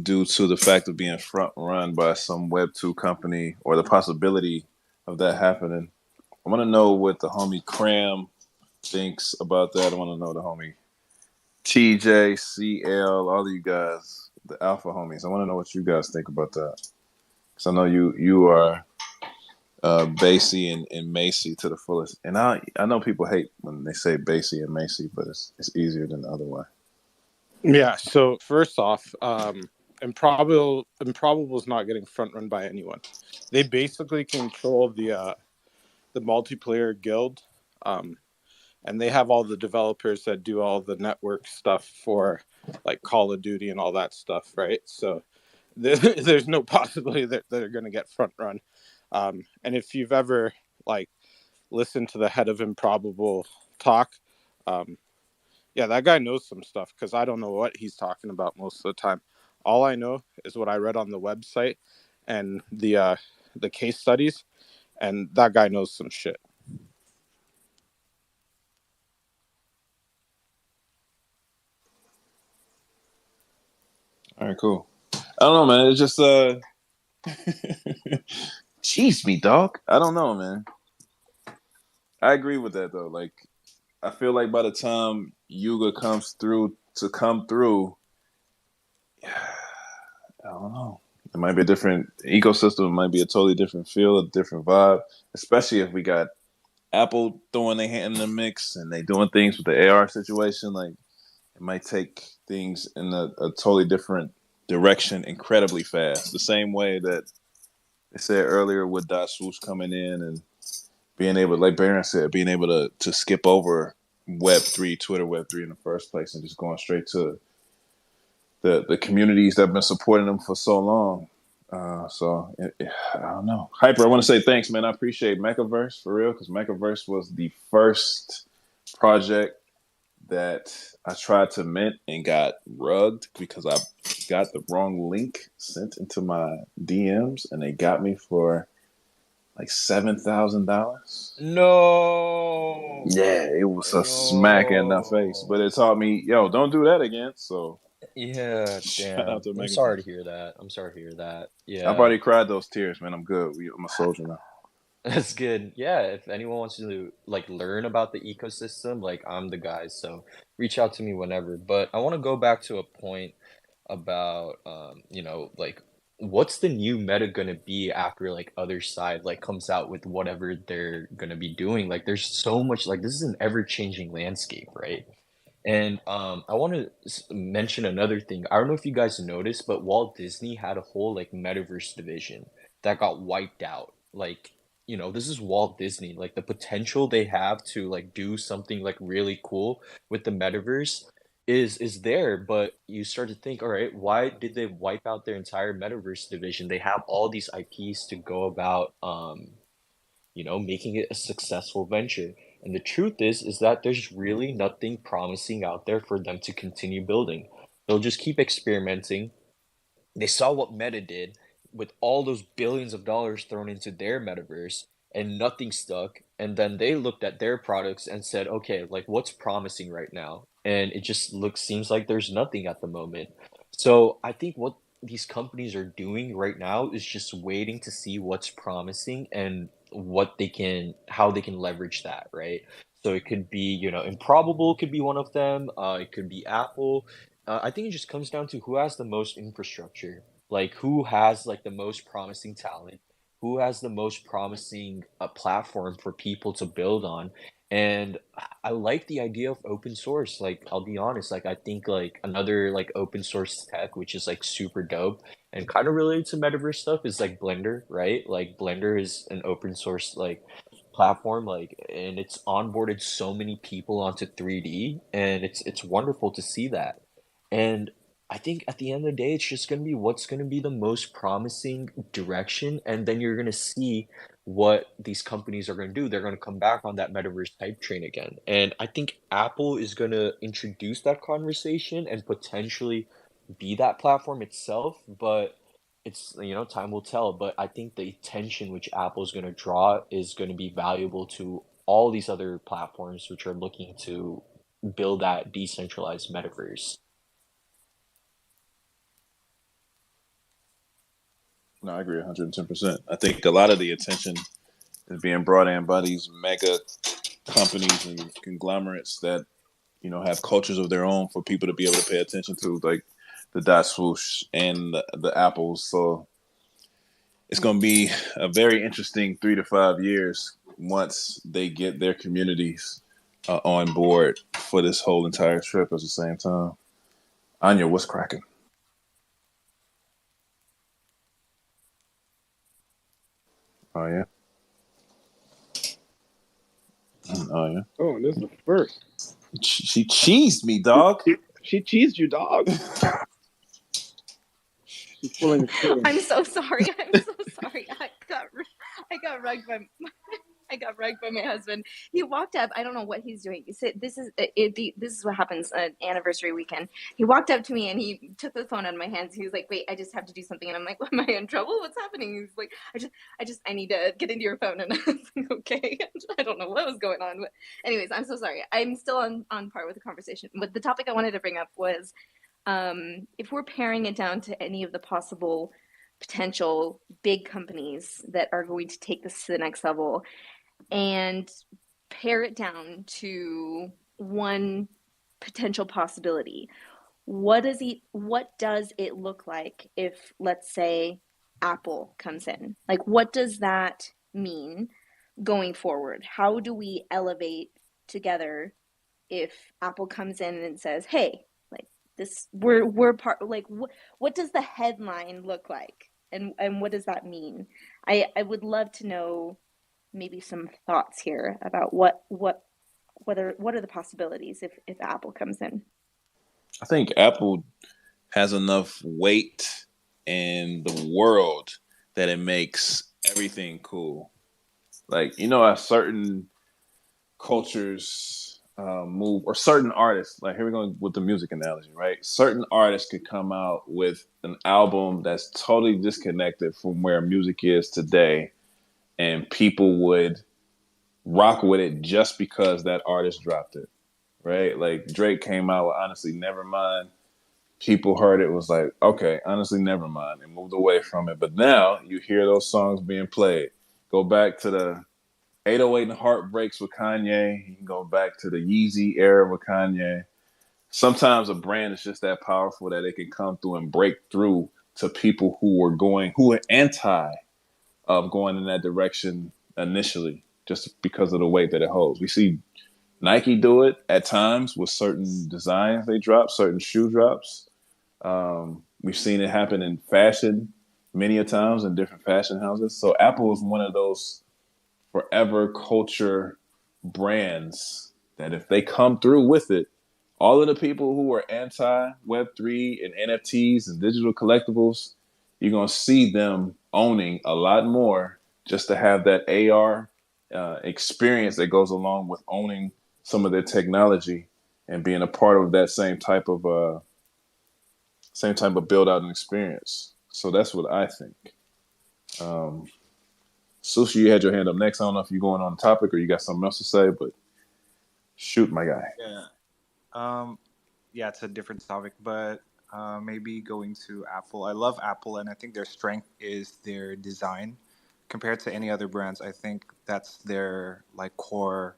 due to the fact of being front run by some Web2 company, or the possibility of that happening. I want to know what the homie Cram thinks about that. I want to know the homie TJ, CL, all of you guys, the alpha homies. I want to know what you guys think about that. Because I know you are Basie and Macy to the fullest. And I know people hate when they say Basie and Macy, but it's easier than the other way. Yeah. So first off, Improbable is not getting front run by anyone. They basically control the multiplayer guild, and they have all the developers that do all the network stuff for like Call of Duty and all that stuff, right? So there's no possibility that they're going to get front run. And if you've ever like listened to the head of Improbable talk, yeah, that guy knows some stuff, because I don't know what he's talking about most of the time. All I know is what I read on the website and the case studies, and that guy knows some shit. All right, cool. I don't know, man. It's just cheese me, dog. I don't know, man. I agree with that though. Like, I feel like by the time Yuga comes through, I don't know. It might be a different ecosystem. It might be a totally different feel, a different vibe. Especially if we got Apple throwing their hand in the mix and they doing things with the AR situation. Like, it might take things in a totally different direction incredibly fast. The same way that they said earlier with Dot Swoosh coming in and being able, like Baron said, being able to skip over Web3, Twitter Web3 in the first place, and just going straight to the communities that have been supporting them for so long. I don't know. Hyper, I want to say thanks, man. I appreciate Mechaverse for real, because Mechaverse was the first project that I tried to mint and got rugged because I got the wrong link sent into my DMs, and they got me for like $7,000. No. Yeah, it was a smack in the face, but it taught me, yo, don't do that again. So Yeah, shout damn. out to I'm sorry Megaverse. to hear that. I'm sorry to hear that. I've Yeah. already cried those tears, man. I'm good. I'm a soldier now. That's good. Yeah, if anyone wants to like learn about the ecosystem, like I'm the guy, so reach out to me whenever. But I want to go back to a point about like what's the new meta gonna be after like other side like comes out with whatever they're gonna be doing. Like there's so much, like this is an ever-changing landscape, right? And I want to mention another thing. I don't know if you guys noticed, but Walt Disney had a whole like metaverse division that got wiped out. Like, this is Walt Disney. Like the potential they have to like do something like really cool with the metaverse is there, but you start to think, all right, why did they wipe out their entire metaverse division? They have all these IPs to go about making it a successful venture. And the truth is that there's really nothing promising out there for them to continue building. They'll just keep experimenting. They saw what Meta did with all those billions of dollars thrown into their metaverse and nothing stuck. And then they looked at their products and said, okay, like what's promising right now? And it just seems like there's nothing at the moment. So I think what these companies are doing right now is just waiting to see what's promising and how they can leverage that, right? So it could be, Improbable could be one of them. It could be Apple. I think it just comes down to who has the most infrastructure, like who has like the most promising talent, who has the most promising platform for people to build on. And I like the idea of open source. Like I'll be honest, like I think like another like open source tech, which is like super dope and kind of related to metaverse stuff, is like Blender, right? Like Blender is an open source like platform, like, and it's onboarded so many people onto 3D, and it's wonderful to see that. And I think at the end of the day, it's just going to be what's going to be the most promising direction. And then you're going to see what these companies are going to do. They're going to come back on that metaverse type train again. And I think Apple is going to introduce that conversation and potentially be that platform itself. But it's, time will tell. But I think the attention which Apple is going to draw is going to be valuable to all these other platforms which are looking to build that decentralized metaverse. No, I agree 110%. I think a lot of the attention is being brought in by these mega companies and conglomerates that, have cultures of their own for people to be able to pay attention to, like the Dot Swoosh and the Apples. So it's going to be a very interesting 3 to 5 years once they get their communities on board for this whole entire trip at the same time. Anya, what's cracking? Oh, yeah. Oh, yeah. Oh, this is the first. She cheesed me, dog. She cheesed you, dog. She's pulling a string. I'm so sorry. I'm so sorry. I got rugged by my husband. He walked up. I don't know what he's doing. He said, "This is this is what happens at anniversary weekend." He walked up to me and he took the phone out of my hands. He was like, "Wait, I just have to do something." And I'm like, "Am I in trouble? What's happening?" He's like, I need to get into your phone." And I was like, "Okay." I don't know what was going on, but anyways, I'm so sorry. I'm still on par with the conversation. But the topic I wanted to bring up was, if we're paring it down to any of the possible potential big companies that are going to take this to the next level, and pare it down to one potential possibility, what does it look like if, let's say, Apple comes in? Like, what does that mean going forward? How do we elevate together if Apple comes in and says, "Hey, like this, we're part." Like, what does the headline look like, and what does that mean? I would love to know maybe some thoughts here about what what are the possibilities if Apple comes in? I think Apple has enough weight in the world that it makes everything cool. Like, as certain cultures move, or certain artists, like here we're going with the music analogy, right? Certain artists could come out with an album that's totally disconnected from where music is today, and people would rock with it just because that artist dropped it, right? Like Drake came out with Honestly Nevermind. People heard it, was like, okay, honestly, never mind, and moved away from it. But now you hear those songs being played. Go back to the 808 and Heartbreaks with Kanye. You can go back to the Yeezy era with Kanye. Sometimes a brand is just that powerful that it can come through and break through to people who are anti of going in that direction initially, just because of the weight that it holds. We see Nike do it at times with certain designs they drop, certain shoe drops. We've seen it happen in fashion many a times in different fashion houses. So Apple is one of those forever culture brands that if they come through with it, all of the people who are anti Web3 and NFTs and digital collectibles, you're going to see them owning a lot more just to have that AR experience that goes along with owning some of their technology and being a part of that same type of build out and experience. So that's what I think. Sushi, you had your hand up next. I don't know if you're going on topic or you got something else to say, but shoot, my guy. Yeah. Yeah, it's a different topic, but maybe going to Apple. I love Apple, and I think their strength is their design compared to any other brands. I think that's their like core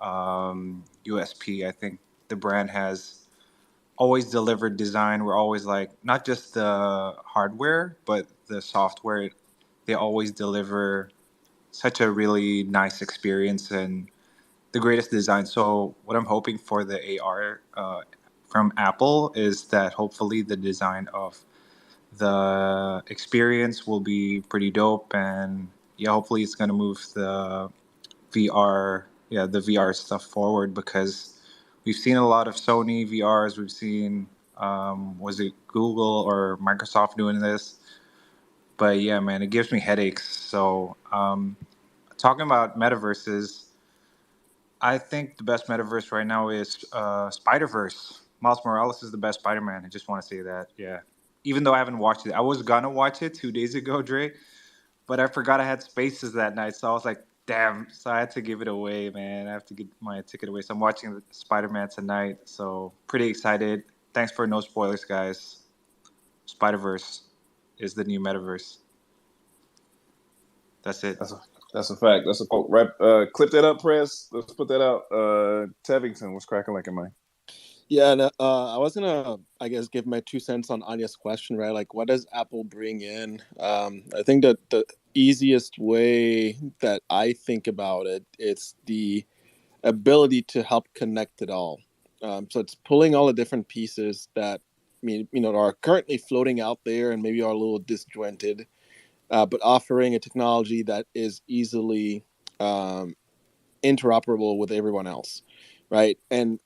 USP. I think the brand has always delivered design. We're always like not just the hardware, but the software. They always deliver such a really nice experience and the greatest design. So what I'm hoping for the AR from Apple is that hopefully the design of the experience will be pretty dope, and yeah, hopefully it's gonna move the VR stuff forward, because we've seen a lot of Sony VRs. We've seen was it Google or Microsoft doing this? But yeah, man, it gives me headaches. So talking about metaverses, I think the best metaverse right now is Spider Verse. Miles Morales is the best Spider Man. I just want to say that. Yeah, even though I haven't watched it, I was gonna watch it 2 days ago, Dre, but I forgot I had spaces that night, so I was like, damn. So I had to give it away, man. I have to get my ticket away. So I'm watching Spider Man tonight. So pretty excited. Thanks for no spoilers, guys. Spider Verse is the new metaverse. That's it. That's a fact. That's a quote. Right, clip that up, press. Let's put that out. Tevington, what's cracking like in mine? Yeah, and I was gonna, I guess, give my 2 cents on Anya's question, right? Like, what does Apple bring in? I think that the easiest way that I think about it, it's the ability to help connect it all. So it's pulling all the different pieces that, are currently floating out there and maybe are a little disjointed, but offering a technology that is easily um, interoperable with everyone else, right? And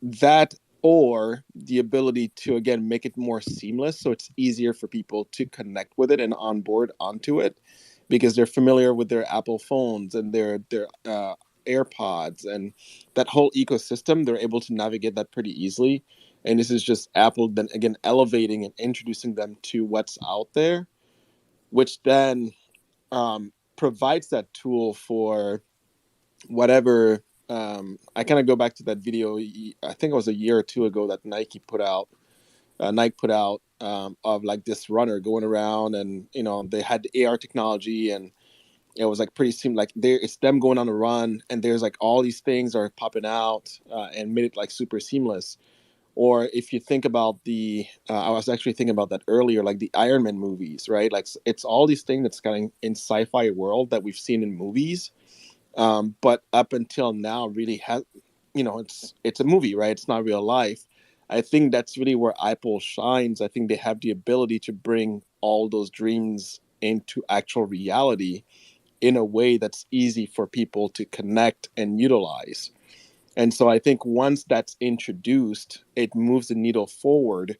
that, or the ability to again make it more seamless, so it's easier for people to connect with it and onboard onto it, because they're familiar with their Apple phones and their AirPods and that whole ecosystem. They're able to navigate that pretty easily. And this is just Apple then again elevating and introducing them to what's out there, which then provides that tool for whatever. I kind of go back to that video. I think it was a year or two ago that Nike put out. Of like this runner going around, and they had the AR technology, and it was like pretty seemed like it's them going on a run, and there's like all these things are popping out and made it like super seamless. Or if you think about I was actually thinking about that earlier, like the Iron Man movies, right? Like it's all these things that's kind of in sci-fi world that we've seen in movies, but up until now really has, it's a movie, right? It's not real life. I think that's really where Apple shines. I think they have the ability to bring all those dreams into actual reality in a way that's easy for people to connect and utilize. And so I think once that's introduced, it moves the needle forward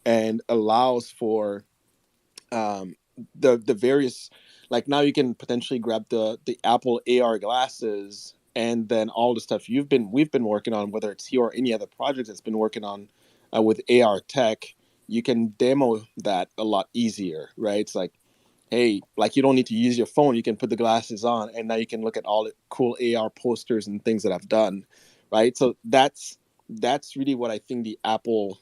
and allows for the various, like now you can potentially grab the Apple AR glasses, and then all the stuff we've been working on, whether it's here or any other project that's been working on with AR tech. You can demo that a lot easier, right? It's like, hey, like you don't need to use your phone. You can put the glasses on, and now you can look at all the cool AR posters and things that I've done, right? So that's really what I think the Apple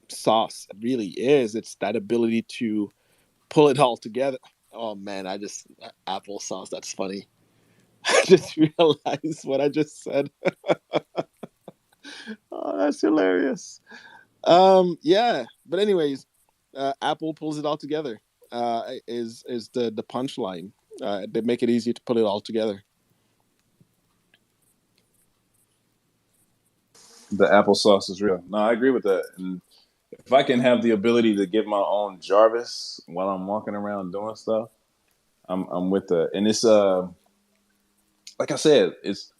sauce really is. It's that ability to pull it all together. Oh man, applesauce. That's funny. I just realized what I just said. Oh, that's hilarious. Yeah, but anyways, Apple pulls it all together. Is the punchline? They make it easy to put it all together. The applesauce is real. No, I agree with that. And if I can have the ability to get my own Jarvis while I'm walking around doing stuff, I'm with that. And it's like I said, it's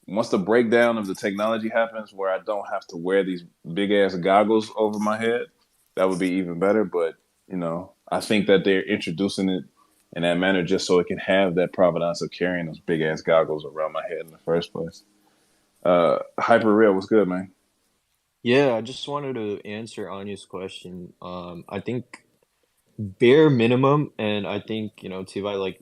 once the breakdown of the technology happens where I don't have to wear these big ass goggles over my head, that would be even better. But I think that they're introducing it in that manner just so it can have that provenance of carrying those big ass goggles around my head in the first place. Hyper Real, what's good, man? Yeah, I just wanted to answer Anya's question. I think bare minimum, and I think, Tivai like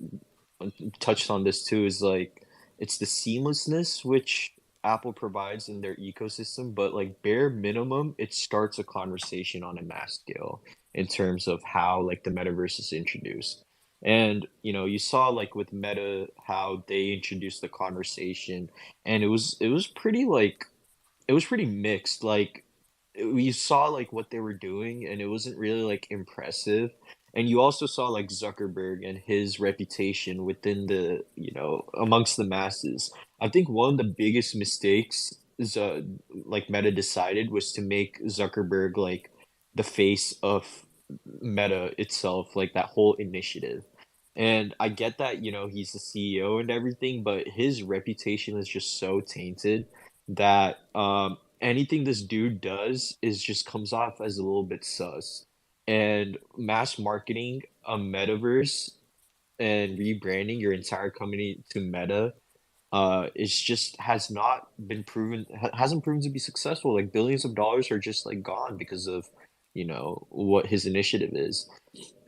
touched on this too, is like it's the seamlessness which Apple provides in their ecosystem, but like bare minimum, it starts a conversation on a mass scale in terms of how like the metaverse is introduced. And you saw like with Meta how they introduced the conversation, and it was pretty like it was pretty mixed. Like we saw like what they were doing, and it wasn't really like impressive. And you also saw like Zuckerberg and his reputation within the amongst the masses. I think one of the biggest mistakes is like Meta decided was to make Zuckerberg like the face of Meta itself, like that whole initiative. And I get that, he's the CEO and everything, but his reputation is just so tainted that anything this dude does is just comes off as a little bit sus. And mass marketing a metaverse and rebranding your entire company to Meta it's just hasn't proven to be successful. Like billions of dollars are just like gone because of what his initiative is.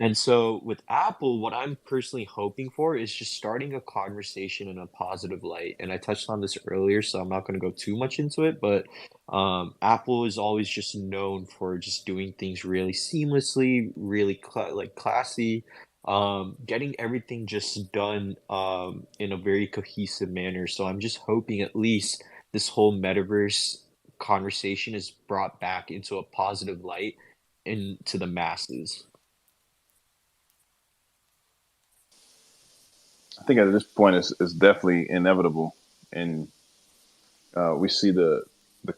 And so with Apple, what I'm personally hoping for is just starting a conversation in a positive light. And I touched on this earlier, so I'm not going to go too much into it, but Apple is always just known for just doing things really seamlessly, really like classy, getting everything just done in a very cohesive manner. So I'm just hoping at least this whole metaverse conversation is brought back into a positive light into the masses. I think at this point it's definitely inevitable, and we see the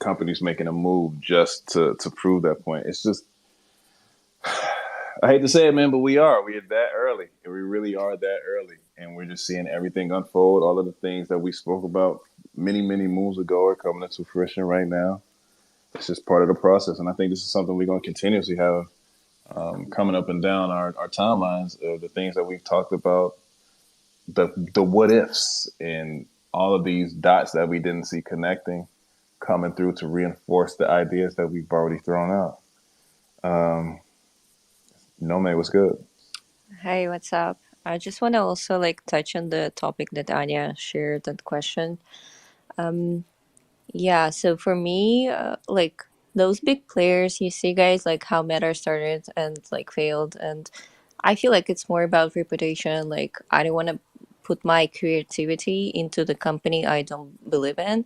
companies making a move just to prove that point. It's just I hate to say it, man, but we're that early, and we really are that early, and we're just seeing everything unfold. All of the things that we spoke about many moves ago are coming into fruition right now. It's just part of the process, and I think this is something we're going to continuously have coming up and down our timelines of the things that we've talked about, the what ifs and all of these dots that we didn't see connecting coming through to reinforce the ideas that we've already thrown out. No, man, what's good? Hey, what's up? I just want to also like touch on the topic that Anya shared, that question. Yeah, so for me, like those big players, you see guys like how Meta started and like failed, and I feel like it's more about reputation. Like I don't want to put my creativity into the company I don't believe in.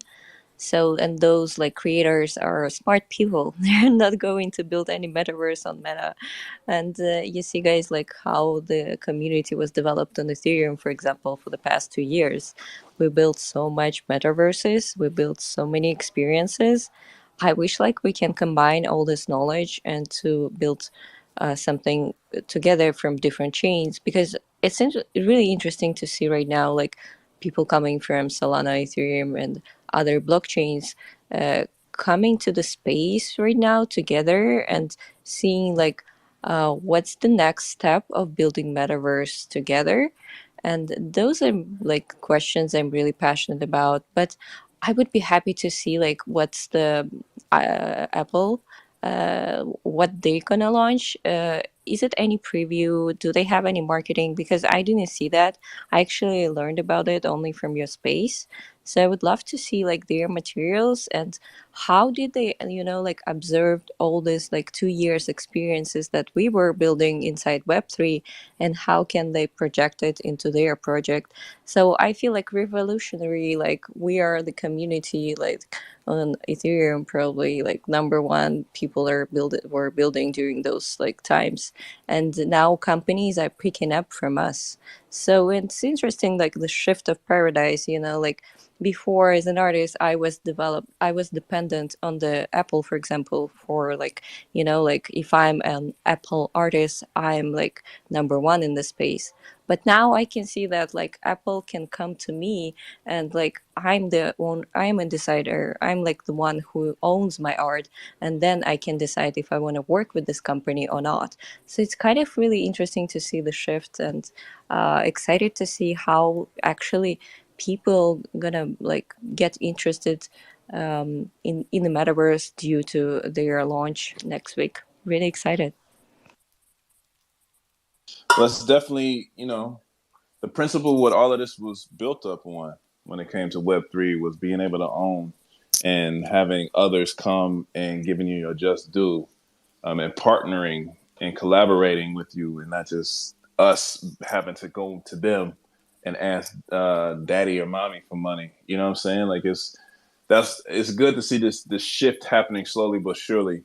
So, and those like creators are smart people. They're not going to build any metaverse on Meta. And you see, guys, like how the community was developed on Ethereum, for example, for the past 2 years. We built so much metaverses, we built so many experiences. I wish like we can combine all this knowledge and to build something together from different chains, because it's really interesting to see right now, like people coming from Solana, Ethereum, and other blockchains coming to the space right now together and seeing like what's the next step of building metaverse together. And those are like questions I'm really passionate about. But I would be happy to see like what's the Apple, what they're gonna launch. Is it any preview? Do they have any marketing? Because I didn't see that. I actually learned about it only from your space. So I would love to see like their materials and how did they, like observed all this like 2 years experiences that we were building inside Web3 and how can they project it into their project. So I feel like revolutionary, like we are the community, like on Ethereum, probably like number one people were building during those like times, and now companies are picking up from us. So it's interesting, like the shift of paradise. Like before, as an artist, I was dependent on the Apple, for example, for like like if I'm an Apple artist, I'm like number one in the space. But now I can see that like Apple can come to me and like I'm a decider. I'm like the one who owns my art, and then I can decide if I want to work with this company or not. So it's kind of really interesting to see the shift, and excited to see how actually people gonna like get interested in the metaverse due to their launch next week. Really excited. That's definitely, the principle what all of this was built up on when it came to Web3 was being able to own and having others come and giving you your just due, and partnering and collaborating with you, and not just us having to go to them and ask daddy or mommy for money. You know what I'm saying? Like it's good to see this shift happening slowly but surely.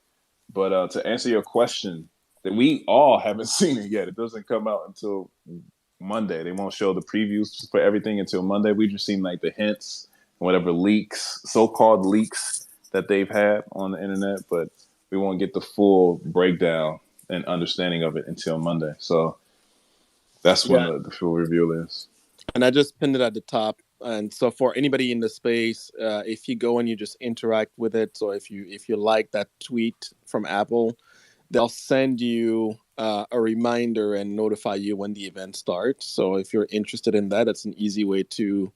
But to answer your question, that we all haven't seen it yet. It doesn't come out until Monday. They won't show the previews for everything until Monday. We just seen like the hints, whatever leaks, so-called leaks that they've had on the internet, but we won't get the full breakdown and understanding of it until Monday. So that's when Yeah, the full reveal is. and I just pinned it at the top. And so for anybody in the space, if you go and you just interact with it, so if you like that tweet from Apple, they'll send you a reminder and notify you when the event starts. So if you're interested in that, it's an easy way to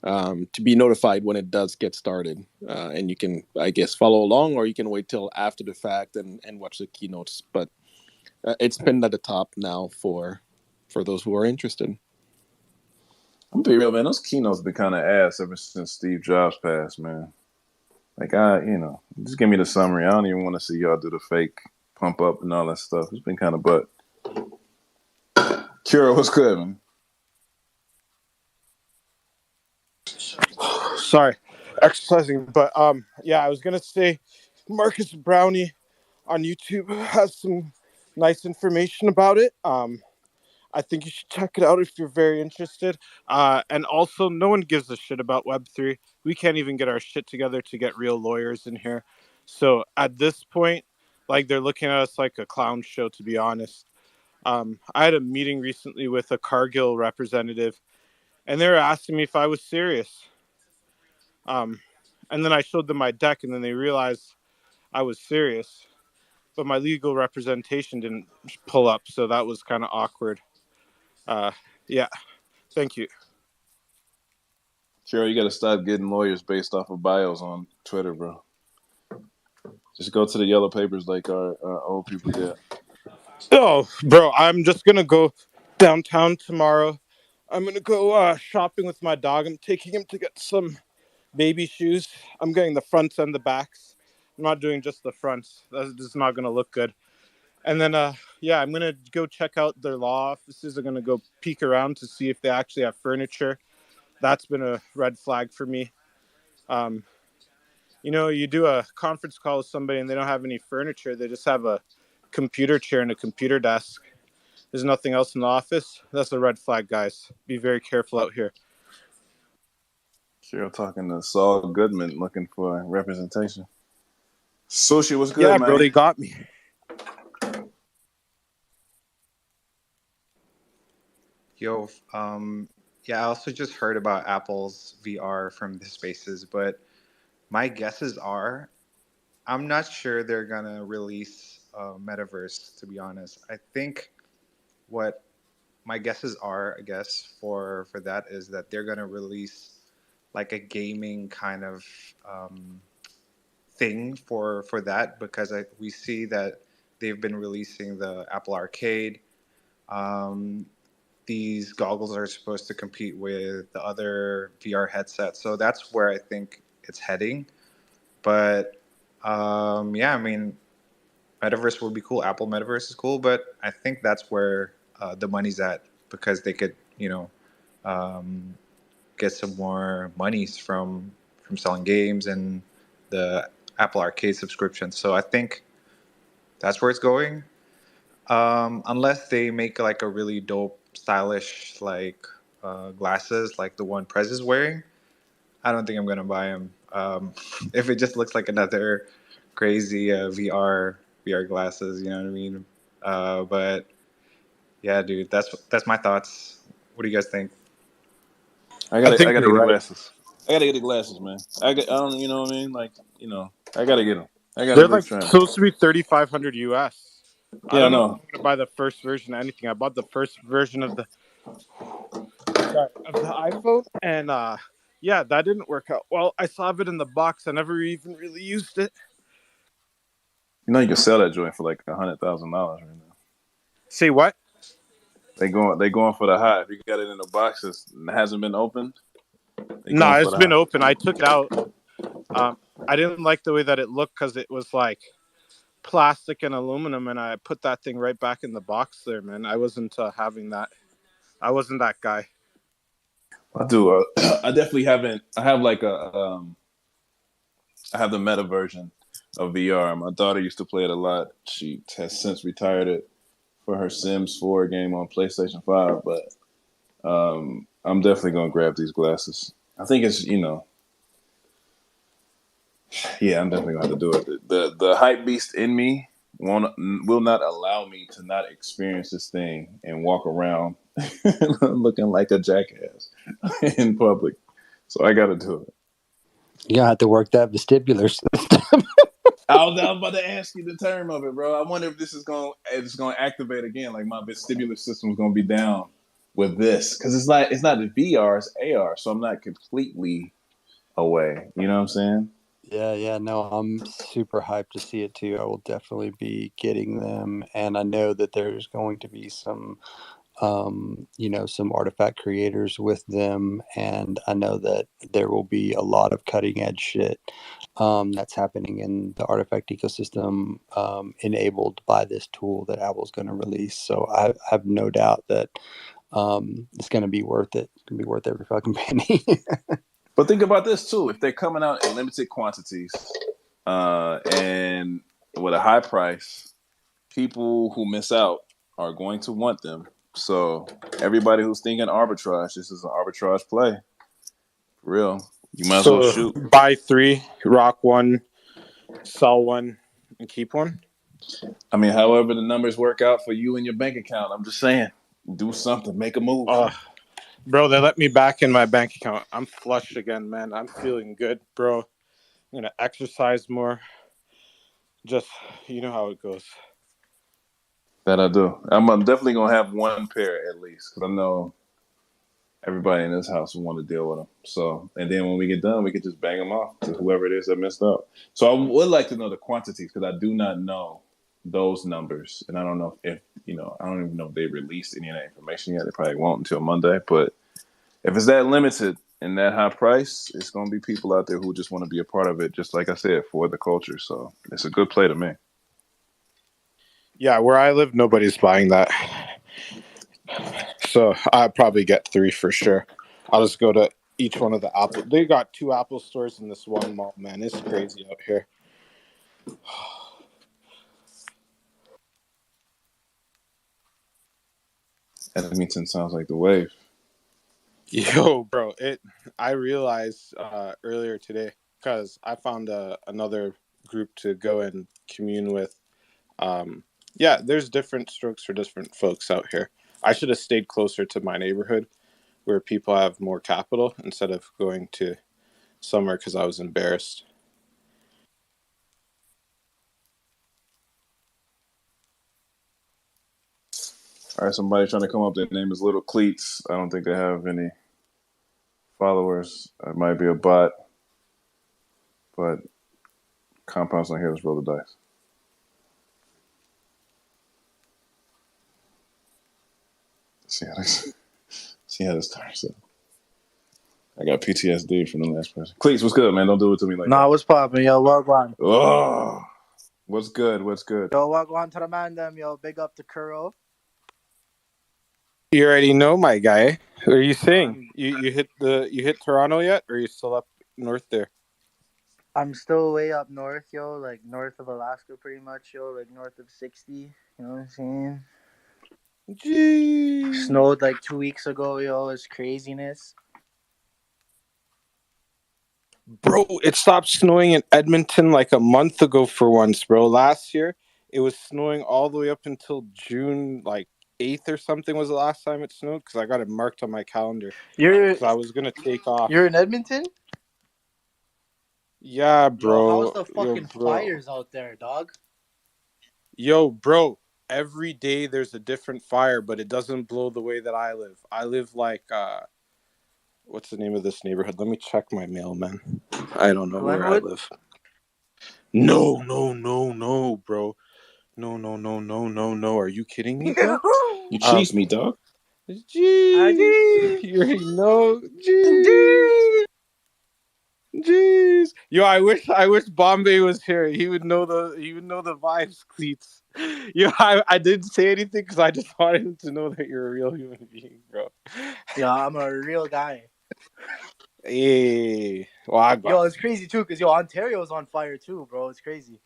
be notified when it does get started. And you can, I guess, follow along, or you can wait till after the fact and watch the keynotes. But it's pinned at the top now for those who are interested. I'm gonna be real, man. Those keynotes been kind of ass ever since Steve Jobs passed, man. Like just give me the summary. I don't even want to see y'all do the fake pump up and all that stuff. It's been kind of butt. Kira, what's good, man? Sorry, exercising. But yeah, I was gonna say Marcus Brownie on YouTube has some nice information about it. I think you should check it out if you're very interested. And also, no one gives a shit about Web3. We can't even get our shit together to get real lawyers in here. So at this point, like they're looking at us like a clown show, to be honest. I had a meeting recently with a Cargill representative, and they were asking me if I was serious. And then I showed them my deck, and then they realized I was serious. But my legal representation didn't pull up, so that was kind of awkward. Yeah, thank you. Kira, you got to stop getting lawyers based off of bios on Twitter, bro. Just go to the yellow papers like our old people did. Oh, bro, I'm just gonna go downtown tomorrow. I'm gonna go shopping with my dog. I'm taking him to get some baby shoes. I'm getting the fronts and the backs. I'm not doing just the fronts. That's just not gonna look good. And then, yeah, I'm gonna go check out their law offices. I'm gonna go peek around to see if they actually have furniture. That's been a red flag for me. Um, you do a conference call with somebody and they don't have any furniture. They just have a computer chair and a computer desk. There's nothing else in the office. That's a red flag, guys. Be very careful out here. Kira talking to Saul Goodman looking for representation. Sushi, what's good, Yeah, man? bro, they got me. Yo, Yeah, I also just heard about Apple's VR from the spaces, but my guesses are I'm not sure they're gonna release Metaverse. To be honest, I think what my guesses are, I guess, for that is that they're gonna release like a gaming kind of um, thing for that because we see that they've been releasing the Apple Arcade. Um, these goggles are supposed to compete with the other VR headsets, so that's where I think it's heading. But yeah, I mean, Metaverse would be cool. Apple Metaverse is cool, but I think that's where the money's at because they could, um, get some more monies from selling games and the Apple Arcade subscription. So I think that's where it's going. Unless they make like a really dope, stylish like glasses, like the one Prez is wearing, I don't think I'm gonna buy them. If it just looks like another crazy VR glasses, you know what I mean? But yeah, dude, that's my thoughts. What do you guys think? I I gotta think get you're the right. glasses. I gotta get the glasses, man. I don't, you know what I mean? Like, I gotta get them. I got a They're brief like try 'em. supposed to be 3,500 US. I Yeah, I don't know if know. I'm gonna buy the first version of anything. I bought the first version of the iPhone, and yeah, that didn't work out well. I saw it in the box. I never even really used it. You know you can sell that joint for like $100,000 right now. Say what? They going for the high. If you got it in the box that hasn't been opened, they No, going for it's the been high. open. I took it out. I didn't like the way that it looked because it was like plastic and aluminum, and I put that thing right back in the box there, man. I wasn't having that. I wasn't that guy. I do. I definitely haven't. I have like I have the meta version of VR. My daughter used to play it a lot. She has since retired it for her Sims 4 game on PlayStation 5. But I'm definitely gonna grab these glasses. I think it's yeah, I'm definitely gonna have to do it. The hype beast in me won't will not allow me to not experience this thing and walk around looking like a jackass in public. So I got to do it. You have to work that vestibular system. I was about to ask you the term of it, bro. I wonder if this is going to activate again. Like my vestibular system is going to be down with this because it's not the VR, it's AR. So I'm not completely away. You know what I'm saying? Yeah, no, I'm super hyped to see it too. I will definitely be getting them, and I know that there's going to be some some artifact creators with them, and I know that there will be a lot of cutting edge shit that's happening in the artifact ecosystem, enabled by this tool that Apple's going to release. So I have no doubt that it's going to be worth it. It's going to be worth every fucking penny. But think about this too: if they're coming out in limited quantities and with a high price, people who miss out are going to want them. So everybody who's thinking arbitrage, this is an arbitrage play. For real. You might as well So shoot. buy three, rock one, sell one, and keep one. I mean, however the numbers work out for you and your bank account, I'm just saying, do something, make a move. Bro, they let me back in my bank account. I'm flush again, man. I'm feeling good, bro. I'm gonna exercise more. Just you know how it goes. That I do. I'm definitely gonna have one pair at least because I know everybody in this house will want to deal with them. So, and then when we get done, we can just bang them off to whoever it is that messed up. So, I would like to know the quantities because I do not know those numbers, and I don't know if I don't even know if they released any of that information yet. They probably won't until Monday. But if it's that limited and that high price, it's gonna be people out there who just want to be a part of it. Just like I said, for the culture. So, it's a good play to me. Yeah, where I live, nobody's buying that. So I'll probably get three for sure. I'll just go to each one of the Apple. They got two Apple stores in this one mall, man. It's crazy out here. Edmonton sounds like the wave. Yo, bro, I realized earlier today because I found another group to go and commune with. Yeah, there's different strokes for different folks out here. I should have stayed closer to my neighborhood, where people have more capital instead of going to somewhere because I was embarrassed. All right, somebody trying to come up. Their name is Little Cleats. I don't think they have any followers. It might be a bot, but Compound's not here. Let's roll the dice. See how this turns out. I got PTSD from the last person. Cleats, what's good, man? Don't do it to me like that. Nah, what's poppin', yo? Wagwan. Oh, what's good? What's good? Yo, Wagwan to the man, them, yo. Big up to Kuro. You already know my guy. What are you saying? You hit Toronto yet, or are you still up north there? I'm still way up north, yo. Like north of Alaska, pretty much, yo. Like north of 60. You know what I'm saying? Jeez. Snowed like 2 weeks ago, yo. It's craziness. Bro, it stopped snowing in Edmonton like a month ago for once, bro. Last year, it was snowing all the way up until June, like 8th or something was the last time it snowed, because I got it marked on my calendar. Because I was going to take off. You're in Edmonton? Yeah, bro. Yo, how's the fucking fires out there, dog? Yo, bro, every day there's a different fire, but it doesn't blow the way that I live. I live like, what's the name of this neighborhood? Let me check my mail, man. I don't know where I live. No, bro. No. Are you kidding me, bro? You cheese me, dog. Jeez. You already know. Jeez. Yo, I wish Bombay was here. He would know the vibes, Cleats. Yo, I didn't say anything because I just wanted him to know that you're a real human being, bro. Yeah, I'm a real guy. Hey. Well, yo, it's crazy too, because Ontario's on fire too, bro. It's crazy.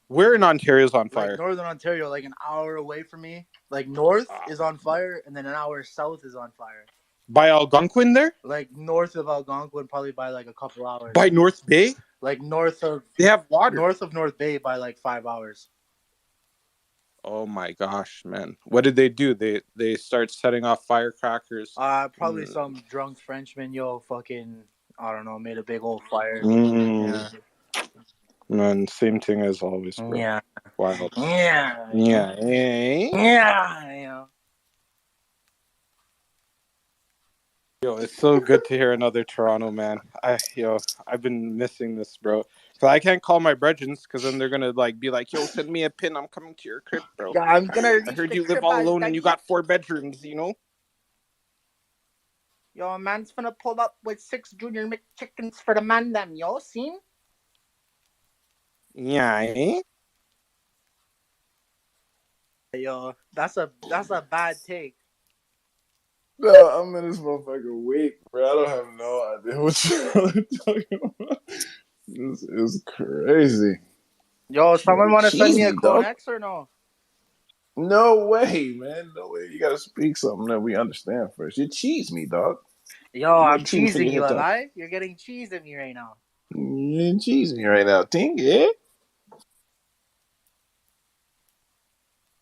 Where in Ontario's on fire? Like Northern Ontario, like an hour away from me. Like north is on fire, and then an hour south is on fire. By Algonquin there? Like north of Algonquin, probably by like a couple hours. By North Bay? Like north of... They have water. North of North Bay by like 5 hours. Oh my gosh, man. What did they do? They start setting off firecrackers. Probably some drunk Frenchman, fucking, I don't know, made a big old fire. Yeah. Man, same thing as always, bro. Yeah. Wild. Yeah. Yo, it's so good to hear another Toronto man. I've been missing this, bro. So I can't call my brethrens because then they're gonna be like, yo, send me a pin. I'm coming to your crib, bro. Yeah, I'm gonna. I heard you live all alone and you got 4 bedrooms, you know. Yo, a man's gonna pull up with 6 Junior McChickens for the man, them. Yo, seen? Yeah. Yo, that's a bad take. No, I'm in this motherfucker weak, bro. I don't have no idea what you're talking about. This is crazy. Yo, someone want to send me a CloneX or no? No way, man. No way. You gotta speak something that we understand first. You cheese me, dog. Yo, I'm cheesing you, am I? You're getting cheesed at me right now. You're cheesing me right now, Ting, yeah?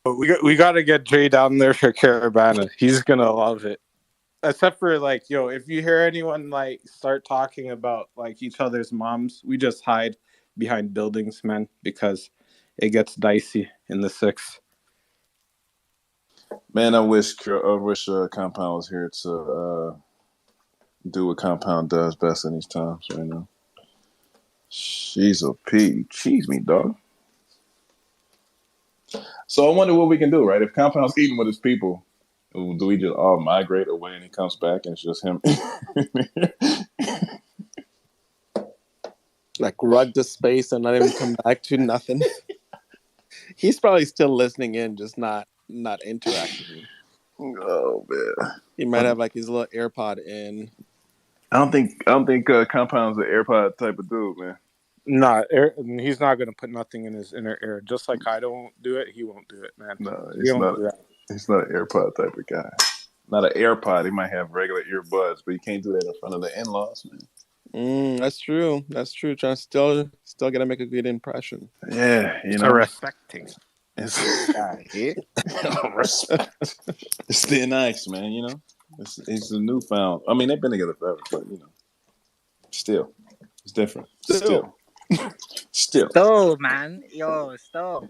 We got to get Jay down there for Caravana. He's gonna love it. Except for if you hear anyone start talking about each other's moms, we just hide behind buildings, man, because it gets dicey in the 6. Man, I wish Compound was here to do what Compound does best in these times right now. She's a pig. Cheese me, dog. So I wonder what we can do, right? If Compound's eating with his people, do we just all migrate away and he comes back and it's just him? Rug the space and let him come back to nothing. He's probably still listening in, just not interacting. Oh man, he might have his little AirPod in. I don't think Compound's an AirPod type of dude, man. Nah, he's not gonna put nothing in his inner ear. Just like I don't do it, he won't do it, man. No, he's not an AirPod type of guy. Not an AirPod. He might have regular earbuds, but you can't do that in front of the in-laws, man. That's true. Trying to still gotta make a good impression. Yeah, respecting. Respect. It's still nice, man. It's a newfound. I mean, they've been together forever, but still, it's different. Still. Still, man. Yo, still.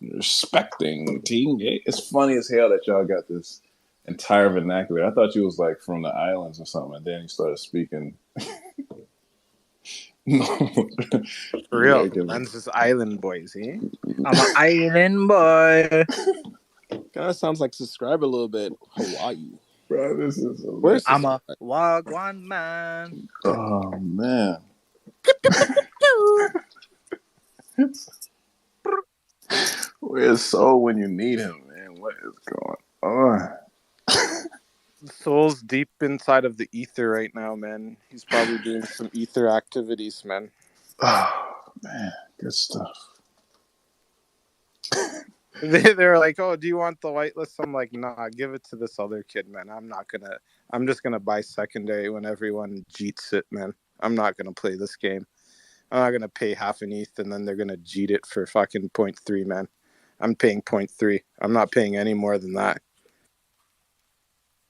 Respecting team gay. It's funny as hell that y'all got this entire vernacular. I thought you was like from the islands or something, and then you started speaking. For real. Regular. Man's just island boys, eh? I'm an island boy. Kind of sounds like Subscribe a little bit. Hawaii. Bro, this is Where's I'm Subscribe? a wagwan man. Oh man. Where's Soul when you need him, man? What is going on? Soul's deep inside of the ether right now, man. He's probably doing some ether activities, man. Oh man, good stuff. They're like, "Oh, do you want the whitelist?" I'm like, "Nah, give it to this other kid, man. I'm just gonna buy secondary when everyone jeets it, man. I'm not gonna play this game. I'm not gonna pay half an ETH and then they're gonna jeet it for fucking 0.3, man. I'm paying 0.3. I'm not paying any more than that."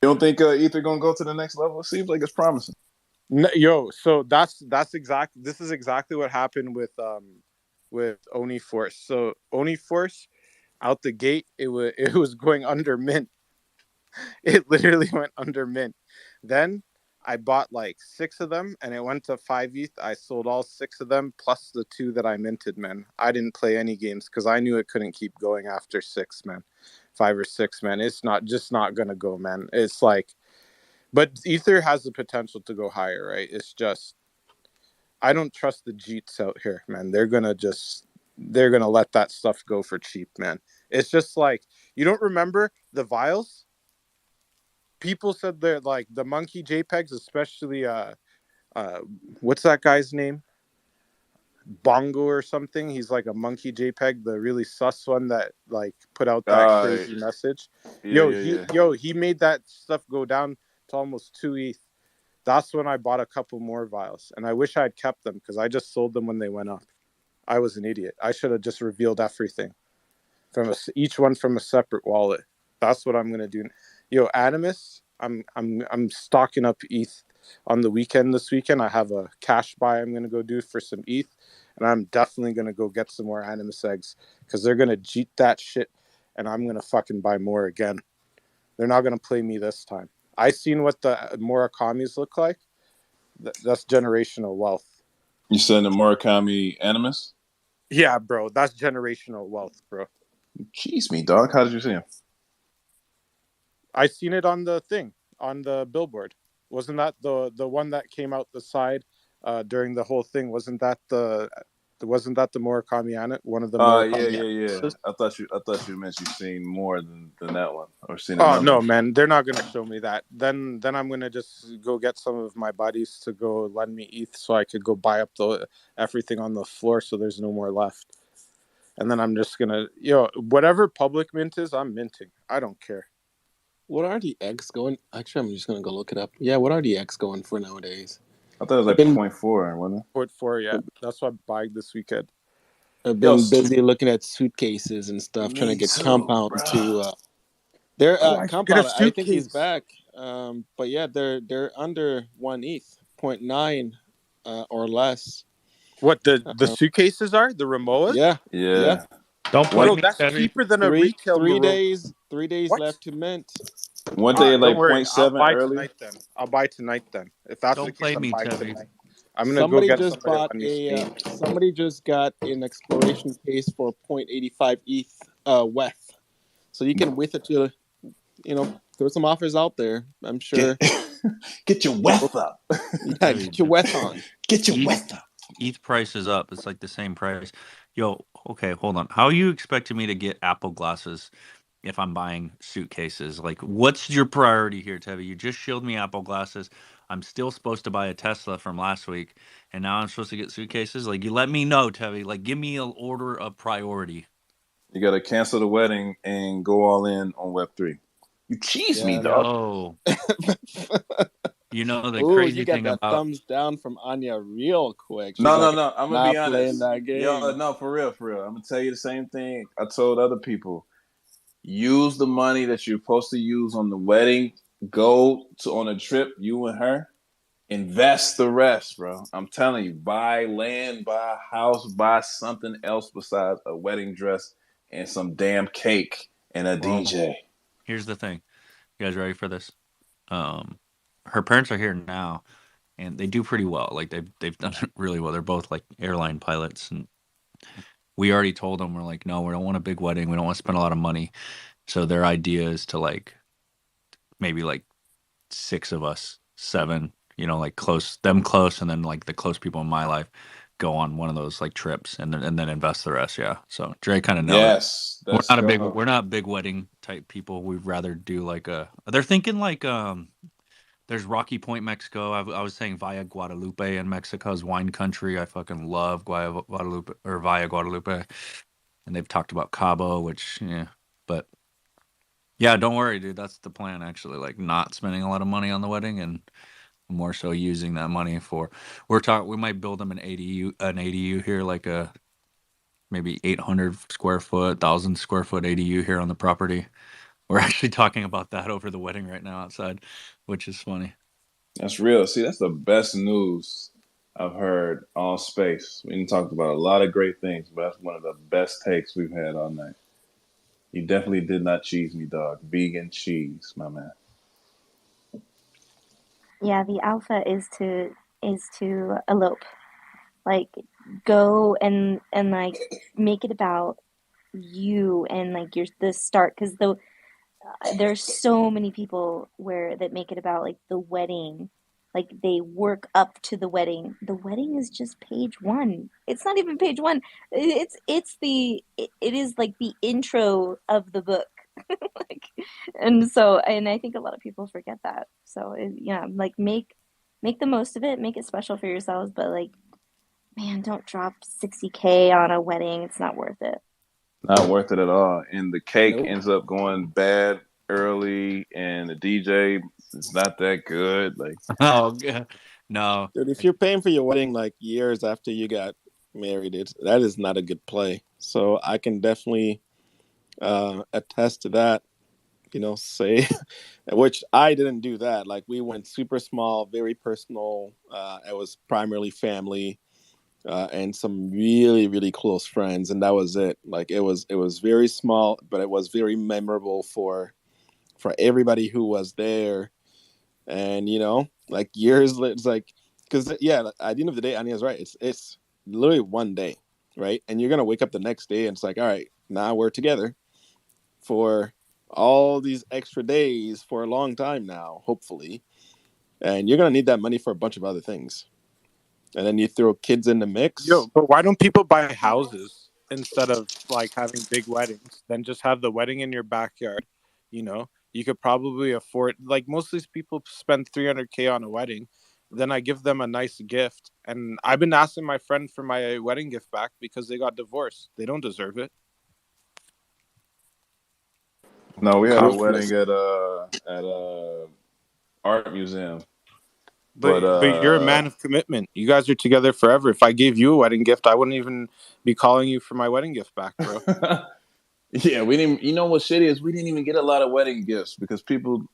You don't think Ether gonna go to the next level? It seems like it's promising. No, yo, so this is exactly what happened with Oni Force. So Oni Force out the gate, it was going under mint. It literally went under mint. Then I bought like 6 of them and it went to 5 ETH. I sold all 6 of them plus the 2 that I minted, man. I didn't play any games because I knew it couldn't keep going after 6, man. 5 or 6, man. It's not gonna go, man. It's like, but Ether has the potential to go higher, right? It's just I don't trust the Jeets out here, man. They're gonna let that stuff go for cheap, man. It's just like, you don't remember the vials? People said they're like the monkey JPEGs, especially what's that guy's name? Bongo or something. He's like a monkey JPEG, the really sus one that like put out that crazy message. He made that stuff go down to almost 2 ETH. That's when I bought a couple more vials, and I wish I'd kept them because I just sold them when they went up. I was an idiot. I should have just revealed everything from each one from a separate wallet. That's what I'm gonna do. Yo, Animus, I'm stocking up ETH on the weekend this weekend. I have a cash buy I'm gonna go do for some ETH, and I'm definitely gonna go get some more Animus eggs because they're gonna jeet that shit, and I'm gonna fucking buy more again. They're not gonna play me this time. I seen what the Murakamis look like. That's generational wealth. You saying the Murakami Animus? Yeah, bro, that's generational wealth, bro. Jeez, me dog. How did you see him? I seen it on the thing, on the billboard. Wasn't that the one that came out the side during the whole thing? Wasn't that the Murakami Anna? One of the Murakami Yeah. I thought you meant you seen more than that one, or seen Oh another no, one. man! They're not gonna show me that. Then I'm gonna just go get some of my buddies to go lend me ETH so I could go buy up everything on the floor so there's no more left. And then I'm just gonna, whatever public mint is, I'm minting. I don't care. What are the X going? Actually, I'm just gonna go look it up. Yeah, what are the X going for nowadays? I thought it was like 0.4, wasn't it? 0.4, yeah. That's what I'm buying this weekend. I've been busy looking at suitcases and stuff, trying to get Compound to. Compound, I think he's back. But yeah, they're under 1 ETH, 0.9 or less. What the suitcases are? The Ramoas? Yeah. Don't play me, that's Chevy. cheaper than a retail. 3 days left to mint. One day like 0.7 I'll early. I'll buy tonight then. If that's the case, I'm buying tonight. I'm gonna go get somebody just got an exploration case for 0.85 ETH WETH. So you can with it to, throw some offers out there. I'm sure. Get your WETH up. Yeah, get your WETH on. Get your WETH up. ETH price is up. It's like the same price. Yo, okay, hold on. How are you expecting me to get Apple glasses if I'm buying suitcases? Like, what's your priority here, Tevi? You just showed me Apple glasses. I'm still supposed to buy a Tesla from last week, and now I'm supposed to get suitcases. Like, you let me know, Tevi. Like, give me an order of priority. You got to cancel the wedding and go all in on Web3. You cheese me, dog. Oh. You know the Ooh, crazy you got thing that about thumbs down from Anya real quick. She's No. not I'm gonna be honest. That game. Yo, no, for real. I'm gonna tell you the same thing I told other people. Use the money that you're supposed to use on the wedding go on a trip, you and her, invest the rest, bro. I'm telling you, buy land, buy a house, buy something else besides a wedding dress and some damn cake and a DJ. Here's the thing. You guys ready for this? Her parents are here now, and they do pretty well. Like they've done really well. They're both like airline pilots, and we already told them, we're like, no, we don't want a big wedding. We don't want to spend a lot of money. So their idea is to like maybe like 6 of us, 7, like close, and then like the close people in my life go on one of those like trips and then invest the rest. Yeah. So Dre kind of nailed it. Yes, let's go. We're not big wedding type people. We'd rather do like they're thinking like there's Rocky Point, Mexico. I was saying Via Guadalupe in Mexico's wine country. I fucking love Guadalupe or Via Guadalupe. And they've talked about Cabo, which, yeah. But yeah, don't worry, dude. That's the plan, actually. Like, not spending a lot of money on the wedding and more so using that money for. We might build them an ADU here, like a maybe 800 square foot, 1,000 square foot ADU here on the property. We're actually talking about that over the wedding right now outside, which is funny. That's real. See, that's the best news I've heard all space. We talked about a lot of great things, but that's one of the best takes we've had all night. You definitely did not cheese me, dog. Vegan cheese, my man. Yeah, the alpha is to elope. Like, go and like make it about you and like the start, because there's so many people that make it about like the wedding. Like, they work up to the wedding. The wedding is just page 1. It's not even page 1. It is like the intro of the book. Like, and I think a lot of people forget that. So yeah, like make the most of it, make it special for yourselves, but like, man, don't drop $60K on a wedding. It's not worth it. Not worth it at all. And the cake ends up going bad early, and the DJ is not that good. Like, oh yeah, no, dude, if you're paying for your wedding like years after you got married, that is not a good play. So I can definitely attest to that. Say, which I didn't do that. Like, we went super small, very personal. It was primarily family and some really, really close friends, and that was it. Like, it was very small, but it was very memorable for everybody who was there. And like years later, it's like, because yeah, at the end of the day, Anya's right. It's literally one day, right? And you're gonna wake up the next day, and it's like, all right, now we're together for all these extra days for a long time now, hopefully. And you're going to need that money for a bunch of other things. And then you throw kids in the mix. Yo, but why don't people buy houses instead of like having big weddings? Then just have the wedding in your backyard. You could probably afford, like, most of these people spend $300K on a wedding. Then I give them a nice gift. And I've been asking my friend for my wedding gift back because they got divorced. They don't deserve it. No, we had a wedding at a art museum. But you're a man of commitment. You guys are together forever. If I gave you a wedding gift, I wouldn't even be calling you for my wedding gift back, bro. Yeah, we didn't. You know what shit is? We didn't even get a lot of wedding gifts because people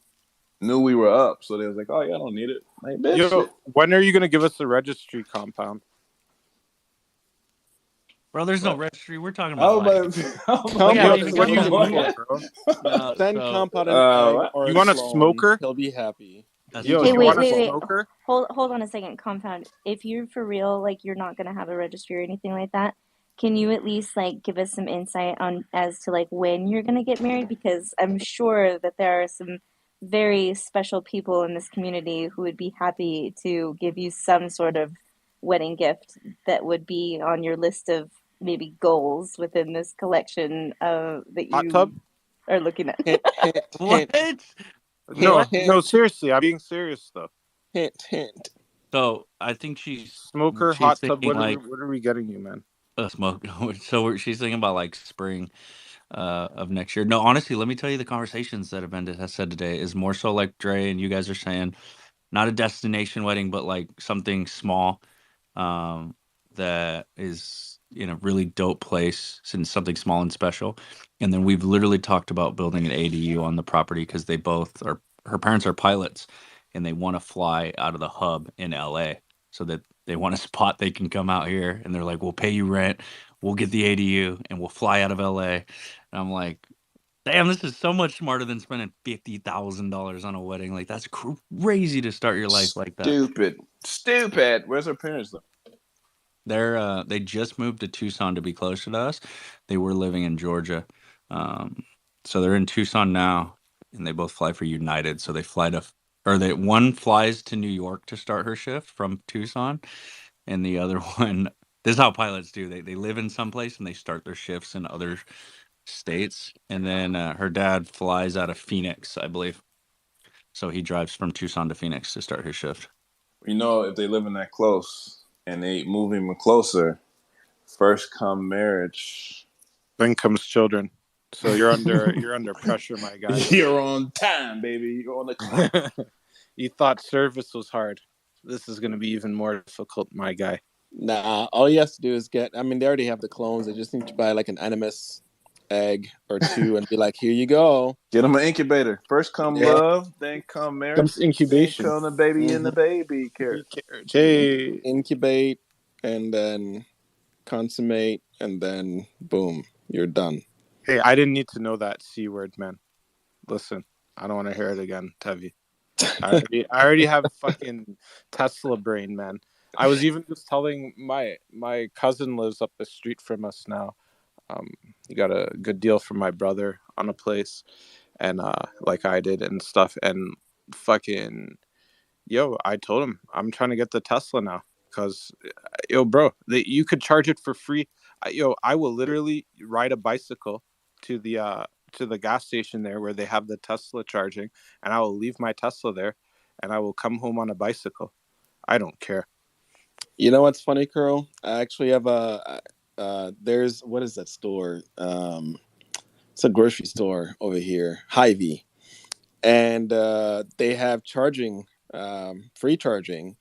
knew we were up, so they was like, "Oh yeah, I don't need it." Like, bitch, yo, when are you gonna give us the registry compound? Bro, there's no registry. We're talking about what are you looking for, bro? Send compound an egg or you want a smoker? He'll be happy. Wait. Hold on a second, compound. If you're for real, like, you're not gonna have a registry or anything like that, can you at least like give us some insight on as to like when you're gonna get married? Because I'm sure that there are some very special people in this community who would be happy to give you some sort of wedding gift that would be on your list of maybe goals within this collection that you are looking at. What? No, seriously, I'm being serious though. Hint. So I think she's smoker, hot tub. What are we getting you, man? A smoke. So she's thinking about like spring of next year. No, honestly, let me tell you, the conversations that Avenda has said today is more so like Dre and you guys are saying, not a destination wedding, but like something small that is in a really dope place, since something small and special. And then we've literally talked about building an ADU on the property because they both are her parents are pilots, and they want to fly out of the hub in LA, so that they want a spot they can come out here, and they're like, we'll pay you rent, we'll get the ADU, and we'll fly out of LA. And I'm like, damn, this is so much smarter than spending $50,000 on a wedding. Like, that's crazy to start your life like that. Stupid. Where's her parents though? They just moved to Tucson to be closer to us. They were living in Georgia. So they're in Tucson now, and they both fly for United. So they fly to, or they one flies to New York to start her shift from Tucson, and the other one, this is how pilots do. They live in some place and they start their shifts in other states. And then her dad flies out of Phoenix, I believe. So he drives from Tucson to Phoenix to start his shift. You know, if they living that close and they move even closer, first come marriage, then comes children. So you're under pressure, my guy. You're on time, baby. You're on the clock. You thought service was hard. This is going to be even more difficult, my guy. Nah, all you have to do is they already have the clones. They just need to buy like an animus egg or two and be like, here you go. Get them an incubator. First come love, then come marriage. Comes incubation. Then come the baby and the baby carriage. Hey. Incubate and then consummate and then boom, you're done. Hey, I didn't need to know that C word, man. Listen, I don't want to hear it again, Tevi. I already have fucking Tesla brain, man. I was even just telling my cousin lives up the street from us now. He got a good deal from my brother on a place, and like I did and stuff. And fucking, I told him I'm trying to get the Tesla now because, bro, you could charge it for free. I will literally ride a bicycle to the gas station there where they have the Tesla charging, and I will leave my Tesla there, and I will come home on a bicycle. I don't care. You know what's funny, Curl? I actually have there's, what is that store? It's a grocery store over here, Hy-Vee, and they have charging, free charging,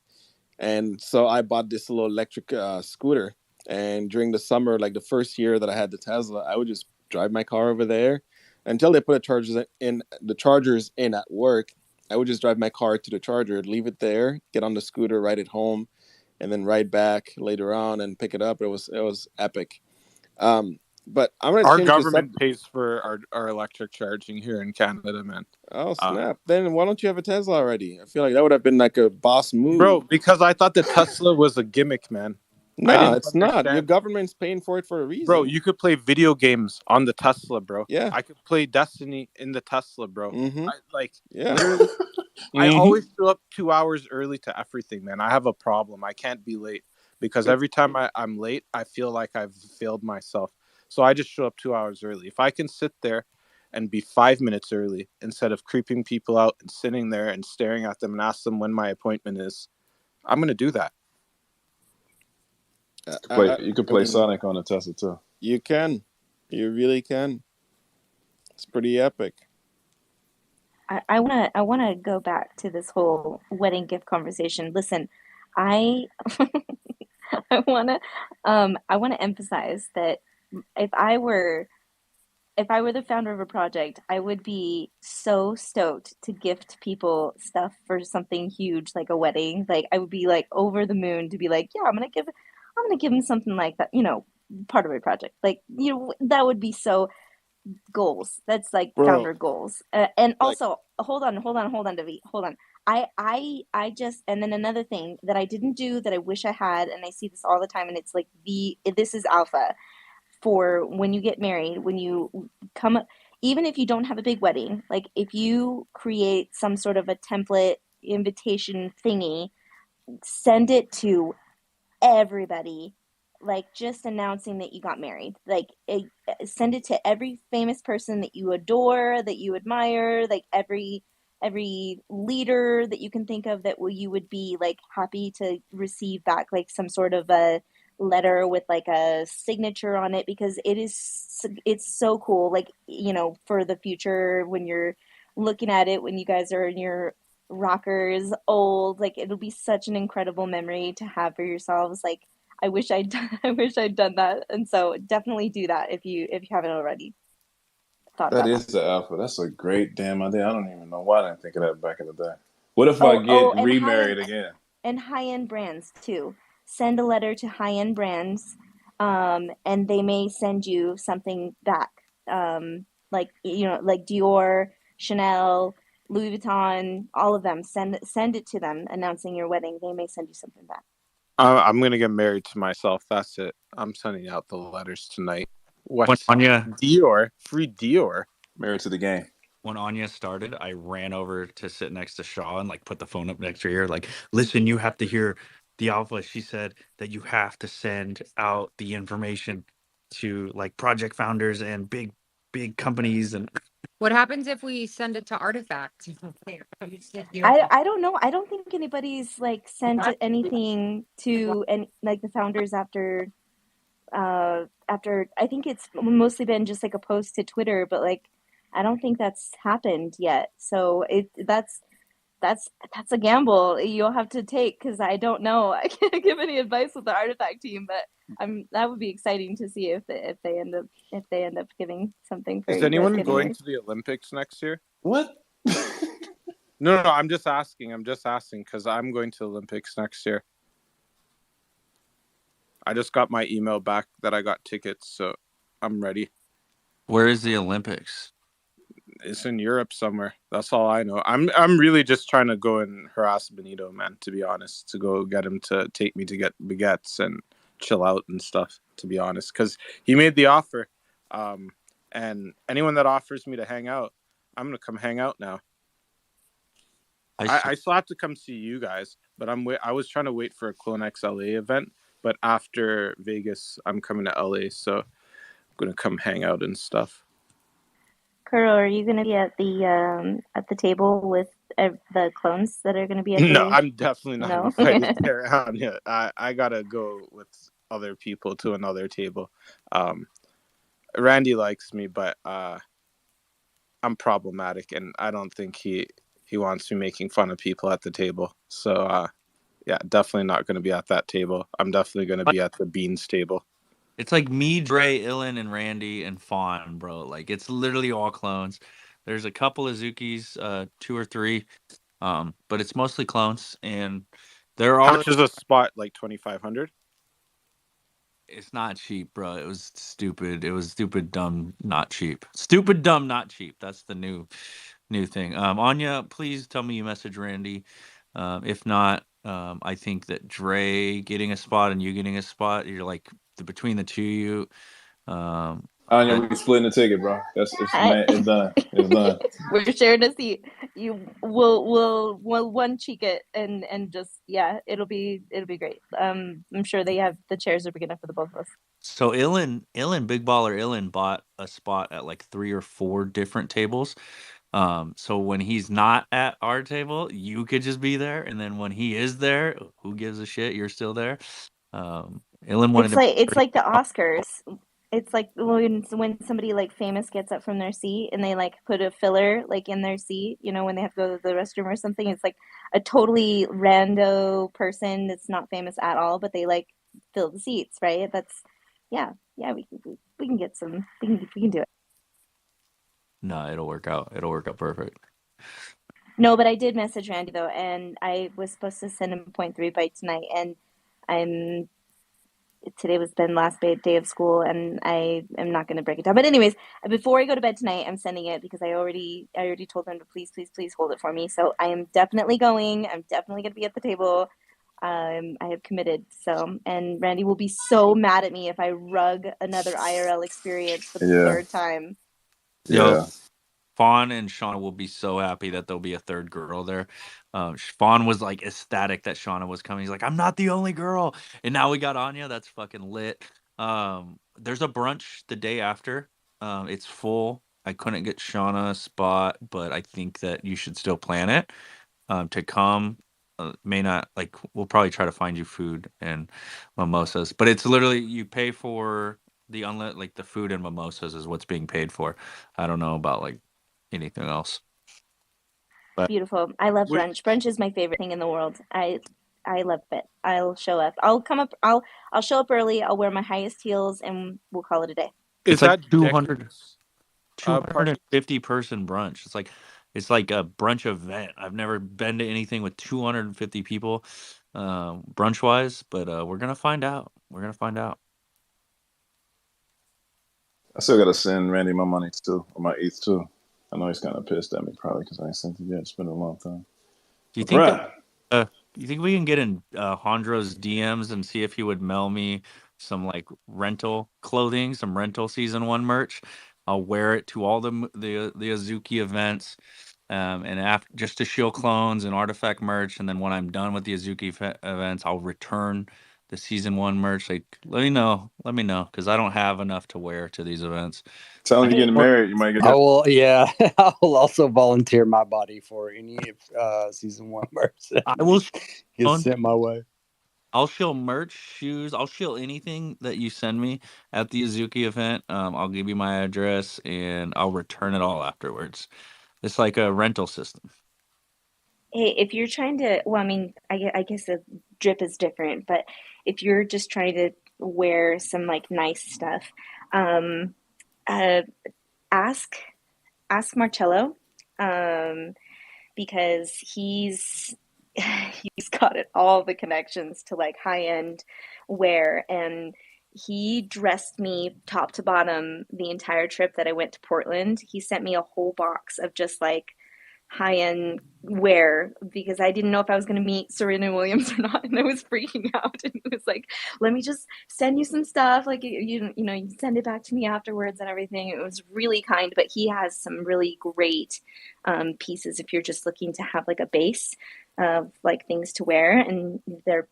and so I bought this little electric scooter. And during the summer, like the first year that I had the Tesla, I would just drive my car over there until they put the chargers in at work. I would just drive my car to the charger, leave it there, get on the scooter, ride it home, and then ride back later on and pick it up. It was epic. But I'm gonna our change government pays for our electric charging here in Canada, man. Oh snap! Then why don't you have a Tesla already? I feel like that would have been like a boss move, bro. Because I thought the Tesla was a gimmick, man. No, it's not. Your government's paying for it for a reason, bro. You could play video games on the Tesla, bro. Yeah, I could play Destiny in the Tesla, bro. Mm-hmm. Literally, I always show up 2 hours early to everything, man. I have a problem. I can't be late because every time I'm late, I feel like I've failed myself. So I just show up 2 hours early. If I can sit there and be 5 minutes early instead of creeping people out and sitting there and staring at them and ask them when my appointment is, I'm going to do that. You could play Sonic on a Tesla too. You can. You really can. It's pretty epic. I wanna go back to this whole wedding gift conversation. Listen, I wanna emphasize that if I were the founder of a project, I would be so stoked to gift people stuff for something huge like a wedding. Like I would be like over the moon to be like, yeah, I'm gonna give them something like that, part of my project. Like, that would be so goals. That's like founder goals. And also, hold on, David. Hold on. I just, and then another thing that I didn't do that I wish I had, and I see this all the time, and it's like this is alpha for when you get married, when you come, even if you don't have a big wedding, like if you create some sort of a template invitation thingy, send it to everybody, like just announcing that you got married. Like send it to every famous person that you adore, that you admire, like every leader that you can think of that you would be like happy to receive back, like some sort of a letter with like a signature on it, because it's so cool, like, for the future when you're looking at it, when you guys are in your rockers old, like it'll be such an incredible memory to have for yourselves. Like I wish I'd done that, and so definitely do that if you haven't already. thought That about is that. the alpha. That's a great damn idea. I don't even know why I didn't think of that back in the day. What if I Oh, get and remarried again? high-end brands too. Send a letter to high-end brands, and they may send you something back. Like like Dior, Chanel, Louis Vuitton, all of them. Send it to them announcing your wedding. They may send you something back. I'm gonna get married to myself. That's it. I'm sending out the letters tonight. When What? Anya Dior? Free Dior? Married to the game. when Anya started, I ran over to sit next to Shaw and like put the phone up next to her ear, like, listen, you have to hear the alpha. She said that you have to send out the information to like project founders and big companies. And What happens if we send it to Artifact? I don't know. I don't think anybody's like sent anything to any like the founders after I think it's mostly been just like a post to Twitter, but like I don't think that's happened yet. So that's a gamble you'll have to take because I don't know. I can't give any advice with the Artifact team, but that would be exciting to see if they end up giving something for Is you guys anyone getting going married. to the Olympics next year? What? No. I'm just asking because I'm going to the Olympics next year. I just got my email back that I got tickets, so I'm ready. where is the Olympics? It's in Europe somewhere. That's all I know. I'm really just trying to go and harass Benito, man, to be honest, to go get him to take me to get baguettes and chill out and stuff, to be honest, because he made the offer. And anyone that offers me to hang out, I'm going to come hang out now. I still have to come see you guys, but I was trying to wait for a CloneX LA event, but after Vegas, I'm coming to LA, so I'm going to come hang out and stuff. Kuro, are you going to be at the table with the clones that are going to be at No, the? I'm definitely not No. invited there. Yeah, I gotta go with other people to another table. Randy likes me, but I'm problematic, and I don't think he wants me making fun of people at the table. So yeah, definitely not going to be at that table. I'm definitely going to be at the Beans table. It's like me, Dre, Ilan, and Randy and Fawn, bro. Like it's literally all clones. There's a couple of Zukis, 2 or 3, but it's mostly clones, and they're How all. much is a spot? Like 2,500? It's not cheap, bro. It was stupid. It was stupid, dumb, not cheap. Stupid, dumb, not cheap. That's the new thing. Anya, please tell me you message Randy. If not, I think that Dre getting a spot and you getting a spot, you're like between the two of you. Anya, we splitting the ticket, bro. It's done. It's done. We're sharing a seat. We'll one cheek it and just it'll be great. I'm sure they have the chairs are big enough for the both of us. So Ilan, Big Baller Ilan bought a spot at like 3 or 4 different tables. So when he's not at our table, you could just be there, and then when he is there, who gives a shit? You're still there. Ilan wanted It's like the Oscars. It's like when somebody like famous gets up from their seat and they like put a filler like in their seat, when they have to go to the restroom or something. It's like a totally rando person that's not famous at all, but they like fill the seats, right? That's we can get some we can do it. No, it'll work out. It'll work out perfect. No, but I did message Randy though, and I was supposed to send him 0.3 by tonight, and today was Ben last day of school, and I am not going to break it down. But anyways, before I go to bed tonight, I'm sending it because I already told him to please hold it for me. So I am definitely going. I'm definitely going to be at the table. I have committed. So, and Randy will be so mad at me if I rug another IRL experience for the third time. Yo, Fawn and Shauna will be so happy that there'll be a third girl there. Fawn was like ecstatic that Shauna was coming. He's like, I'm not the only girl. And now we got Anya. That's fucking lit. There's a brunch the day after. It's full. I couldn't get Shauna a spot, but I think that you should still plan it to come. May not like we'll probably try to find you food and mimosas, but it's literally you pay for the like the food and mimosas is what's being paid for. I don't know about like anything else. But beautiful. I love brunch. Brunch is my favorite thing in the world. I love it. I'll show up. I'll come up. I'll show up early. I'll wear my highest heels, and we'll call it a day. It's like 200. Part 250 person brunch. It's like a brunch event. I've never been to anything with 250 people, brunch wise, but we're gonna find out. We're gonna find out. I still gotta send Randy my money too, or my ETH too. I know he's kind of pissed at me probably because I ain't sent it yet. It's been a long time. Do you But think bruh, you think we can get in Hondro's DMs and see if he would mail me some like rental clothing, some rental season 1 merch? I'll wear it to all the Azuki events, and after just to show clones and artifact merch, and then when I'm done with the Azuki events, I'll return the season 1 merch. Like, let me know, because I don't have enough to wear to these events. tell him you're getting married. You might get. I will. Yeah, I will also volunteer my body for any season 1 merch. I will get sent my way. I'll shill merch, shoes. I'll shill anything that you send me at the Azuki event. I'll give you my address and I'll return it all afterwards. It's like a rental system. Hey, if you're trying to, well, I mean, I guess the drip is different, but if you're just trying to wear some like nice stuff, um, uh, ask Marcello, because he's he's got all the connections to like high end wear, and he dressed me top to bottom the entire trip that I went to Portland. He sent me a whole box of just like high end wear because I didn't know if I was going to meet Serena Williams or not, and I was freaking out. And he was like, "Let me just send you some stuff. Like you know, you send it back to me afterwards and everything." It was really kind, but he has some really great pieces if you're just looking to have like a base of like things to wear, and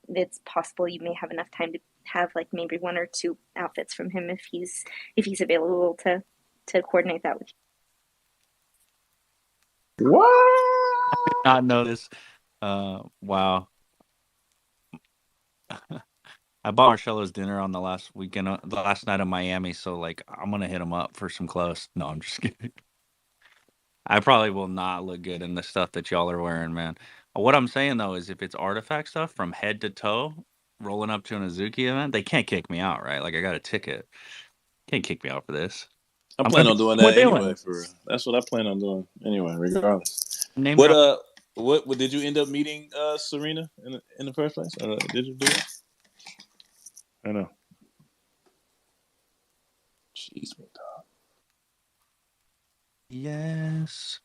it's possible you may have enough time to have like maybe 1 or 2 outfits from him if he's available to coordinate that with you. What? I did not know this. Wow. I bought Marcello's dinner on the last weekend, the last night of Miami. So like, I'm gonna hit him up for some clothes. No, I'm just kidding. I probably will not look good in the stuff that y'all are wearing, man. What I'm saying though is, if it's artifact stuff from head to toe, rolling up to an Azuki event, they can't kick me out, right? Like, I got a ticket. Can't kick me out for this. I'm I'm planning gonna on doing be that with anyway. Dylan. For real. That's what I plan on doing anyway, regardless. Name What drop. what did you end up meeting Serena in the first place? Or did you do it? I know. Jeez, me dog. Yes.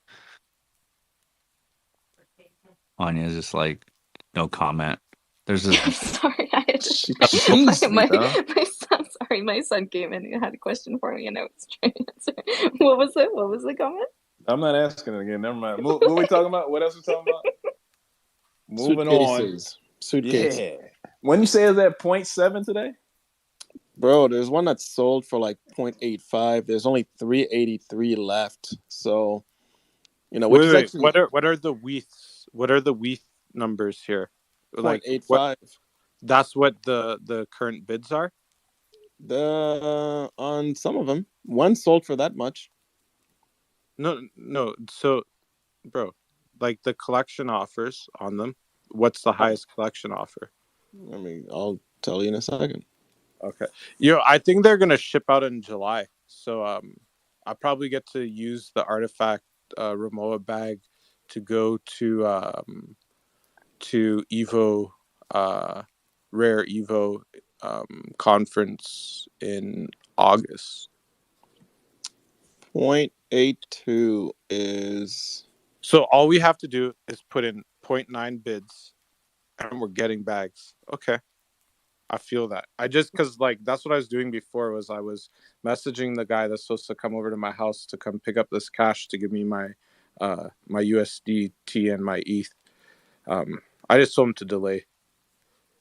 Anya's just like, no comment. There's I'm this. sorry, I had to. She teased me, my dog. son. Sorry, my son came in and had a question for me, and I was trying to answer. What was it? What was the comment? I'm not asking it again. Never mind. What we talking about? What else we talking about? Moving on. Suitcases. Yeah. When you say is that 0.7 today? Bro, there's one that's sold for like 0.85. There's only 383 left. So, you know, which is actually what are the WETHs? What are the WETH numbers here? Like 0.85. That's what the current bids are? On some of them. One sold for that much. No. So, bro, like the collection offers on them, what's the highest collection offer? I mean, I'll tell you in a second. Okay. I think they're gonna ship out in July. So I'll probably get to use the artifact Rimowa bag to go to Evo Rare Evo conference in August. 0.82 is... So all we have to do is put in 0.9 bids and we're getting bags. Okay. I feel that. Because like that's what I was doing before, was I was messaging the guy that's supposed to come over to my house to come pick up this cash to give me my my USDT and my ETH. I just told him to delay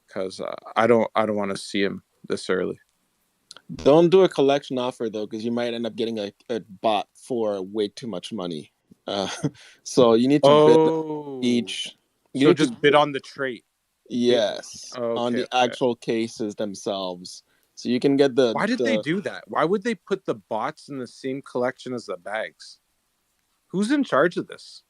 because I don't want to see him this early. Don't do a collection offer though, because you might end up getting a bot for way too much money. So you need to bid each. So just bid on the trait. Yes, on the actual cases themselves. So you can get the... Why did they do that? Why would they put the bots in the same collection as the bags? Who's in charge of this?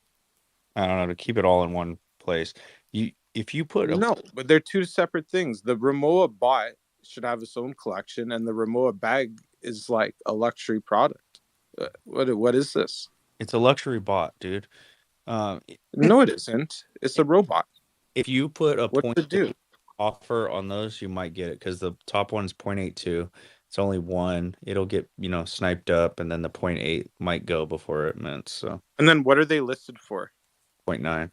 I don't know, to keep it all in one place. If you put No, but they're two separate things. The Rimowa bot should have its own collection, and the Rimowa bag is like a luxury product. What is this? It's a luxury bot, dude. No, it isn't. It's a robot. If you put a What's it do? offer on those, you might get it because the top one's 0.82. It's only one. It'll get, sniped up, and then the 0.8 might go before it mints. So And then what are they listed for? 0.9.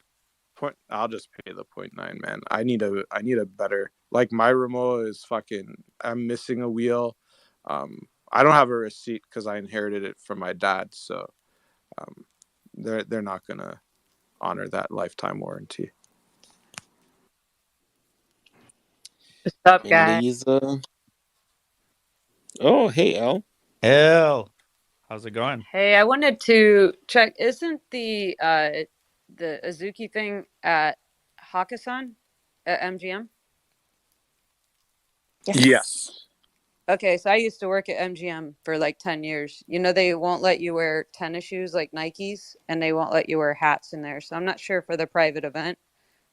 I'll just pay the 0.9, man. I need a better, like, my remote is fucking, I'm missing a wheel. I don't have a receipt because I inherited it from my dad, so they're not gonna honor that lifetime warranty. What's up, And guys? Lisa. Oh, hey, El. How's it going? Hey, I wanted to check. Isn't the Azuki thing at Hakkasan at MGM? Yes. Okay, so I used to work at MGM for like 10 years. They won't let you wear tennis shoes like Nikes, and they won't let you wear hats in there. So I'm not sure for the private event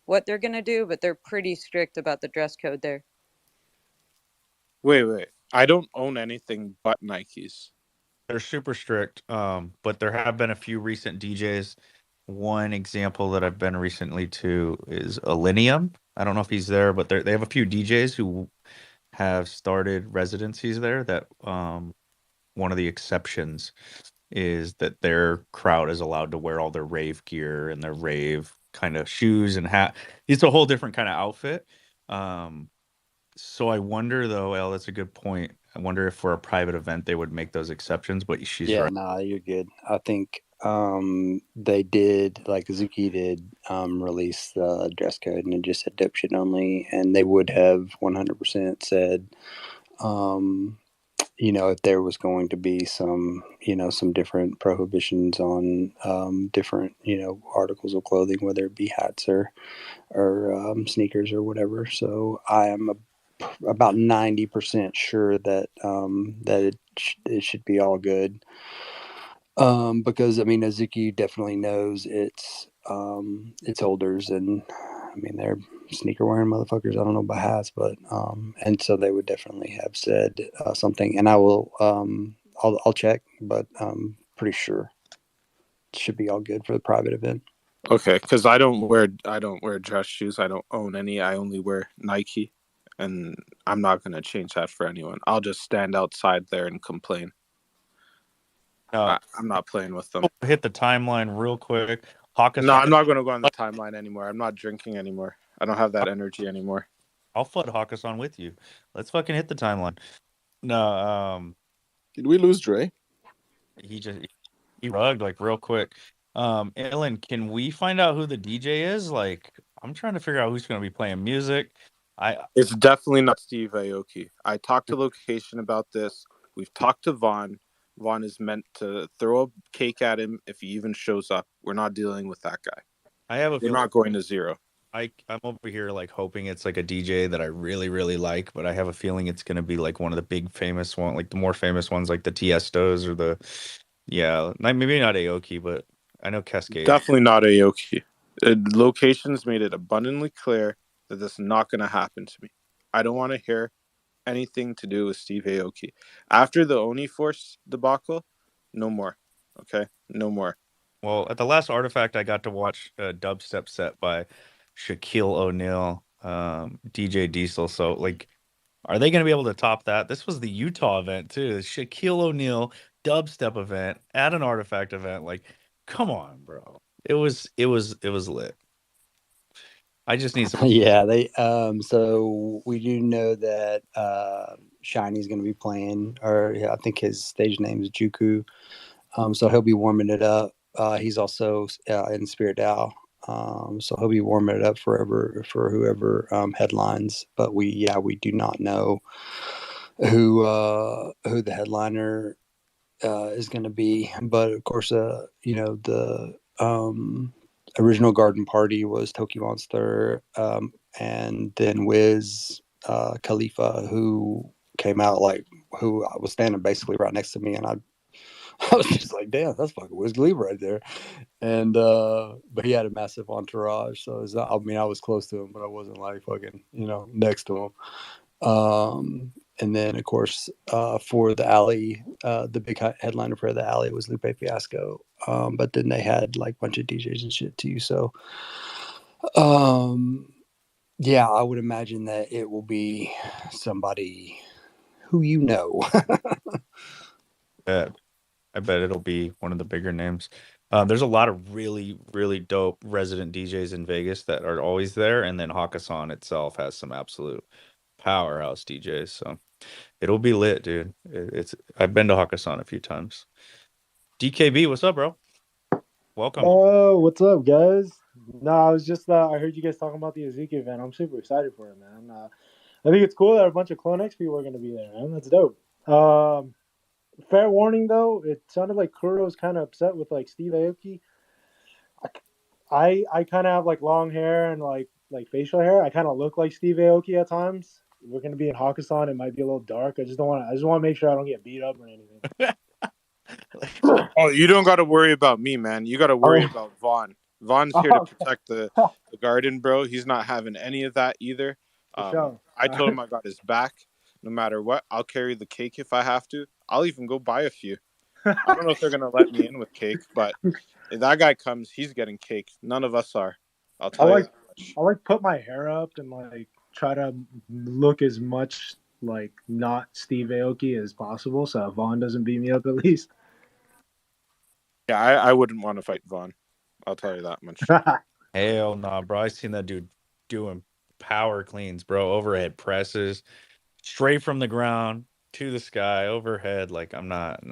what they're going to do, but they're pretty strict about the dress code there. Wait. I don't own anything but Nikes. They're super strict, but there have been a few recent DJs. One example that I've been recently to is Alinium. I don't know if he's there, but they have a few DJs who have started residencies there that one of the exceptions is that their crowd is allowed to wear all their rave gear and their rave kind of shoes and hat. It's a whole different kind of outfit. So I wonder though, El, that's a good point. I wonder if for a private event they would make those exceptions, but she's right. Nah, you're good. I think they did, like Azuki did, release the dress code, and it just said dope shit only, and they would have 100% said, if there was going to be some, some different prohibitions on different, articles of clothing, whether it be hats or sneakers or whatever. So I am about 90% sure that it should be all good. Because Azuki definitely knows its holders, and they're sneaker wearing motherfuckers. I don't know about hats, but and so they would definitely have said something, and I will I'll check, but I'm pretty sure it should be all good for the private event. Okay, because I don't wear dress shoes. I don't own any. I only wear Nike, and I'm not gonna change that for anyone. I'll just stand outside there and complain. I'm not playing with them. Hit the timeline real quick. No, I'm not going to go on the timeline anymore. I'm not drinking anymore. I don't have that energy anymore. I'll flood Hakkasan with you. Let's fucking hit the timeline. No, did we lose Dre? He rugged like real quick. Ellen, can we find out who the DJ is? Like, I'm trying to figure out who's going to be playing music. It's definitely not Steve Aoki. I talked to Location about this. We've talked to Vaughn. Vaughn is meant to throw a cake at him if he even shows up. We're not dealing with that guy. We're not going to zero. I'm over here like hoping it's like a DJ that I really, really like, but I have a feeling it's going to be like one of the big famous ones, like the more famous ones, like the Tiestos or maybe not Aoki, but I know Cascade. Definitely not Aoki. Locations made it abundantly clear that this is not going to happen to me. I don't want to hear anything to do with Steve Aoki. After the Oni Force debacle, no more. Okay? No more. Well, at the last Artifact, I got to watch a dubstep set by Shaquille O'Neal, DJ Diesel. So, like, are they going to be able to top that? This was the Utah event, too. Shaquille O'Neal dubstep event at an Artifact event. Like, come on, bro. It was lit. I just need some. Yeah, they so we do know that Shiny's going to be playing, or I think his stage name is Juku. So he'll be warming it up. He's also in Spirit DAO. So he'll be warming it up for whoever headlines. But we do not know who the headliner is going to be. But of course, the original Garden Party was Toki Monster, and then Wiz Khalifa, who came out who was standing basically right next to me, and I was just like, damn, that's fucking Wiz Khalifa right there. And but he had a massive entourage, so I was close to him, but I wasn't like fucking next to him. And then, of course, for the alley, the big headliner for the alley was Lupe Fiasco. But then they had like a bunch of DJs and shit too. So, yeah, I would imagine that it will be somebody who you know. I bet it'll be one of the bigger names. There's a lot of really, really dope resident DJs in Vegas that are always there, and then Hakkasan itself has some absolute powerhouse DJs. So it'll be lit, dude. It's I've been to Hakkasan a few times. DKB, what's up, bro? Welcome. Oh, what's up, guys? No, I was just I heard you guys talking about the Azuki event. I'm super excited for it, man. I think it's cool that a bunch of CloneX people are going to be there, man. That's dope. Fair warning though, it sounded like Kuro's kind of upset with like Steve Aoki. I kind of have like long hair and like facial hair. I kind of look like Steve Aoki at times. We're going to be in Hakkasan. It might be a little dark. I just want to make sure I don't get beat up or anything. Oh, you don't got to worry about me, man. You got to worry about Vaughn. Vaughn's here to protect the garden, bro. He's not having any of that either. I told him I got his back. No matter what, I'll carry the cake if I have to. I'll even go buy a few. I don't know if they're going to let me in with cake, but if that guy comes, he's getting cake. None of us are. I'll tell you that much. I like put my hair up and like try to look as much like not Steve Aoki as possible, so Vaughn doesn't beat me up at least. Yeah, I wouldn't want to fight Vaughn. I'll tell you that much. Hell nah, bro. I seen that dude doing power cleans, bro. Overhead presses, straight from the ground to the sky, overhead. Like I'm not.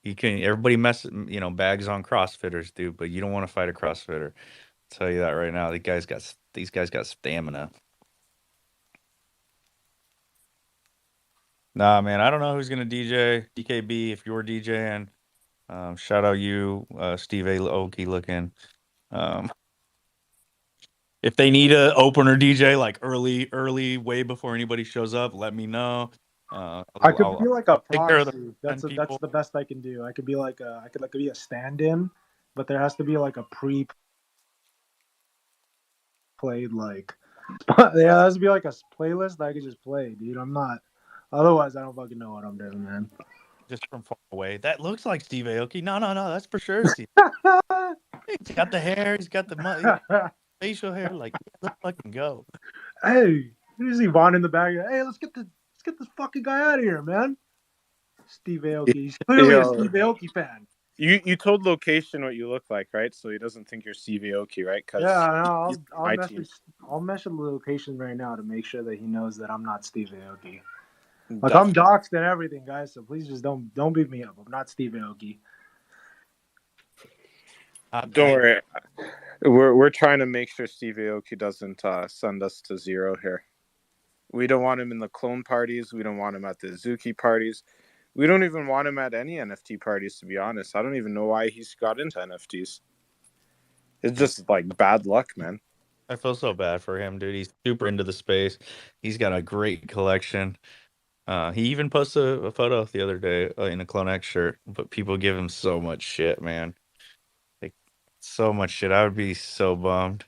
You can everybody bags on CrossFitters, dude, but you don't want to fight a CrossFitter. I'll tell you that right now. These guys got stamina. Nah, man, I don't know who's gonna DJ. DKB, if you're DJing, shout out you, Steve Aoki looking. If they need a opener DJ like early, way before anybody shows up, let me know. I could be like a I'll take care of the proxy. 10 That's people. the best I can do. I could be like I could be a stand-in, but there has to be like a pre-played like yeah, there has to be like a playlist that I could just play, dude. I'm not. Otherwise, I don't fucking know what I'm doing, man. Just from far away. That looks like Steve Aoki. No, that's for sure Steve. He's got the hair. He's got the facial hair. Like, let's fucking go. Hey, you see Vaughn in the back. Hey, let's get this fucking guy out of here, man. Steve Aoki. He's clearly a Steve Aoki fan. You told location what you look like, right? So he doesn't think you're Steve Aoki, right? Yeah, I'll message the location right now to make sure that he knows that I'm not Steve Aoki. Like I'm doxxed and everything, guys. So please just don't beat me up. I'm not Steve Aoki. Don't worry. We're trying to make sure Steve Aoki doesn't send us to zero here. We don't want him in the clone parties. We don't want him at the Azuki parties. We don't even want him at any NFT parties, to be honest. I don't even know why he's got into NFTs. It's just like bad luck, man. I feel so bad for him, dude. He's super into the space. He's got a great collection. He even posted a photo the other day in a CloneX shirt, but people give him so much shit, man. Like, so much shit. I would be so bummed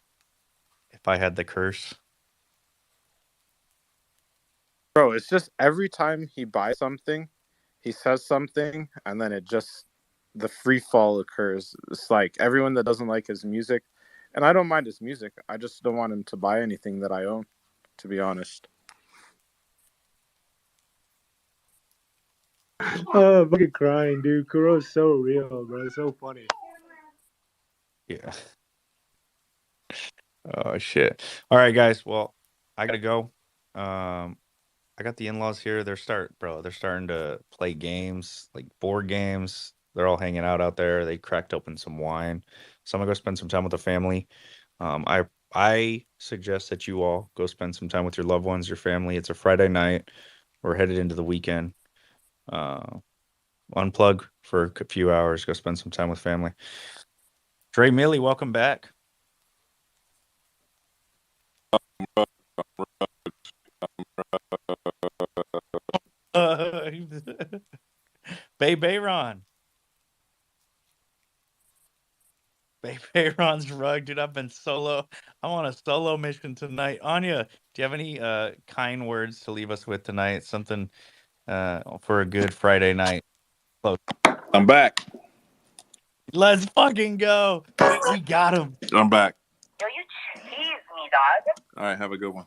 if I had the curse. Bro, it's just every time he buys something, he says something, and then the free fall occurs. It's like everyone that doesn't like his music, and I don't mind his music. I just don't want him to buy anything that I own, to be honest. Oh, I'm fucking crying, dude. Kuro's so real, bro. It's so funny. Yeah. Oh shit. All right, guys. Well, I gotta go. I got the in-laws here. They're starting to play games, like board games. They're all hanging out there. They cracked open some wine. So I'm gonna go spend some time with the family. I suggest that you all go spend some time with your loved ones, your family. It's a Friday night. We're headed into the weekend. Unplug for a few hours. Go spend some time with family. Dre Millie, welcome back. Bay Bayron. Ron's rug, dude. I've been solo. I'm on a solo mission tonight. Anya, do you have any kind words to leave us with tonight? Something for a good Friday night. Close. I'm back. Let's fucking go. We got him. I'm back. Yo, you cheese me, dog. All right, have a good one.